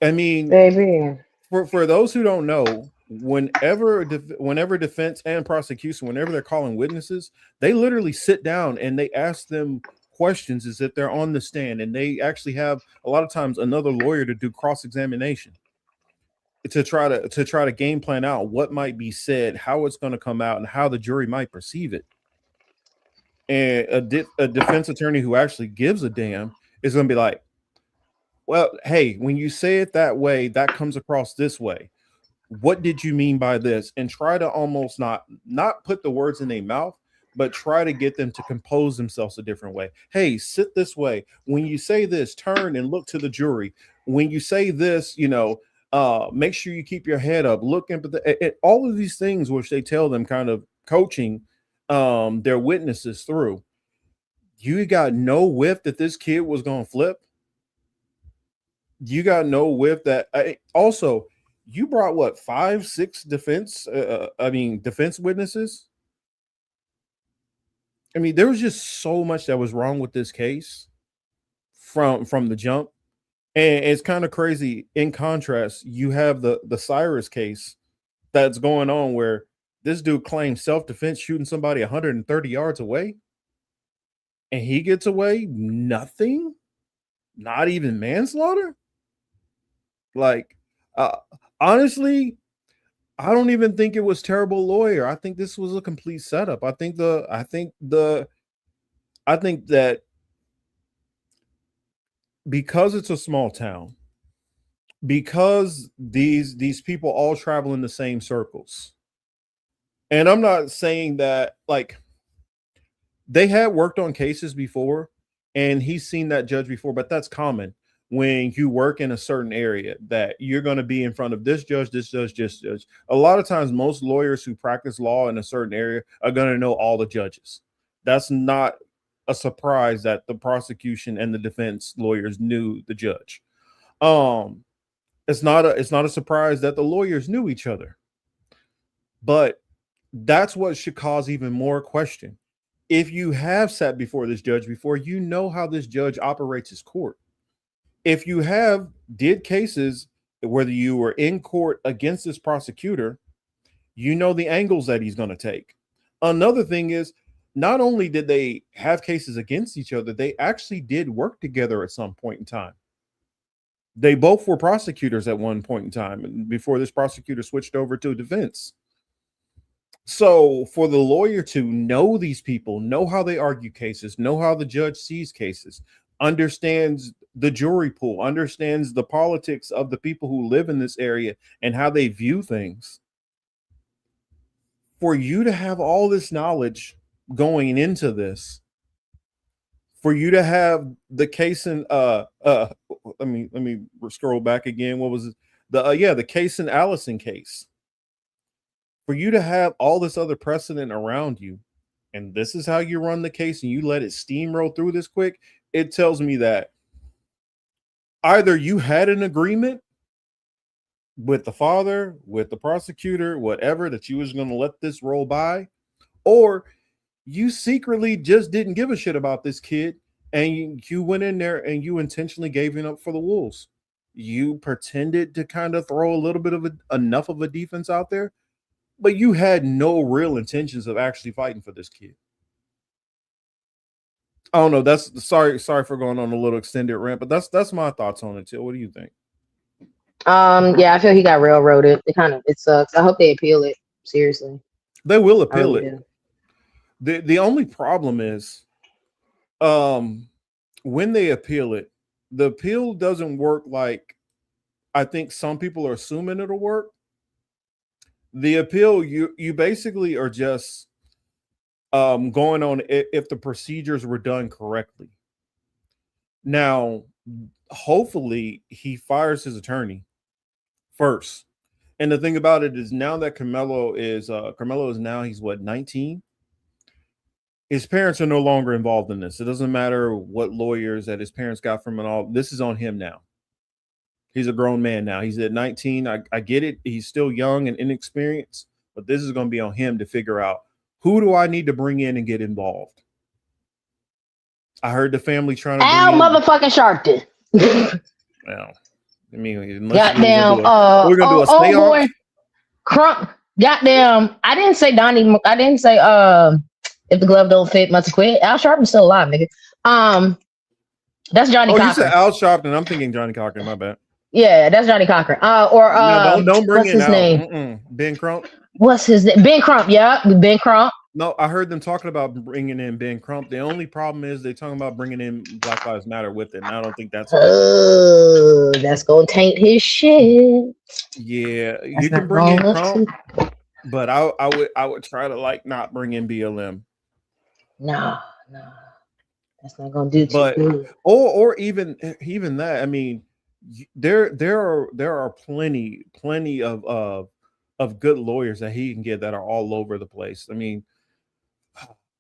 S5: I mean,
S7: baby,
S5: for those who don't know, whenever defense and prosecution, whenever they're calling witnesses, they literally sit down and they ask them questions as if they're on the stand, and they actually have a lot of times another lawyer to do cross-examination to try to game plan out what might be said, how it's going to come out, and how the jury might perceive it. And a defense attorney who actually gives a damn is going to be like, well, hey, when you say it that way, that comes across this way. What did you mean by this? And try to almost not put the words in their mouth, but try to get them to compose themselves a different way. Hey, sit this way. When you say this, turn and look to the jury. When you say this, Make sure you keep your head up. Look at all of these things, which they tell them, kind of coaching their witnesses through. You got no whiff that this kid was going to flip. You got no whiff that. Also, you brought what, 5, 6 defense witnesses. I mean, there was just so much that was wrong with this case from the jump. And it's kind of crazy. In contrast, you have the Cyrus case that's going on where this dude claims self-defense shooting somebody 130 yards away. And he gets away nothing, not even manslaughter. Like, honestly, I don't even think it was terrible lawyer. I think this was a complete setup. I think that because it's a small town, because these people all travel in the same circles. And I'm not saying that, like, they had worked on cases before and he's seen that judge before, but that's common when you work in a certain area, that you're going to be in front of this judge, this judge, this judge. A lot of times, most lawyers who practice law in a certain area are going to know all the judges. That's not a surprise that the prosecution and the defense lawyers knew the judge. It's not a surprise that the lawyers knew each other. But that's what should cause even more question. If you have sat before this judge before, you know how this judge operates his court. If you did cases, whether you were in court against this prosecutor, you know the angles that he's going to take. Another thing is, not only did they have cases against each other, they actually did work together at some point in time. They both were prosecutors at one point in time before this prosecutor switched over to defense. So for the lawyer to know these people, know how they argue cases, know how the judge sees cases, understands the jury pool, understands the politics of the people who live in this area and how they view things. For you to have all this knowledge going into this, for you to have the case in let me scroll back again. What was it? The case in Allison case. For you to have all this other precedent around you, and this is how you run the case, and you let it steamroll through this quick, it tells me that either you had an agreement with the father, with the prosecutor, whatever, that you was going to let this roll by, or you secretly just didn't give a shit about this kid, and you went in there and you intentionally gave him up for the wolves. You pretended to kind of throw a little bit of enough of a defense out there, but you had no real intentions of actually fighting for this kid. I don't know. That's sorry for going on a little extended rant, but that's my thoughts on it too. What do you think?
S7: Yeah, I feel he got railroaded. It sucks. I hope they appeal it. Seriously.
S5: They will appeal
S7: really
S5: it. The only problem is when they appeal it, the appeal doesn't work like I think some people are assuming it'll work. The appeal, you basically are just going on if the procedures were done correctly. Now, hopefully he fires his attorney first. And the thing about it is, now that Carmelo is now, he's what, 19? His parents are no longer involved in this. It doesn't matter what lawyers that his parents got from it all. This is on him now. He's a grown man now. He's at 19. I get it. He's still young and inexperienced, but this is going to be on him to figure out, who do I need to bring in and get involved? I heard the family trying to
S7: Al motherfucking Sharpton.
S5: Well, I mean,
S7: goddamn,
S5: we're gonna do a stay on.
S7: Crump. Goddamn, I didn't say Donnie. I didn't say if the glove don't fit, must quit. Al Sharpton's still alive, nigga. That's Johnny Cochran.
S5: You said Al Sharpton. I'm thinking Johnny Cochran. My bad.
S7: Yeah, that's Johnny Cochran. No,
S5: don't bring
S7: what's his name?
S5: Ben Crump.
S7: What's his name? Ben Crump. Yeah, Ben Crump.
S5: No, I heard them talking about bringing in Ben Crump. The only problem is they're talking about bringing in Black Lives Matter with it. And I don't think that's
S7: that's gonna taint his shit.
S5: Yeah, that's you can bring in Crump, but I would try to like not bring in BLM.
S7: No, that's not gonna do too good.
S5: Or even that. I mean, there are plenty of good lawyers that he can get that are all over the place. I mean,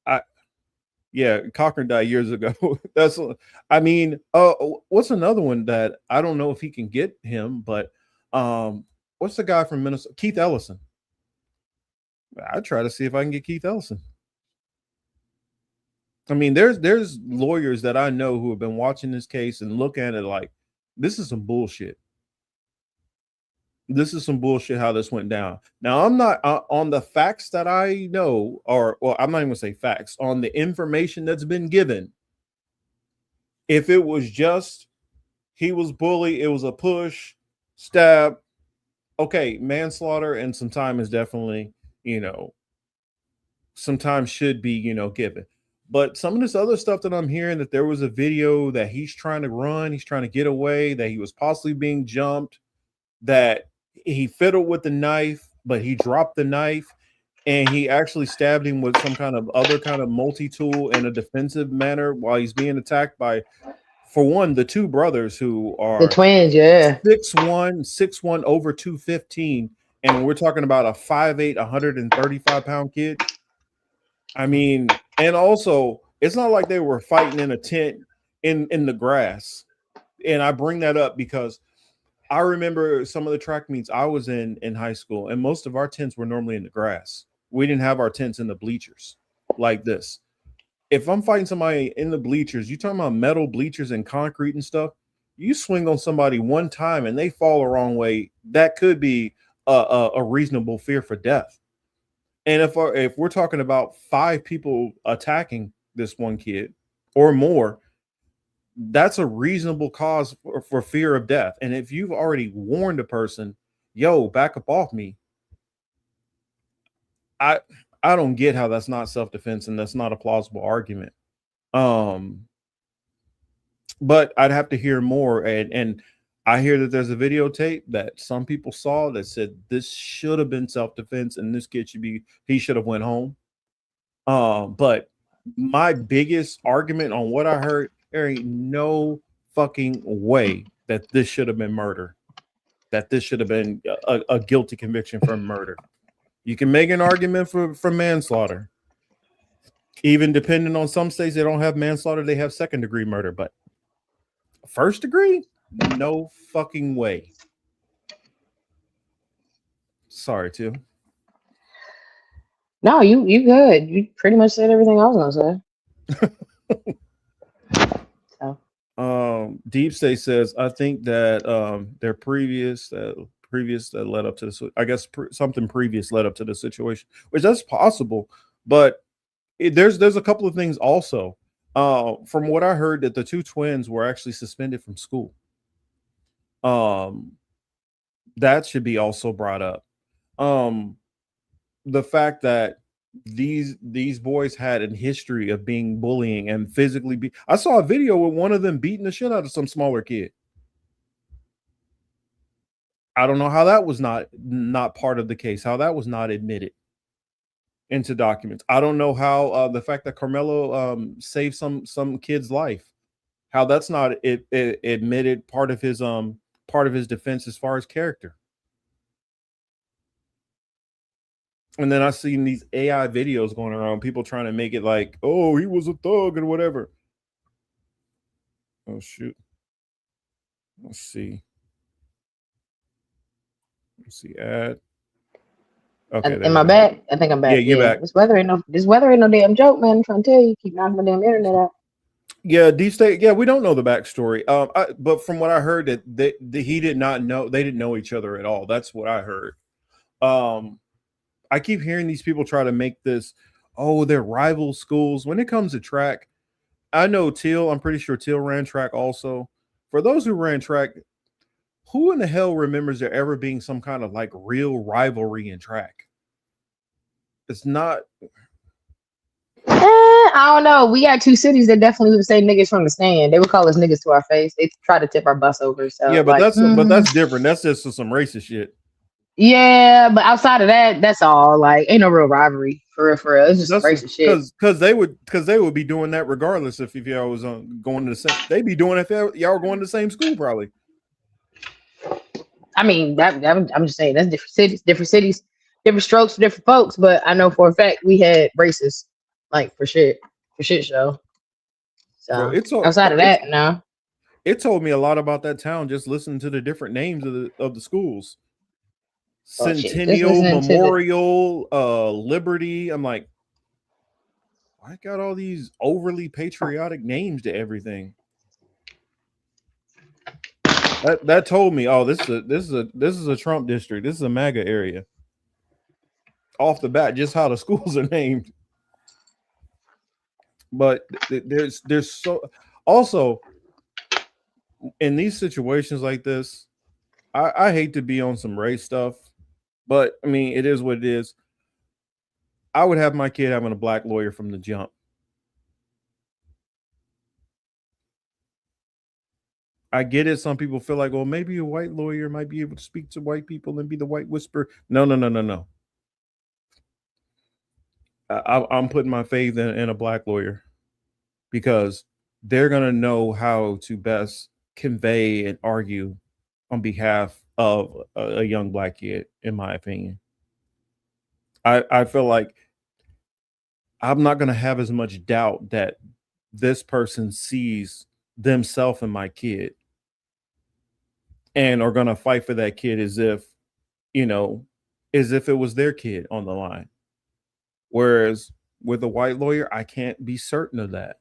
S5: I yeah, Cochran died years ago. That's I mean, what's another one that I don't know if he can get him, but what's the guy from Minnesota? Keith Ellison. I try to see if I can get Keith Ellison. I mean, there's lawyers that I know who have been watching this case and look at it like this is some bullshit. This is some bullshit how this went down. Now, I'm not on the facts that I know, or well, I'm not even gonna say facts, on the information that's been given. If it was just he was bullied, it was a push, stab, okay, manslaughter and some time is definitely, sometimes should be, given. But some of this other stuff that I'm hearing, that there was a video that he's trying to run, he's trying to get away, that he was possibly being jumped, that he fiddled with the knife, but he dropped the knife and he actually stabbed him with some kind of other kind of multi-tool in a defensive manner while he's being attacked by, for one, the two brothers who are
S7: the twins, yeah.
S5: 6'1", over 215. And we're talking about a 5'8", 135-pound kid. I mean, and also it's not like they were fighting in a tent in the grass. And I bring that up because I remember some of the track meets I was in high school, and most of our tents were normally in the grass. We didn't have our tents in the bleachers like this. If I'm fighting somebody in the bleachers, you talking about metal bleachers and concrete and stuff, you swing on somebody one time and they fall the wrong way, that could be a reasonable fear for death. And if we're talking about 5 people attacking this one kid or more, that's a reasonable cause for fear of death. And if you've already warned a person, yo, back up off me, I don't get how that's not self-defense and that's not a plausible argument. But I'd have to hear more. And I hear that there's a videotape that some people saw that said this should have been self-defense and this kid he should have went home. But my biggest argument on what I heard, there ain't no fucking way that this should have been murder, that this should have been a guilty conviction for murder. You can make an argument for manslaughter. Even depending on some states, they don't have manslaughter, they have second-degree murder. But first degree, no fucking way. Sorry, too.
S7: No, you good. You pretty much said everything I was gonna say. So.
S5: Deep State says, I think that their previous that led up to this, I guess something previous led up to the situation, which that's possible. But there's a couple of things also. From what I heard, that the two twins were actually suspended from school. That should be also brought up. The fact that these boys had a history of being bullying and physically I saw a video with one of them beating the shit out of some smaller kid. I don't know how that was not part of the case, how that was not admitted into documents. I don't know how the fact that Carmelo saved some kid's life, how that's not admitted part of his defense as far as character. And then I seen these AI videos going around, people trying to make it like, oh, he was a thug and whatever. Oh shoot. Let's see. Ad. Okay.
S7: Am I back? I think I'm back.
S5: Yeah, you're back.
S7: This weather ain't no damn joke, man. I'm trying to tell you, keep knocking my damn internet out.
S5: Yeah, D State. Yeah, we don't know the backstory. But from what I heard, that he did not know. They didn't know each other at all. That's what I heard. I keep hearing these people try to make this, oh, they're rival schools. When it comes to track, I know Teal. I'm pretty sure Teal ran track also. For those who ran track, who in the hell remembers there ever being some kind of like real rivalry in track? It's not.
S7: I don't know. We got two cities that definitely would say niggas from the stand. They would call us niggas to our face. They try to tip our bus over. So
S5: yeah, but that's different. That's just some racist shit.
S7: Yeah, but outside of that, that's all. Like, ain't no real rivalry for real. It's just racist shit.
S5: Because they would be doing that regardless if y'all was going to the same. They'd be doing it if y'all were going to the same school probably.
S7: I mean, I'm just saying that's different cities, different strokes for different folks. But I know for a fact we had racists, like for shit show.
S5: Bro,
S7: So outside of that, no.
S5: it told me a lot about that town just listening to the different names of the schools.
S7: Oh, shit. Just
S5: Centennial,
S7: listening to
S5: Memorial, Liberty. I'm like, I got all these overly patriotic names to everything. That told me, oh, this is a Trump district. This is a MAGA area. Off the bat, just how the schools are named. But there's so also in these situations like this, I hate to be on some race stuff, but I mean it is what it is. I would have my kid having a black lawyer from the jump. I get it. Some people feel like, well, maybe a white lawyer might be able to speak to white people and be the white whisperer. No. I'm putting my faith in a black lawyer because they're going to know how to best convey and argue on behalf of a young black kid, in my opinion. I feel like I'm not going to have as much doubt that this person sees themselves in my kid and are going to fight for that kid as if it was their kid on the line. Whereas with a white lawyer, I can't be certain of that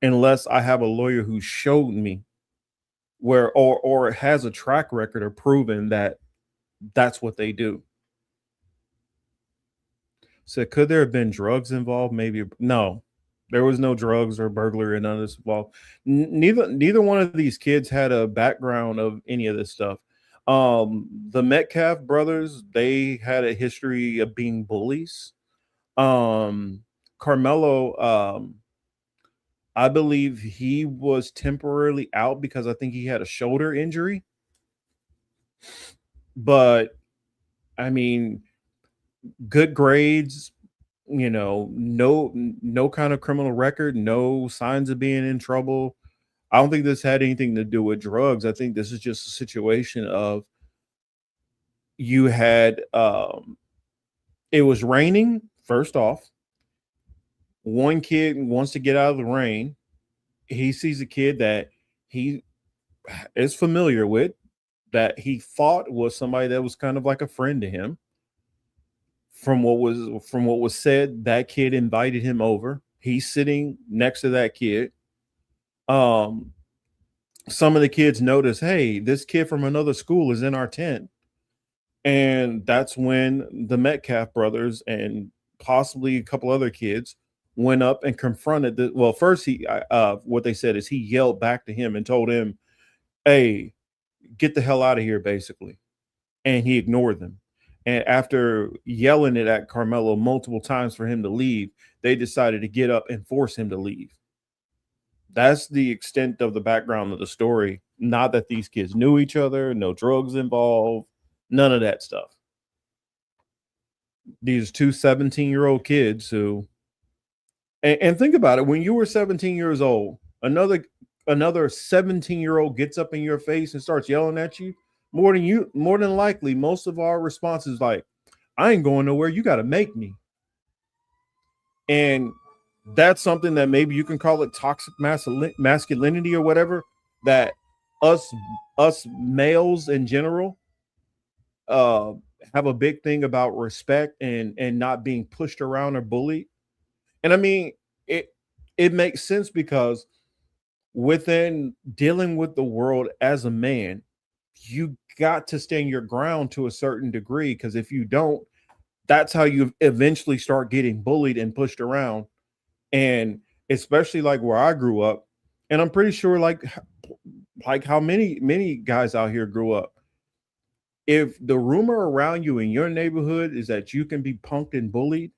S5: unless I have a lawyer who showed me where or has a track record of proving that that's what they do. So could there have been drugs involved? Maybe. No, there was no drugs or burglary or none of this involved. Neither one of these kids had a background of any of this stuff. The Metcalf brothers, they had a history of being bullies. Carmelo, I believe he was temporarily out because I think he had a shoulder injury. But I mean, good grades, no kind of criminal record, no signs of being in trouble. I don't think this had anything to do with drugs. I think this is just a situation of you had it was raining, first off. One kid wants to get out of the rain. He sees a kid that he is familiar with, that he thought was somebody that was kind of like a friend to him. From what was said, that kid invited him over. He's sitting next to that kid. Some of the kids notice, hey, this kid from another school is in our tent. And that's when the Metcalf brothers and possibly a couple other kids went up and confronted first what they said is he yelled back to him and told him, hey, get the hell out of here, basically. And he ignored them. And after yelling it at Carmelo multiple times for him to leave, they decided to get up and force him to leave. That's the extent of the background of the story. Not that these kids knew each other, no drugs involved, none of that stuff. These two 17-year-old kids who, and think about it, when you were 17 years old, another 17-year-old gets up in your face and starts yelling at you. More than likely, most of our responses like, I ain't going nowhere. You got to make me. And that's something that maybe you can call it toxic masculinity or whatever, that us males in general have a big thing about respect and not being pushed around or bullied. And I mean, it makes sense because within dealing with the world as a man, you got to stand your ground to a certain degree, because if you don't, that's how you eventually start getting bullied and pushed around. And especially like where I grew up, and I'm pretty sure like how many guys out here grew up. If the rumor around you in your neighborhood is that you can be punked and bullied,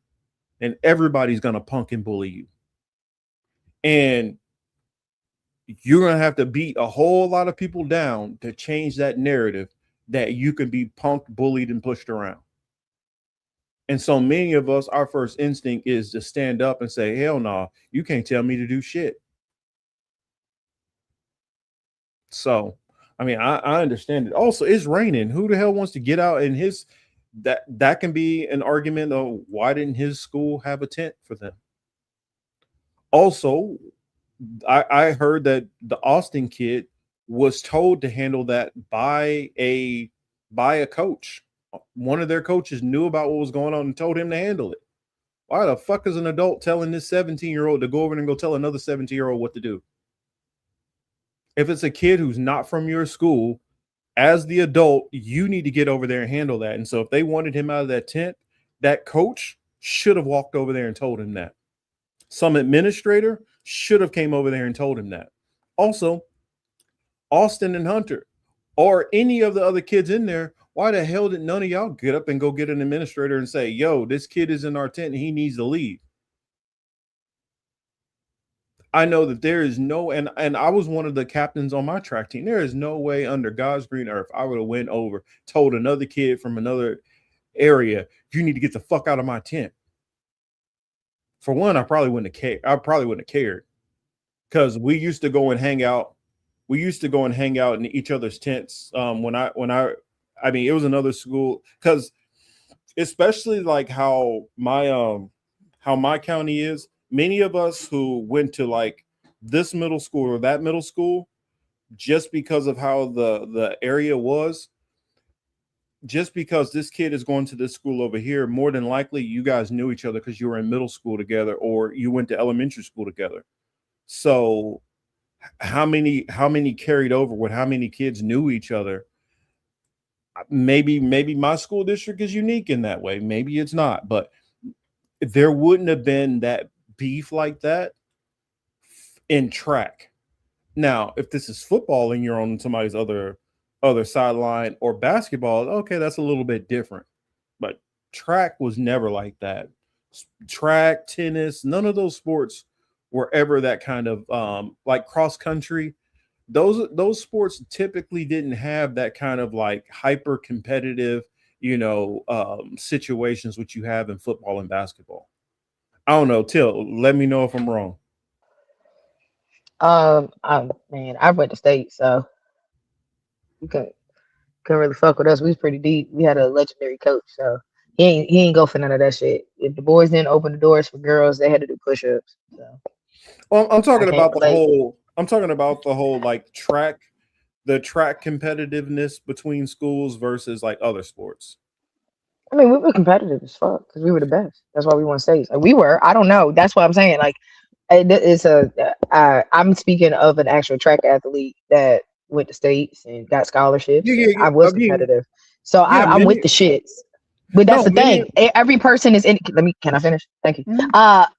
S5: and everybody's gonna punk and bully you. And you're going to have to beat a whole lot of people down to change that narrative that you can be punked, bullied, and pushed around. And so many of us, our first instinct is to stand up and say, hell no, you can't tell me to do shit. So I mean, I understand it. Also, it's raining. Who the hell wants to get out in his that can be an argument of why didn't his school have a tent for them? Also, I heard that the Austin kid was told to handle that by a coach. One of their coaches knew about what was going on and told him to handle it. Why the fuck is an adult telling this 17-year-old to go over and go tell another 17-year-old what to do? If it's a kid who's not from your school, as the adult, you need to get over there and handle that. And so if they wanted him out of that tent, that coach should have walked over there and told him that. Some administrator should have came over there and told him that. Also, Austin and Hunter or any of the other kids in there, why the hell did none of y'all get up and go get an administrator and say, yo, this kid is in our tent and he needs to leave? I know that there is no, and I was one of the captains on my track team. There is no way under God's green earth I would have went over, told another kid from another area, you need to get the fuck out of my tent. For one, I probably wouldn't have cared because we used to go and hang out. We used to go and hang out in each other's tents. I mean, it was another school because especially like how my county is. Many of us who went to like this middle school or that middle school, just because of how the area was, just because this kid is going to this school over here, more than likely you guys knew each other because you were in middle school together or you went to elementary school together. So how many carried over with how many kids knew each other? Maybe my school district is unique in that way. Maybe it's not, but there wouldn't have been that beef like that in track. Now, if this is football and you're on somebody's other sideline or basketball, okay, that's a little bit different. But track was never like that. Track, tennis, none of those sports were ever that kind of like cross country. Those sports typically didn't have that kind of like hyper competitive, situations which you have in football and basketball. I don't know. Till, let me know if I'm wrong.
S7: Man, I went to state, so you couldn't really fuck with us. We was pretty deep. We had a legendary coach, so he ain't go for none of that shit. If the boys didn't open the doors for girls, they had to do push-ups. So.
S5: Well, I'm talking about the whole like track, the track competitiveness between schools versus like other sports.
S7: I mean, we were competitive as fuck because we were the best. That's why we won states. Like we were. I don't know. That's what I'm saying. Like, I'm speaking of an actual track athlete that went to states and got scholarships.
S5: Yeah.
S7: I was competitive, so I'm with the shits. But that's the thing. Every person is in. Can I finish? Thank you.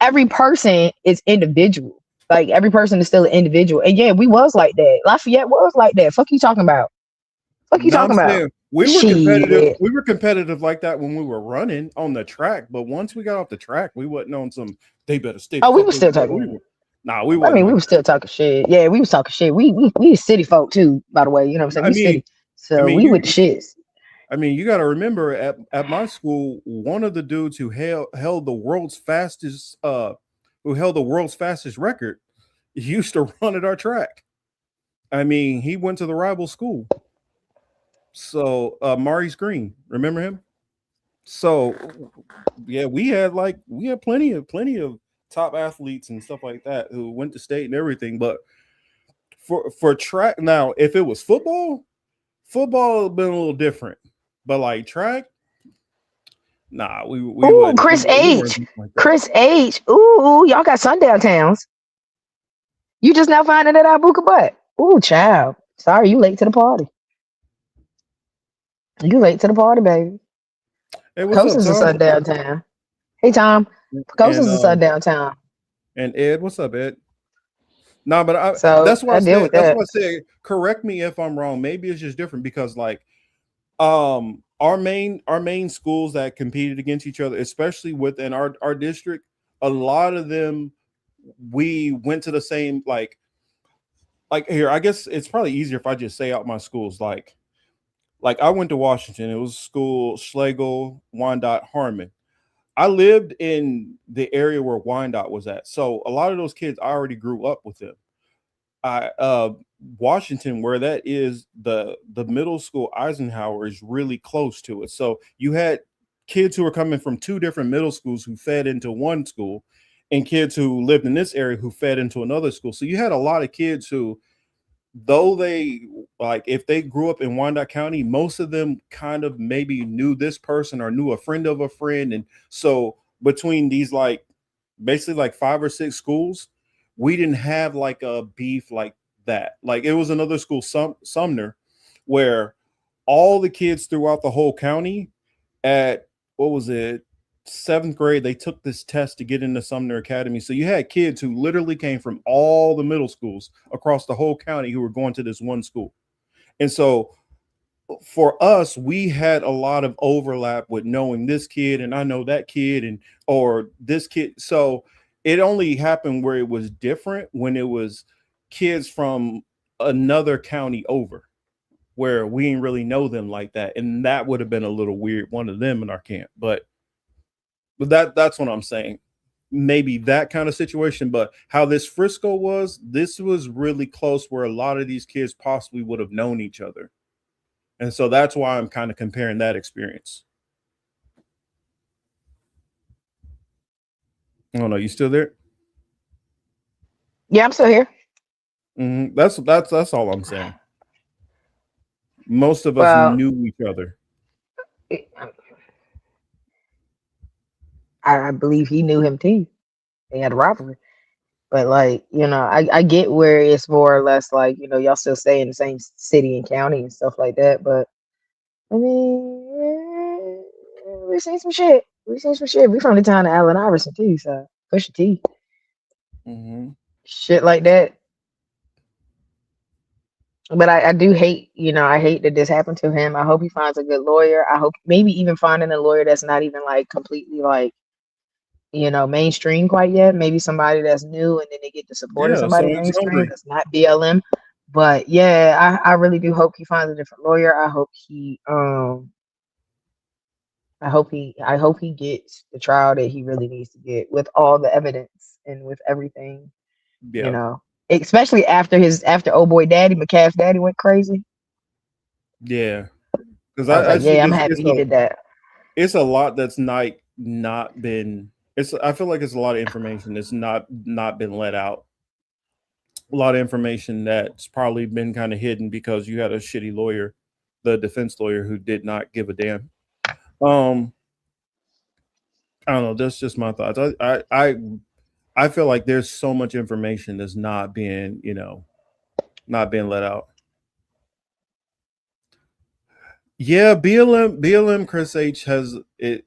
S7: Every person is individual. Like every person is still an individual. And yeah, we was like that. Lafayette was like that. Fuck you talking about? Fuck you talking about?
S5: We were competitive. We were competitive like that when we were running on the track. But once we got off the track, we wasn't on some. They better stay.
S7: Oh, we were still talking.
S5: We wasn't.
S7: I mean, we were still talking shit. Yeah, we was talking shit. We city folk too, by the way. You know what I'm saying? City. So we with the shits.
S5: I mean, you got to remember at my school, one of the dudes who held the world's fastest record used to run at our track. I mean, he went to the rival school. So Maurice Green, remember him? So yeah, we had plenty of top athletes and stuff like that who went to state and everything. But for track, now if it was football would have been a little different. But like track, nah, we
S7: Ooh, Chris H. Chris H. Ooh, y'all got sundown towns. You just now finding it out, Buka Butt. Ooh, child. Sorry, you late to the party. You late to the party, baby.
S5: Hey, what's up,
S7: is a sundown town. Hey, Tom. Coast is a sundown town.
S5: And Ed, what's up, Ed? No, but that's why I said, correct me if I'm wrong. Maybe it's just different because like our main schools that competed against each other, especially within our district, a lot of them we went to the same like here. I guess it's probably easier if I just say out my schools. Like I went to Washington. It was school Schlegel, Wyandotte, Harmon. I lived in the area where Wyandotte was at, so a lot of those kids I already grew up with them. Washington, where that is, the middle school Eisenhower is really close to it. So you had kids who were coming from two different middle schools who fed into one school, and kids who lived in this area who fed into another school. So you had a lot of kids who, though they, like, if they grew up in Wyandotte County, most of them kind of maybe knew this person or knew a friend of a friend. And so between these, like, basically like 5 or 6 schools, we didn't have like a beef like that. Like, it was another school, Sumner, where all the kids throughout the whole county at, what was it, 7th grade, they took this test to get into Sumner Academy. So you had kids who literally came from all the middle schools across the whole county who were going to this one school. And so for us, we had a lot of overlap with knowing this kid, and I know that kid, and or this kid. So it only happened where it was different when it was kids from another county over, where we didn't really know them like that. And that would have been a little weird, one of them in our camp. But that's what I'm saying. Maybe that kind of situation. But how this Frisco was, this was really close, where a lot of these kids possibly would have known each other. And so that's why I'm kind of comparing that experience. I don't know. You still there?
S7: Yeah, I'm still here.
S5: That's all I'm saying. Most of us
S7: Well,
S5: knew each other.
S7: I believe he knew him too. They had a rivalry. But like, I get where it's more or less like, y'all still stay in the same city and county and stuff like that. But I mean, we've seen some shit. We from the town of Allen Iverson too, so push a T. Shit like that. But I do hate, I hate that this happened to him. I hope he finds a good lawyer. I hope maybe even finding a lawyer that's not even like completely like, mainstream quite yet. Maybe somebody that's new, and then they get the support of
S5: Yeah,
S7: somebody
S5: someone's
S7: mainstream
S5: hungry.
S7: that's not BLM. But yeah, I really do hope he finds a different lawyer. I hope he gets the trial that he really needs to get, with all the evidence and with everything,
S5: Yeah.
S7: especially after old boy daddy, McCaff's daddy, went crazy.
S5: Yeah. Because
S7: I was
S5: I
S7: like,
S5: see
S7: yeah, I'm
S5: this.
S7: happy he did that.
S5: It's a lot that's not been. I feel like it's a lot of information that's not been let out. A lot of information that's probably been kind of hidden because you had a shitty lawyer, the defense lawyer, who did not give a damn. I don't know. That's just my thoughts. I feel like there's so much information that's not being let out. Yeah, BLM Chris H has it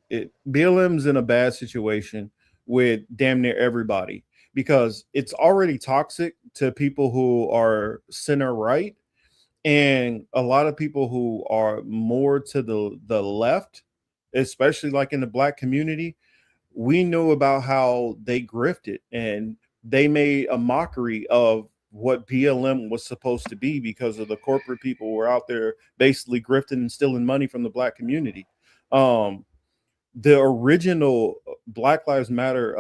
S5: BLM's in a bad situation with damn near everybody, because it's already toxic to people who are center right, and a lot of people who are more to the left, especially like in the black community. We know about how they grifted, and they made a mockery of what BLM was supposed to be, because of the corporate people who were out there basically grifting and stealing money from the black community. The original Black Lives Matter,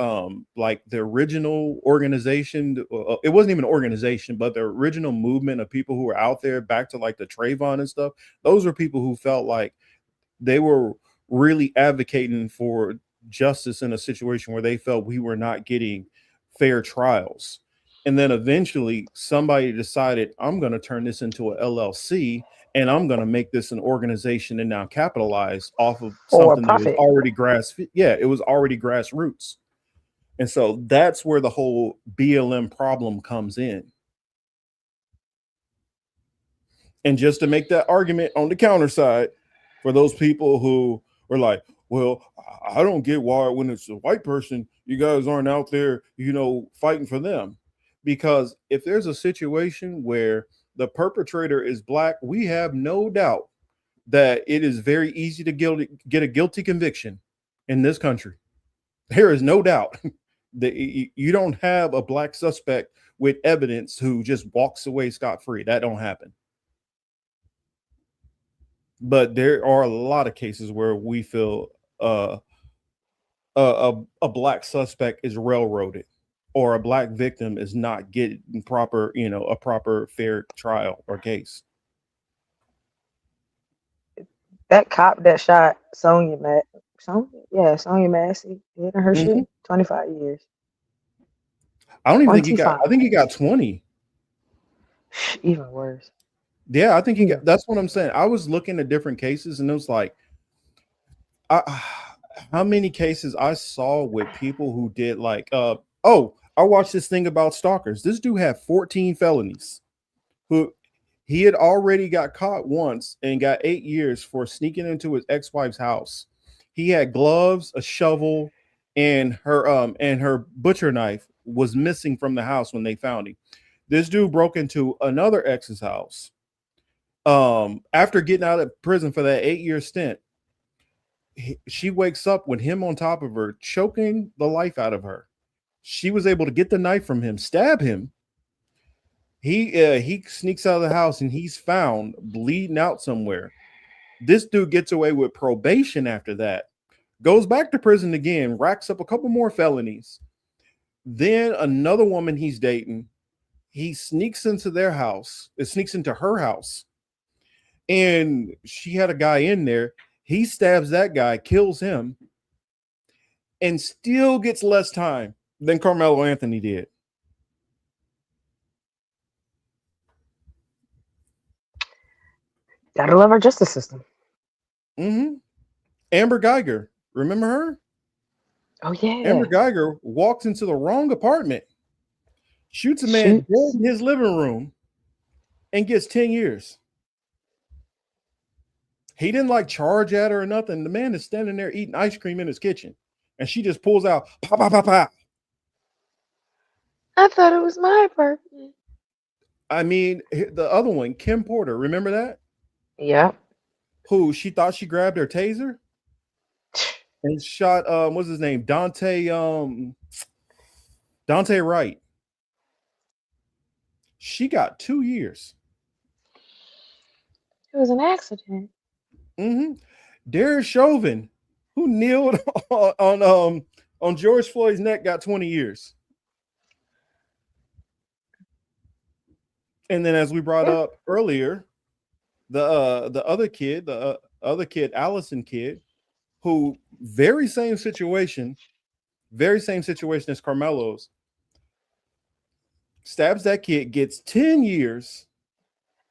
S5: like the original organization, it wasn't even an organization, but the original movement of people who were out there back to like the Trayvon and stuff, those were people who felt like they were really advocating for justice in a situation where they felt we were not getting fair trials. And then eventually somebody decided, I'm going to turn this into a LLC, and I'm going to make this an organization and now capitalize off of
S7: For
S5: something that was
S7: profit.
S5: already it was already grassroots. And so that's where the whole BLM problem comes in. And just to make that argument on the counter side, for those people who were like, well, I don't get why when it's a white person, you guys aren't out there, fighting for them. Because if there's a situation where the perpetrator is black, we have no doubt that it is very easy to get a guilty conviction in this country. There is no doubt that you don't have a black suspect with evidence who just walks away scot-free. That don't happen. But there are a lot of cases where we feel a black suspect is railroaded. or a black victim is not getting proper, a proper fair trial or case.
S7: That cop that shot Sonya Massey, did her
S5: Mhm.
S7: shit, 25 years.
S5: I don't even think he got.
S7: 25.
S5: I think he got 20.
S7: Even worse.
S5: Yeah, I think he
S7: Yeah.
S5: got. That's what I'm saying. I was looking at different cases, and it was like, how many cases I saw with people who did like, I watched this thing about stalkers. This dude had 14 felonies. Who he had already got caught once and got 8 years for sneaking into his ex-wife's house. He had gloves, a shovel, and her butcher knife was missing from the house when they found him. This dude broke into another ex's house. After getting out of prison for that 8-year stint, she wakes up with him on top of her, choking the life out of her. She was able to get the knife from him, stab him. He sneaks out of the house and he's found bleeding out somewhere. This dude gets away with probation after that, goes back to prison again, racks up a couple more felonies. Then another woman he's dating, he sneaks into their house. It sneaks into her house, and she had a guy in there. He stabs that guy, kills him, and still gets less time than Carmelo Anthony did.
S7: Gotta love our justice system.
S5: Mm-hmm. Amber Geiger, remember her?
S7: Oh yeah.
S5: Amber Geiger walks into the wrong apartment, shoots a man dead in his living room, and gets 10 years. He didn't like charge at her or nothing. The man is standing there eating ice cream in his kitchen, and she just pulls out, pop, pop, pop, pop.
S7: I thought it was my apartment.
S5: I mean, the other one, Kim Porter, remember that?
S7: Yeah.
S5: Who she thought she grabbed her taser and shot what's his name? Dante Wright. She got 2 years.
S7: It was an accident.
S5: Mm-hmm. Derek Chauvin, who kneeled on George Floyd's neck, got 20 years. And then, as we brought up earlier, the other kid, Allison kid, who very same situation as Carmelo's, stabs that kid, gets 10 years,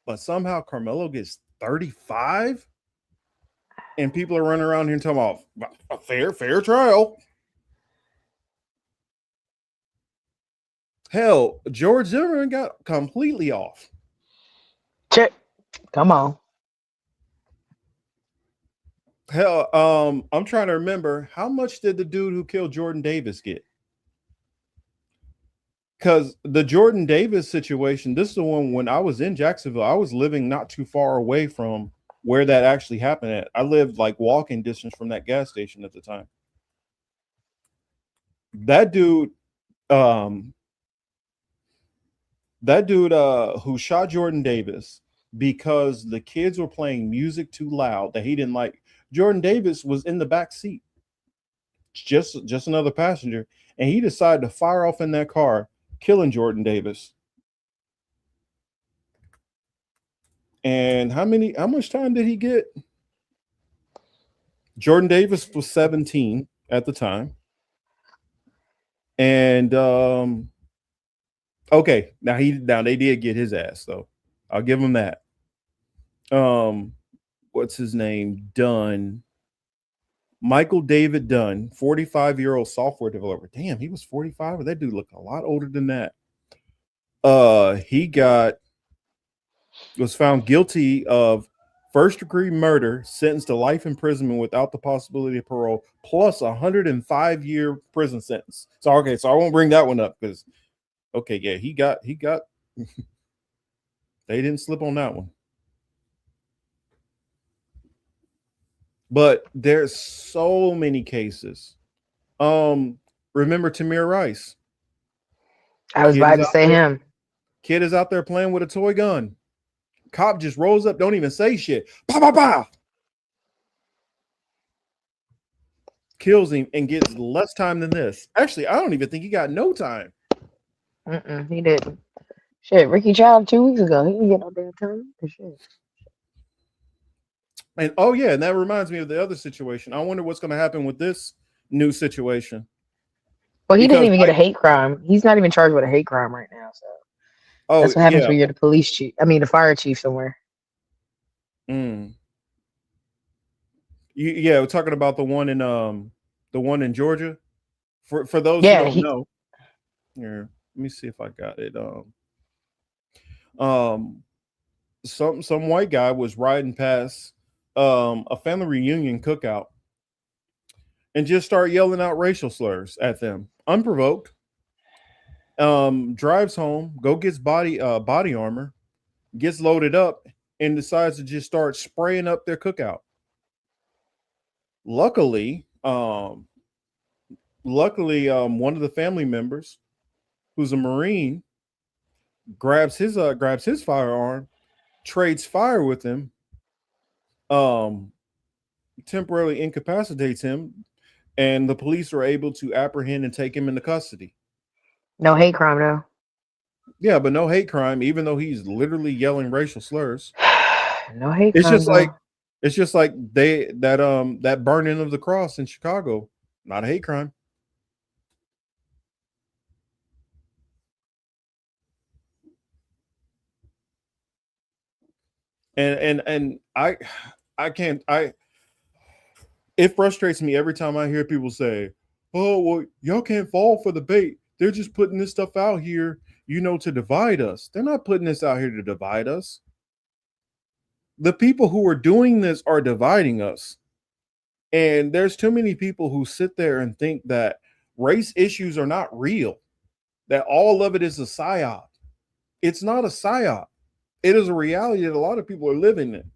S5: but somehow Carmelo gets 35, and people are running around here and talking about a fair trial. Hell, George Zimmerman got completely off.
S7: Check. Come on.
S5: Hell, I'm trying to remember, how much did the dude who killed Jordan Davis get? Because the Jordan Davis situation, this is the one when I was in Jacksonville. I was living not too far away from where that actually happened at. I lived like walking distance from that gas station at the time. That dude who shot Jordan Davis because the kids were playing music too loud that he didn't like. Jordan Davis was in the back seat, just another passenger, and he decided to fire off in that car, killing Jordan Davis. And how much time did he get? Jordan Davis was 17 at the time. And okay, now they did get his ass, though. I'll give him that. What's his name? Dunn. Michael David Dunn, 45-year-old software developer. Damn, he was 45. That dude looked a lot older than that. He was found guilty of first-degree murder, sentenced to life imprisonment without the possibility of parole, plus 105-year prison sentence. So I won't bring that one up because he got they didn't slip on that one. But there's so many cases. Remember Tamir Rice?
S7: I was about to say him.
S5: Kid is out there playing with a toy gun. Cop just rolls up, don't even say shit. Pow, pow, pow. Kills him and gets less time than this. Actually, I don't even think he got no time.
S7: He didn't. Shit, Ricky Child 2 weeks ago. He didn't get no damn time. Shit.
S5: And oh yeah, and that reminds me of the other situation. I wonder what's going to happen with this new situation.
S7: Well, he didn't
S5: Because
S7: even get a hate crime. He's not even charged with a hate crime right now. So that's what happens
S5: yeah.
S7: when you're the police chief. I mean, the fire chief somewhere.
S5: Yeah, we're talking about the one in Georgia. For those who
S7: Yeah,
S5: don't know, here, let me see if I got it. Some white guy was riding past a family reunion cookout and just start yelling out racial slurs at them unprovoked. Drives home, gets body armor, gets loaded up, and decides to just start spraying up their cookout. Luckily, one of the family members, who's a Marine, grabs his firearm, trades fire with him, temporarily incapacitates him, and the police are able to apprehend and take him into custody.
S7: No hate crime though.
S5: Yeah, but no hate crime, even though he's literally yelling racial slurs.
S7: No hate
S5: It's
S7: crime.
S5: just like that burning of the cross in Chicago, not a hate crime. And it frustrates me every time I hear people say, "Oh, well, y'all can't fall for the bait. They're just putting this stuff out here, to divide us." They're not putting this out here to divide us. The people who are doing this are dividing us. And there's too many people who sit there and think that race issues are not real, that all of it is a psyop. It's not a psyop. It is a reality that a lot of people are living in.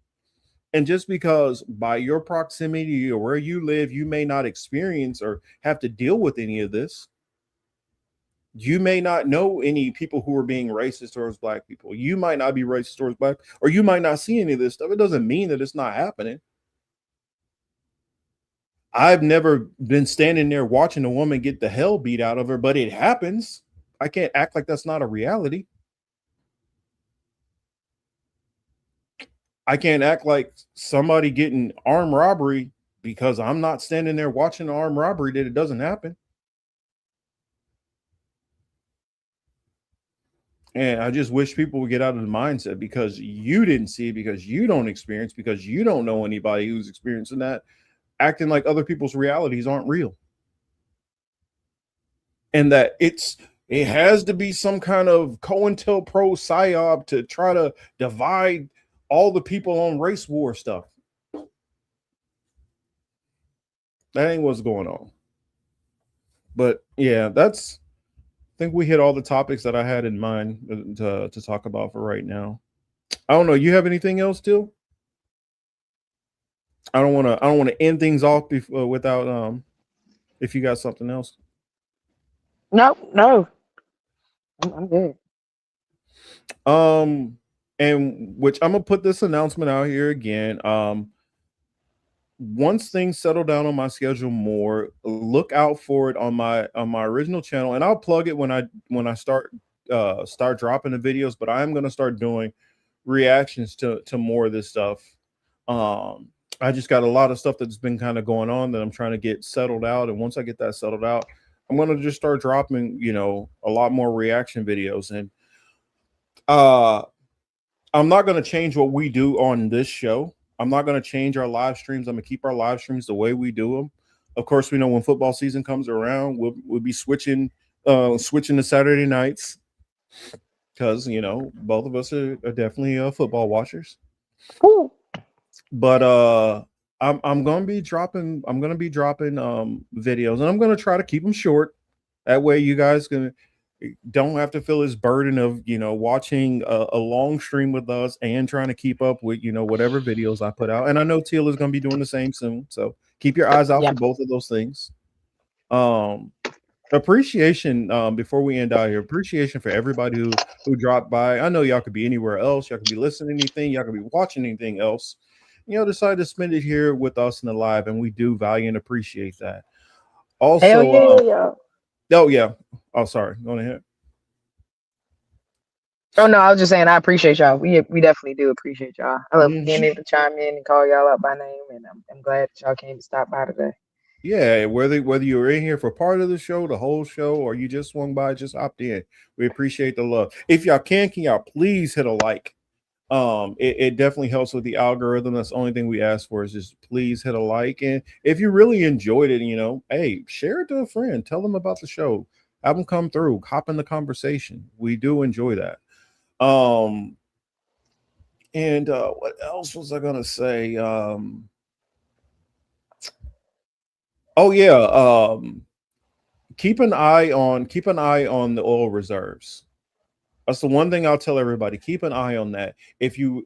S5: And just because by your proximity or where you live, you may not experience or have to deal with any of this. You may not know any people who are being racist towards black people. You might not be racist towards black, or you might not see any of this stuff. It doesn't mean that it's not happening. I've never been standing there watching a woman get the hell beat out of her, but it happens. I can't act like that's not a reality. I can't act like somebody getting armed robbery because I'm not standing there watching the armed robbery that it doesn't happen. And I just wish people would get out of the mindset because you didn't see it, because you don't experience, because you don't know anybody who's experiencing that, acting like other people's realities aren't real. And that it has to be some kind of COINTELPRO psyop to try to divide all the people on race war stuff. That ain't what's going on. But yeah, I think we hit all the topics that I had in mind to talk about for right now. I don't know. You have anything else, still? I don't want to end things off without if you got something else.
S7: No. I'm good.
S5: And which I'm gonna put this announcement out here again. Once things settle down on my schedule more, look out for it on my original channel, and I'll plug it when I start dropping the videos. But I'm gonna start doing reactions to more of this stuff. I just got a lot of stuff that's been kind of going on that I'm trying to get settled out, and once I get that settled out, I'm gonna just start dropping a lot more reaction videos. And I'm not going to change what we do on this show. I'm not going to change our live streams. I'm going to keep our live streams the way we do them. Of course, we know when football season comes around, we'll be switching to Saturday nights because both of us are definitely football watchers.
S7: Ooh.
S5: But I'm going to be dropping videos, and I'm going to try to keep them short. That way, you guys don't have to feel this burden of watching a long stream with us and trying to keep up with whatever videos I put out. And I know Teal is going to be doing the same soon, so keep your eyes out for both of those things. Appreciation before we end out here. Appreciation for everybody who dropped by. I know y'all could be anywhere else. Y'all could be listening to anything. Y'all could be watching anything else. Decide to spend it here with us in the live, and we do value and appreciate that. Also,
S7: hell yeah.
S5: oh yeah. Oh, sorry. Go ahead.
S7: Oh no, I was just saying I appreciate y'all. We definitely do appreciate y'all. I love
S5: Mhm.
S7: being able to chime in and call y'all out by name, and I'm glad that y'all came to stop by today.
S5: Yeah, whether you were in here for part of the show, the whole show, or you just swung by, just hopped in. We appreciate the love. If y'all can y'all please hit a like? It definitely helps with the algorithm. That's the only thing we ask for is just please hit a like. And if you really enjoyed it, hey, share it to a friend. Tell them about the show. Have them come through, hop in the conversation. We do enjoy that. And what else was I gonna say? Oh yeah. Keep an eye on the oil reserves. That's the one thing I'll tell everybody. Keep an eye on that. If you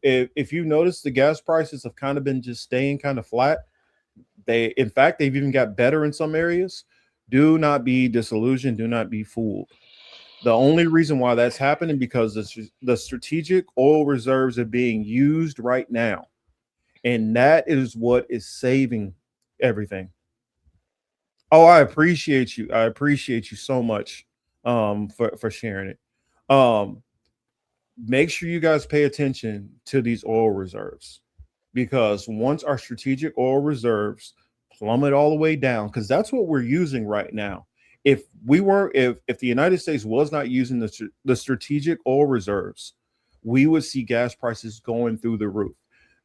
S5: notice the gas prices have kind of been just staying kind of flat, in fact they've even got better in some areas. Do not be disillusioned. Do not be fooled. The only reason why that's happening because the strategic oil reserves are being used right now, and that is what is saving everything. Oh, I appreciate you. I appreciate you so much for sharing it. Um Make sure you guys pay attention to these oil reserves, because once our strategic oil reserves plummet all the way down, because that's what we're using right now. If the United States was not using the strategic oil reserves, we would see gas prices going through the roof.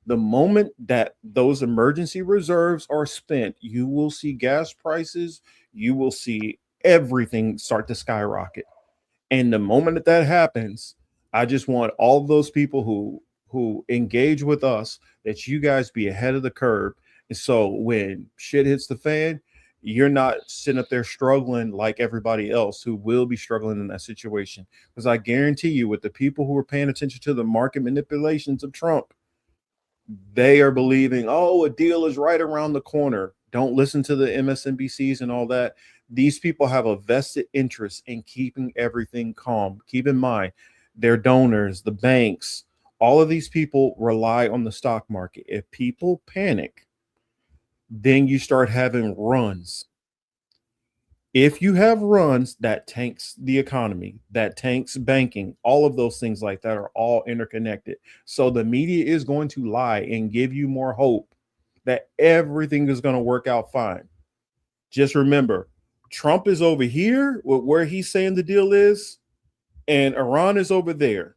S5: The moment that those emergency reserves are spent, you will see gas prices, you will see everything start to skyrocket. And the moment that that happens, I just want all of those people who engage with us, that you guys be ahead of the curve. And so when shit hits the fan, you're not sitting up there struggling like everybody else who will be struggling in that situation. Because I guarantee you, with the people who are paying attention to the market manipulations of Trump, they are believing, oh, a deal is right around the corner. Don't listen to the MSNBCs and all that. These people have a vested interest in keeping everything calm. Keep in mind, their donors, the banks, all of these people rely on the stock market. If people panic, then you start having runs. If you have runs, that tanks the economy, that tanks banking, all of those things like that are all interconnected. So the media is going to lie and give you more hope that everything is going to work out fine. Just remember, Trump is over here with where he's saying the deal is, and Iran is over there.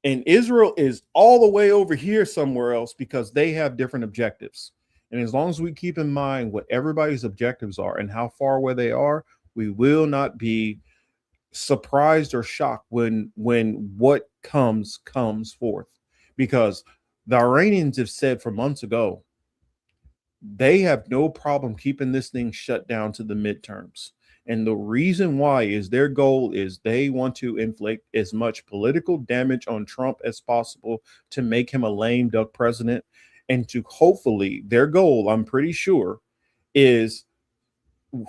S5: And Israel is all the way over here somewhere else because they have different objectives. And as long as we keep in mind what everybody's objectives are and how far away they are, we will not be surprised or shocked when what comes forth. Because the Iranians have said for months ago, they have no problem keeping this thing shut down to the midterms. And the reason why is their goal is they want to inflict as much political damage on Trump as possible to make him a lame duck president. And to hopefully, their goal, I'm pretty sure, is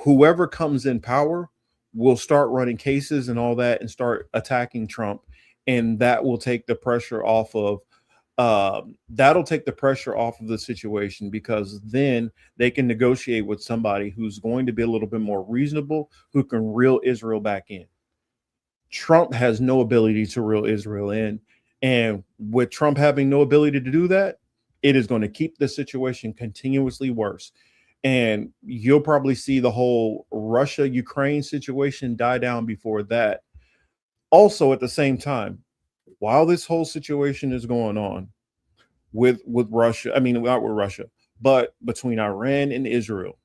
S5: whoever comes in power will start running cases and all that and start attacking Trump. And that will take the pressure off of the situation, because then they can negotiate with somebody who's going to be a little bit more reasonable, who can reel Israel back in. Trump has no ability to reel Israel in. And with Trump having no ability to do that, it is going to keep the situation continuously worse. And you'll probably see the whole Russia-Ukraine situation die down before that. Also, at the same time, while this whole situation is going on, with Russia, I mean, not with Russia, but between Iran and Israel,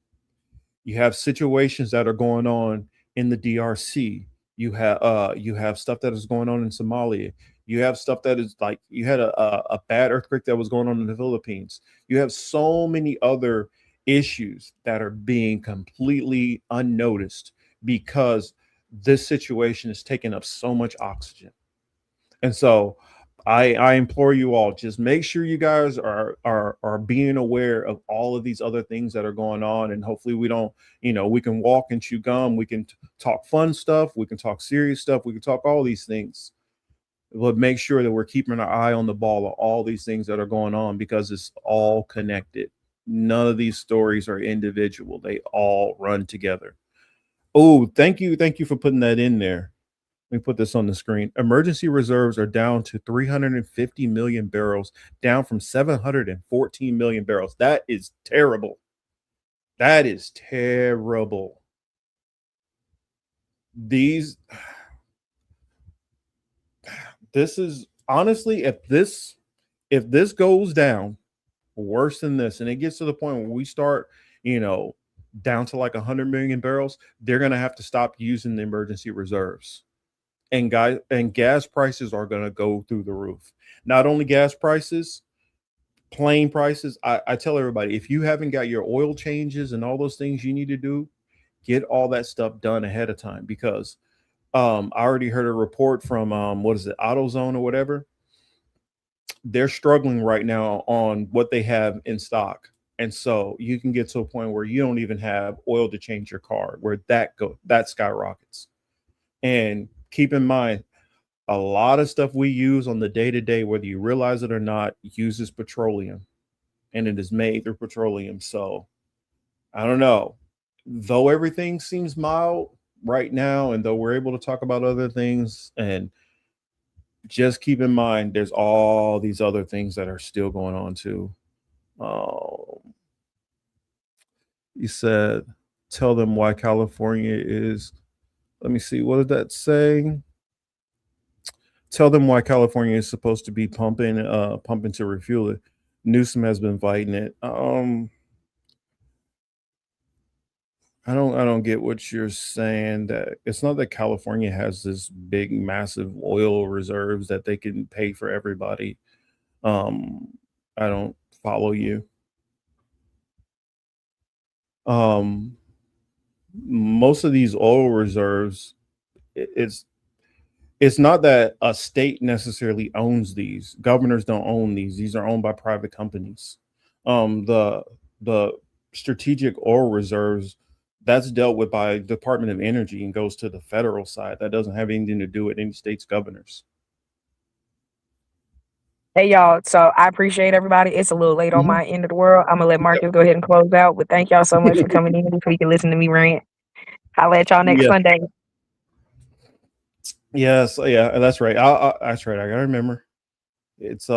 S5: you have situations that are going on in the DRC. You have stuff that is going on in Somalia. You have stuff that is like, you had a bad earthquake that was going on in the Philippines. You have so many other issues that are being completely unnoticed because this situation is taking up so much oxygen. And so I implore you all, just make sure you guys are being aware of all of these other things that are going on. And hopefully we don't, we can walk and chew gum. We can talk fun stuff. We can talk serious stuff. We can talk all these things. But make sure that we're keeping our eye on the ball of all these things that are going on, because it's all connected. None of these stories are individual. They all run together. Oh, thank you. Thank you for putting that in there. Let me put this on the screen. Emergency reserves are down to 350 million barrels, down from 714 million barrels. That is terrible. That is terrible. This is honestly, if this goes down worse than this, and it gets to the point where we start, down to like 100 million barrels, they're going to have to stop using the emergency reserves. And gas prices are going to go through the roof. Not only gas prices, plane prices. I tell everybody, if you haven't got your oil changes and all those things you need to do, get all that stuff done ahead of time, because I already heard a report from what is it, AutoZone or whatever. They're struggling right now on what they have in stock. And so you can get to a point where you don't even have oil to change your car, where that skyrockets. And keep in mind, a lot of stuff we use on the day-to-day, whether you realize it or not, uses petroleum, and it is made through petroleum. So I don't know. Though everything seems mild right now, and though we're able to talk about other things, and just keep in mind, there's all these other things that are still going on too. You said, tell them why California is, let me see, what did that say? Tell them why California is supposed to be pumping to refuel it. Newsom has been fighting it. I don't get what you're saying. That it's not that California has this big, massive oil reserves that they can pay for everybody. I don't follow you. Most of these oil reserves, it's not that a state necessarily owns these. Governors don't own these. These are owned by private companies. The strategic oil reserves, that's dealt with by Department of Energy and goes to the federal side. That doesn't have anything to do with any state's governors.
S10: Hey y'all, so I appreciate everybody. It's a little late on my end of the world. I'm gonna let Marcus go ahead and close out, but thank y'all so much for coming in so you can listen to me rant. I'll let y'all next Sunday.
S5: Yes, yeah, that's right. That's right. I gotta remember. It's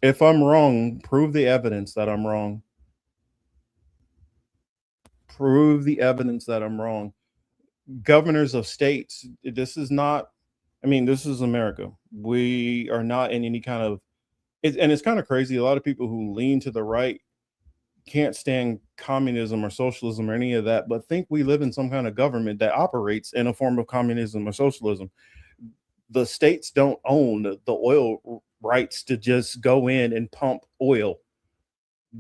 S5: if I'm wrong, prove the evidence that I'm wrong. Prove the evidence that I'm wrong. Governors of states, this is not, this is America. We are not in any kind of, and it's kind of crazy. A lot of people who lean to the right can't stand communism or socialism or any of that, but think we live in some kind of government that operates in a form of communism or socialism. The states don't own the oil rights to just go in and pump oil.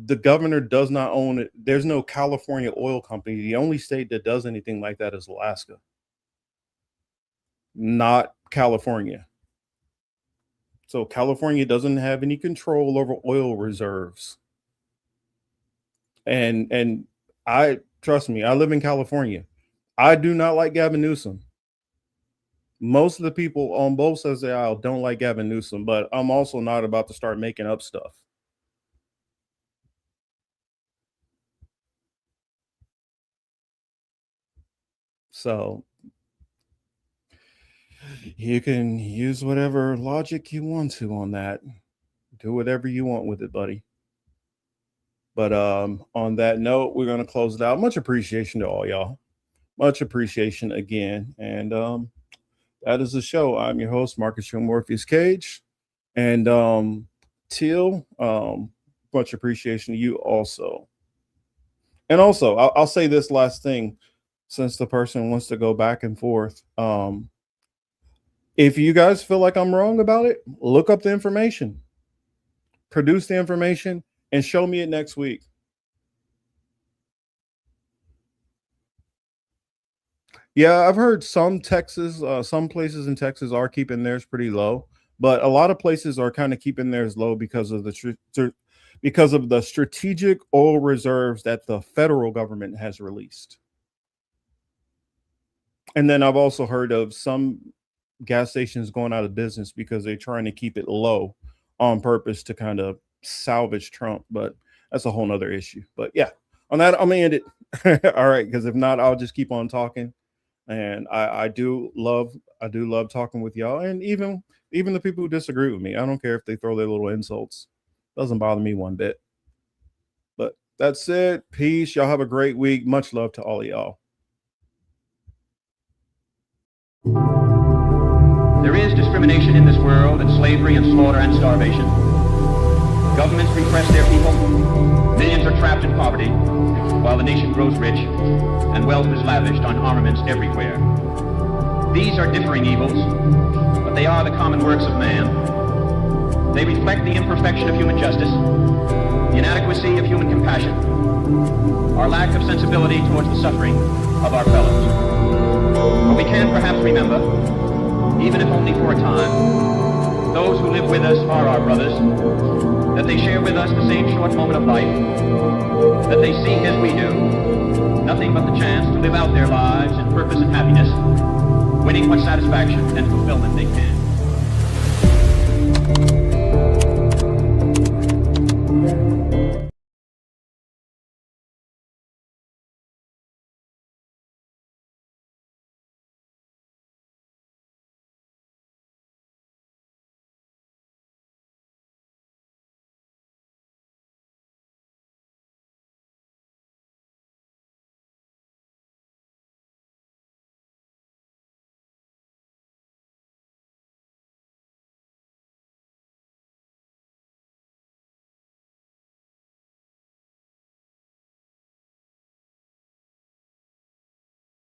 S5: The governor does not own it. There's no California oil company. The only state that does anything like that is Alaska, not California. So California doesn't have any control over oil reserves. And I, trust me, I live in California. I do not like Gavin Newsom. Most of the people on both sides of the aisle don't like Gavin Newsom, but I'm also not about to start making up stuff. So you can use whatever logic you want to on that. Do whatever you want with it, buddy. But on that note, we're going to close it out. Much appreciation to all y'all. Much appreciation again. And that is the show. I'm your host, Marcus Morpheus Cage. And Teal, much appreciation to you also. And also, I'll say this last thing, since the person wants to go back and forth. If you guys feel like I'm wrong about it, look up the information, produce the information, and show me it next week. Yeah, I've heard some places in Texas are keeping theirs pretty low, but a lot of places are kind of keeping theirs low because of the strategic oil reserves that the federal government has released. And then I've also heard of some gas stations going out of business because they're trying to keep it low on purpose to kind of salvage Trump, but that's a whole nother issue. But yeah, on that, I'm gonna end it. All right, because if not, I'll just keep on talking. And I do love talking with y'all, and even the people who disagree with me. I don't care if they throw their little insults. Doesn't bother me one bit. But that's it. Peace. Y'all have a great week. Much love to all of y'all.
S11: There is discrimination in this world, and slavery and slaughter and starvation. Governments repress their people. Millions are trapped in poverty, while the nation grows rich, and wealth is lavished on armaments everywhere. These are differing evils, but they are the common works of man. They reflect the imperfection of human justice, the inadequacy of human compassion, our lack of sensibility towards the suffering of our fellows. But we can perhaps remember, even if only for a time, those who live with us are our brothers, that they share with us the same short moment of life, that they seek as we do, nothing but the chance to live out their lives in purpose and happiness, winning what satisfaction and fulfillment they can.